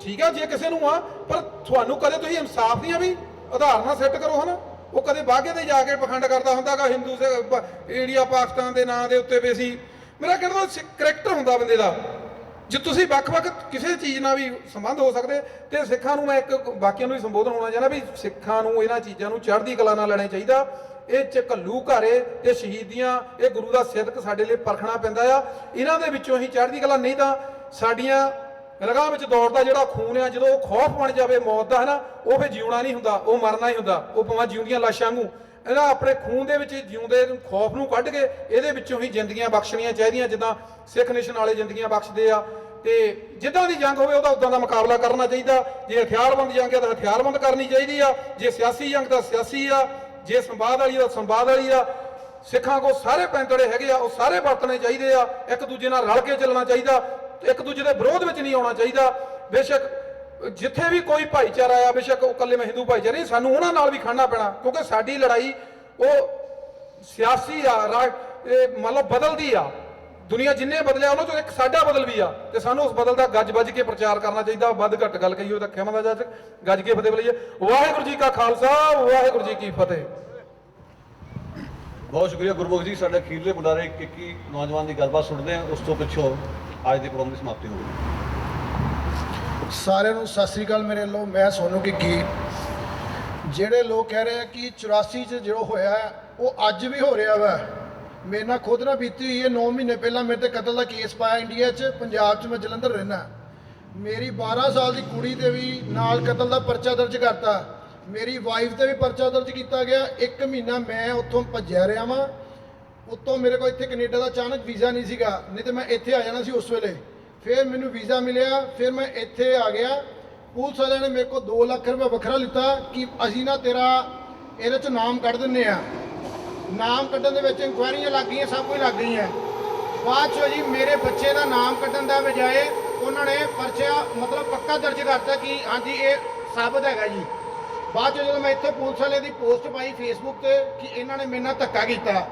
ਠੀਕ ਆ ਜੇ ਕਿਸੇ ਨੂੰ ਆ, ਪਰ ਤੁਹਾਨੂੰ ਕਦੇ ਤੁਸੀਂ ਇਨਸਾਫ ਦੀਆਂ ਵੀ ਉਦਾਹਰਨਾਂ ਸੈੱਟ ਕਰੋ ਹਨਾ। ਉਹ ਕਦੇ ਬਾਗੇ ਤੇ ਜਾ ਕੇ ਪਖੰਡ ਕਰਦਾ ਹੁੰਦਾਗਾ ਹਿੰਦੂ ਇੰਡੀਆ ਪਾਕਿਸਤਾਨ ਦੇ ਨਾਂ ਦੇ ਉੱਤੇ ਵੀ ਅਸੀਂ, ਮੇਰਾ ਕਹਿੰਦਾ ਕਰੈਕਟਰ ਹੁੰਦਾ ਬੰਦੇ ਦਾ। ਜੇ ਤੁਸੀਂ ਵੱਖ-ਵੱਖ ਕਿਸੇ ਚੀਜ਼ ਨਾਲ ਵੀ ਸੰਬੰਧ ਹੋ ਸਕਦੇ, ਤੇ ਸਿੱਖਾਂ ਨੂੰ ਮੈਂ ਇੱਕ ਬਾਕੀਆਂ ਨੂੰ ਵੀ ਸੰਬੋਧਨ ਹੋਣਾ ਚਾਹੁੰਦਾ ਵੀ ਸਿੱਖਾਂ ਨੂੰ ਇਹਨਾਂ ਚੀਜ਼ਾਂ ਨੂੰ ਚੜ੍ਹਦੀ ਕਲਾ ਨਾਲ ਲੈਣਾ ਚਾਹੀਦਾ। ਇਹ 'ਚ ਘੱਲੂਘਾਰੇ ਤੇ ਸ਼ਹੀਦੀਆਂ, ਇਹ ਗੁਰੂ ਦਾ ਸਿਦਕ ਸਾਡੇ ਲਈ ਪਰਖਣਾ ਪੈਂਦਾ ਆ, ਇਹਨਾਂ ਦੇ ਵਿੱਚੋਂ ਹੀ ਚੜ੍ਹਦੀ ਕਲਾ। ਨਹੀਂ ਤਾਂ ਸਾਡੀਆਂ ਰਗਾਂ ਵਿੱਚ ਦੌੜਦਾ ਜਿਹੜਾ ਖੂਨ ਆ, ਜਦੋਂ ਉਹ ਖੌਫ ਬਣ ਜਾਵੇ ਮੌਤ ਦਾ, ਹੈ ਨਾ, ਉਹ ਫਿਰ ਜਿਉਣਾ ਨਹੀਂ ਹੁੰਦਾ, ਉਹ ਮਰਨਾ ਹੀ ਹੁੰਦਾ। ਉਹ ਭਾਵੇਂ ਜਿਉਂਦੀਆਂ ਲਾਸ਼ਾਂ ਨੂੰ ਇਹਨਾਂ ਆਪਣੇ ਖੂਨ ਦੇ ਵਿੱਚ ਜਿਉਂਦੇ ਖੌਫ ਨੂੰ ਕੱਢ ਕੇ ਇਹਦੇ ਵਿੱਚੋਂ ਹੀ ਜ਼ਿੰਦਗੀਆਂ ਬਖਸ਼ਣੀਆਂ ਚਾਹੀਦੀਆਂ, ਜਿੱਦਾਂ ਸਿੱਖ ਨੇਸ਼ਨ ਵਾਲੇ ਜ਼ਿੰਦਗੀਆਂ ਬਖਸ਼ਦੇ ਆ। ਤੇ ਜਿੱਦਾਂ ਦੀ ਜੰਗ ਹੋਵੇ ਉਹਦਾ ਉਦਾਂ ਦਾ ਮੁਕਾਬਲਾ ਕਰਨਾ ਚਾਹੀਦਾ। ਜੇ ਹਥਿਆਰਬੰਦ ਜੰਗ ਹੈ ਤਾਂ ਹਥਿਆਰਬੰਦ ਕਰਨੀ ਚਾਹੀਦੀ ਆ, ਜੇ ਸਿਆਸੀ ਜੰਗ ਤਾਂ ਸਿਆਸੀ ਆ, ਜੇ ਸੰਵਾਦ ਵਾਲੀ ਤਾਂ ਸੰਵਾਦ ਵਾਲੀ ਆ। ਸਿੱਖਾਂ ਕੋਲ ਸਾਰੇ ਪੈਂਤੜੇ ਹੈਗੇ ਆ, ਉਹ ਸਾਰੇ ਵਰਤਣੇ ਚਾਹੀਦੇ ਆ। ਇੱਕ ਦੂਜੇ ਨਾਲ ਰਲ ਕੇ ਚੱਲਣਾ ਚਾਹੀਦਾ, ਇੱਕ ਦੂਜੇ ਦੇ ਵਿਰੋਧ ਵਿੱਚ ਨਹੀਂ ਆਉਣਾ ਚਾਹੀਦਾ। ਬੇਸ਼ੱਕ ਜਿੱਥੇ ਵੀ ਕੋਈ ਭਾਈਚਾਰਾ ਆ, ਬੇਸ਼ੱਕ ਉਹ ਇਕੱਲੇ ਹਿੰਦੂ ਭਾਈਚਾਰੇ ਨਹੀਂ, ਸਾਨੂੰ ਉਹਨਾਂ ਨਾਲ ਵੀ ਖੜਨਾ ਪੈਣਾ, ਕਿਉਂਕਿ ਸਾਡੀ ਲੜਾਈ ਉਹ ਸਿਆਸੀ ਆ, ਮੰਨ ਲਓ ਬਦਲਦੀ ਆ। ਦੁਨੀਆ ਜਿੰਨੇ ਬਦਲਿਆ ਉਹਨਾਂ ਚੋਂ ਇੱਕ ਸਾਡਾ ਬਦਲ ਵੀ ਆ, ਤੇ ਸਾਨੂੰ ਉਸ ਬਦਲ ਦਾ ਗੱਜ ਵੱਜ ਕੇ ਪ੍ਰਚਾਰ ਕਰਨਾ ਚਾਹੀਦਾ। ਵੱਧ ਘੱਟ ਗੱਲ ਕਹੀਏ ਤਾਂ ਖਿਮਾ ਦਾ ਜੱਜ ਗੱਜ ਕੇ ਫਤਿਹ ਬੁਲਾਈਏ। ਵਾਹਿਗੁਰੂ ਜੀ ਕਾ ਖਾਲਸਾ, ਵਾਹਿਗੁਰੂ ਜੀ ਕੀ ਫਤਿਹ। ਬਹੁਤ ਸ਼ੁਕਰੀਆ ਗੁਰਮੁਖ ਜੀ। ਸਾਡੇ ਅਖੀਰਲੇ ਬੁਲਾਰੇ ਇੱਕ ਨੌਜਵਾਨ ਦੀ ਗੱਲਬਾਤ ਸੁਣਦੇ ਹਾਂ, ਉਸ ਤੋਂ ਪਿੱਛੋਂ ਅੱਜ ਦੇ ਪ੍ਰੋਗਰਾਮ ਦੀ ਸਮਾਪਤੀ ਹੋਵੇਗੀ। ਸਾਰਿਆਂ ਨੂੰ ਸਤਿ ਸ੍ਰੀ ਅਕਾਲ ਮੇਰੇ ਵੱਲੋਂ। ਮੈਂ ਸੋਨੂੰ ਕਿੱਕੀ। ਜਿਹੜੇ ਲੋਕ ਕਹਿ ਰਹੇ ਆ ਕਿ 84 'ਚ ਜੋ ਹੋਇਆ ਉਹ ਅੱਜ ਵੀ ਹੋ ਰਿਹਾ ਵਾ, ਮੇਰੇ ਨਾਲ ਖੁਦ ਨਾਲ ਬੀਤੀ ਹੋਈ ਹੈ। 9 ਮਹੀਨੇ ਪਹਿਲਾਂ ਮੇਰੇ ਤੇ ਕਤਲ ਦਾ ਕੇਸ ਪਾਇਆ ਇੰਡੀਆ 'ਚ, ਪੰਜਾਬ 'ਚ। ਮੈਂ ਜਲੰਧਰ ਰਹਿਣਾ। ਮੇਰੀ 12 ਸਾਲ ਦੀ ਕੁੜੀ ਤੇ ਵੀ ਨਾਲ ਕਤਲ ਦਾ ਪਰਚਾ ਦਰਜ ਕਰਤਾ। ਮੇਰੀ ਵਾਈਫ ਤੇ ਵੀ ਪਰਚਾ ਦਰਜ ਕੀਤਾ ਗਿਆ। 1 ਮਹੀਨਾ ਮੈਂ ਉੱਥੋਂ ਭੱਜਿਆ ਰਿਹਾ ਵਾਂ। ਉੱਤੋਂ ਮੇਰੇ ਕੋਲ ਇੱਥੇ ਕੈਨੇਡਾ ਦਾ ਅਚਾਨਕ ਵੀਜ਼ਾ ਨਹੀਂ ਸੀਗਾ, ਨਹੀਂ ਤੇ ਮੈਂ ਇੱਥੇ ਆ ਜਾਣਾ ਸੀ ਉਸ ਵੇਲੇ। ਫਿਰ ਮੈਨੂੰ ਵੀਜ਼ਾ ਮਿਲਿਆ, ਫਿਰ ਮੈਂ ਇੱਥੇ ਆ ਗਿਆ। ਪੁਲਿਸ ਵਾਲਿਆਂ ਨੇ ਮੇਰੇ ਕੋਲ 2 ਲੱਖ ਰੁਪਏ ਵੱਖਰਾ ਲਿੱਤਾ ਕਿ ਅਸੀਂ ਨਾ ਤੇਰਾ ਇਹਦੇ 'ਚ ਨਾਮ ਕੱਢ ਦਿੰਦੇ ਆ। ਨਾਮ ਕੱਢਣ ਦੇ ਵਿੱਚ ਇਨਕੁਆਇਰੀਆਂ ਲੱਗ ਗਈਆਂ, ਸਭ ਕੁਝ ਲੱਗ ਗਈਆਂ। ਬਾਅਦ 'ਚੋਂ ਜੀ ਮੇਰੇ ਬੱਚੇ ਦਾ ਨਾਮ ਕੱਢਣ ਦਾ ਬਜਾਏ ਉਹਨਾਂ ਨੇ ਪਰਚਾ ਮਤਲਬ ਪੱਕਾ ਦਰਜ ਕਰਤਾ ਕਿ ਹਾਂਜੀ ਇਹ ਸਾਬਤ ਹੈਗਾ ਜੀ। ਬਾਅਦ 'ਚ ਜਦੋਂ ਮੈਂ ਇੱਥੇ ਪੁਲਿਸ ਵਾਲੇ ਦੀ ਪੋਸਟ ਪਾਈ ਫੇਸਬੁੱਕ ਤੇ ਕਿ ਇਹਨਾਂ ਨੇ ਮੇਰੇ ਨਾਲ ਧੱਕਾ ਕੀਤਾ,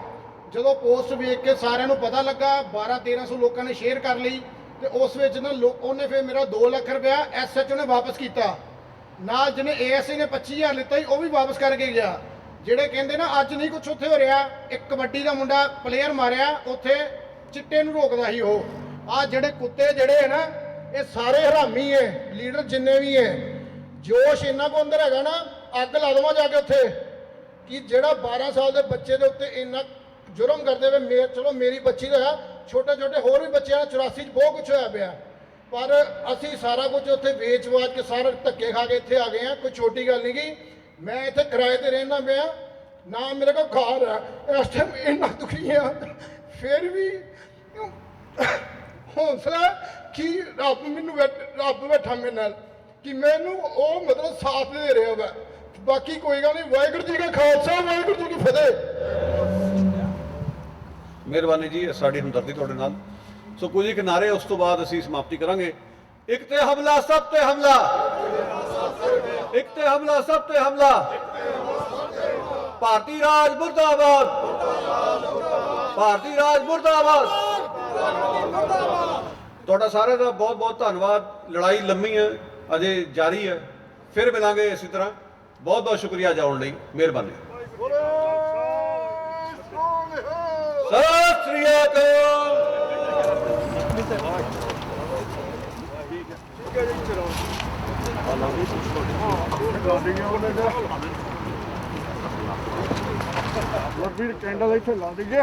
ਜਦੋਂ ਪੋਸਟ ਵੇਖ ਕੇ ਸਾਰਿਆਂ ਨੂੰ ਪਤਾ ਲੱਗਾ, 1200-1300 ਲੋਕਾਂ ਨੇ ਸ਼ੇਅਰ ਕਰ ਲਈ, ਤੇ ਉਸ ਵਿੱਚ ਨਾ ਉਹਨੇ ਫਿਰ ਮੇਰਾ 2 ਲੱਖ ਰੁਪਇਆ SHO ਨੇ ਵਾਪਸ ਕੀਤਾ। ਨਾਲ ਜਿਹਨੇ ASI ਨੇ 25000 ਲਿੱਤਾ ਸੀ ਉਹ ਵੀ ਵਾਪਸ ਕਰਕੇ ਗਿਆ। ਜਿਹੜੇ ਕਹਿੰਦੇ ਨਾ ਅੱਜ ਨਹੀਂ ਕੁਝ ਉੱਥੇ ਹੋ ਰਿਹਾ, ਇੱਕ ਕਬੱਡੀ ਦਾ ਮੁੰਡਾ ਪਲੇਅਰ ਮਾਰਿਆ ਉੱਥੇ, ਚਿੱਟੇ ਨੂੰ ਰੋਕਦਾ ਸੀ ਉਹ। ਆਹ ਜਿਹੜੇ ਕੁੱਤੇ ਜਿਹੜੇ ਹੈ ਨਾ, ਇਹ ਸਾਰੇ ਹਰਾਮੀ ਹੈ, ਲੀਡਰ ਜਿੰਨੇ ਵੀ ਹੈ। ਜੋਸ਼ ਇਹਨਾਂ ਕੋ ਅੰਦਰ ਹੈਗਾ ਨਾ, ਅੱਗ ਲਾ ਦੇਵਾਂ ਜਾ ਕੇ ਉੱਥੇ, ਕਿ ਜਿਹੜਾ 12 ਸਾਲ ਦੇ ਬੱਚੇ ਦੇ ਉੱਤੇ ਇੰਨਾ ਜੁਰਮ ਕਰਦੇ ਵੇ। ਚਲੋ ਮੇਰੀ ਬੱਚੀ ਦਾ ਛੋਟੇ ਛੋਟੇ ਹੋਰ ਵੀ ਬੱਚਿਆਂ 84 'ਚ ਬਹੁਤ ਕੁਝ ਹੋਇਆ ਪਿਆ, ਪਰ ਅਸੀਂ ਸਾਰਾ ਕੁਝ ਉੱਥੇ ਵੇਚ-ਵਾਚ ਕੇ ਸਾਰੇ ਧੱਕੇ ਖਾ ਕੇ ਇੱਥੇ ਆ ਗਏ ਆ। ਕੋਈ ਛੋਟੀ ਗੱਲ ਨਹੀਂ ਗੀ। ਮੈਂ ਇੱਥੇ ਕਿਰਾਏ ਤੇ ਰਹਿਣਾ ਪਿਆ, ਨਾ ਮੇਰੇ ਕੋਲ ਘਰ ਹੈ। ਇਸ ਟਾਈਮ ਇੰਨਾ ਦੁਖੀ ਆ, ਫਿਰ ਵੀ ਹੌਸਲਾ ਕਿ ਰੱਬ ਬੈਠਾ ਮੇਰੇ ਨਾਲ, ਕਿ ਮੈਨੂੰ ਉਹ ਮਤਲਬ ਸਾਥ ਦੇ ਰਿਹਾ ਵਾ। ਬਾਕੀ ਕੋਈ ਗੱਲ ਨਹੀਂ। ਵਾਹਿਗੁਰੂ ਜੀ ਕਾ ਖਾਲਸਾ, ਵਾਹਿਗੁਰੂ ਜੀ ਕੀ ਫਤਿਹ। ਮਿਹਰਬਾਨੀ ਜੀ, ਸਾਡੀ ਹਮਦਰਦੀ ਤੁਹਾਡੇ ਨਾਲ। ਸੋ ਕੁਝ ਇੱਕ ਨਾਰੇ, ਉਸ ਤੋਂ ਬਾਅਦ ਅਸੀਂ ਸਮਾਪਤੀ ਕਰਾਂਗੇ। ਇੱਕ ਤੇ ਹਮਲਾ, ਸਭ ਤੇ ਹਮਲਾ। ਇੱਕ ਤੇ ਹਮਲਾ, ਸਭ ਤੇ ਹਮਲਾ। ਭਾਰਤੀ ਰਾਜ ਮੁਰਦਾਬਾਦ, ਭਾਰਤੀ ਰਾਜ ਮੁਰਦਾਬਾਦ। ਤੁਹਾਡਾ ਸਾਰਿਆਂ ਦਾ ਬਹੁਤ ਬਹੁਤ ਧੰਨਵਾਦ। ਲੜਾਈ ਲੰਮੀ ਹੈ, ਅਜੇ ਜਾਰੀ ਹੈ। ਫਿਰ ਮਿਲਾਂਗੇ ਇਸੇ ਤਰ੍ਹਾਂ। ਬਹੁਤ ਬਹੁਤ ਸ਼ੁਕਰੀਆ ਜਾਣ ਲਈ। ਮਿਹਰਬਾਨੀ। ਸਤਿ ਸ੍ਰੀ ਅਕਾਲ। ਕੈਂਡਲ ਇੱਥੇ ਲਾ ਦਈਏ।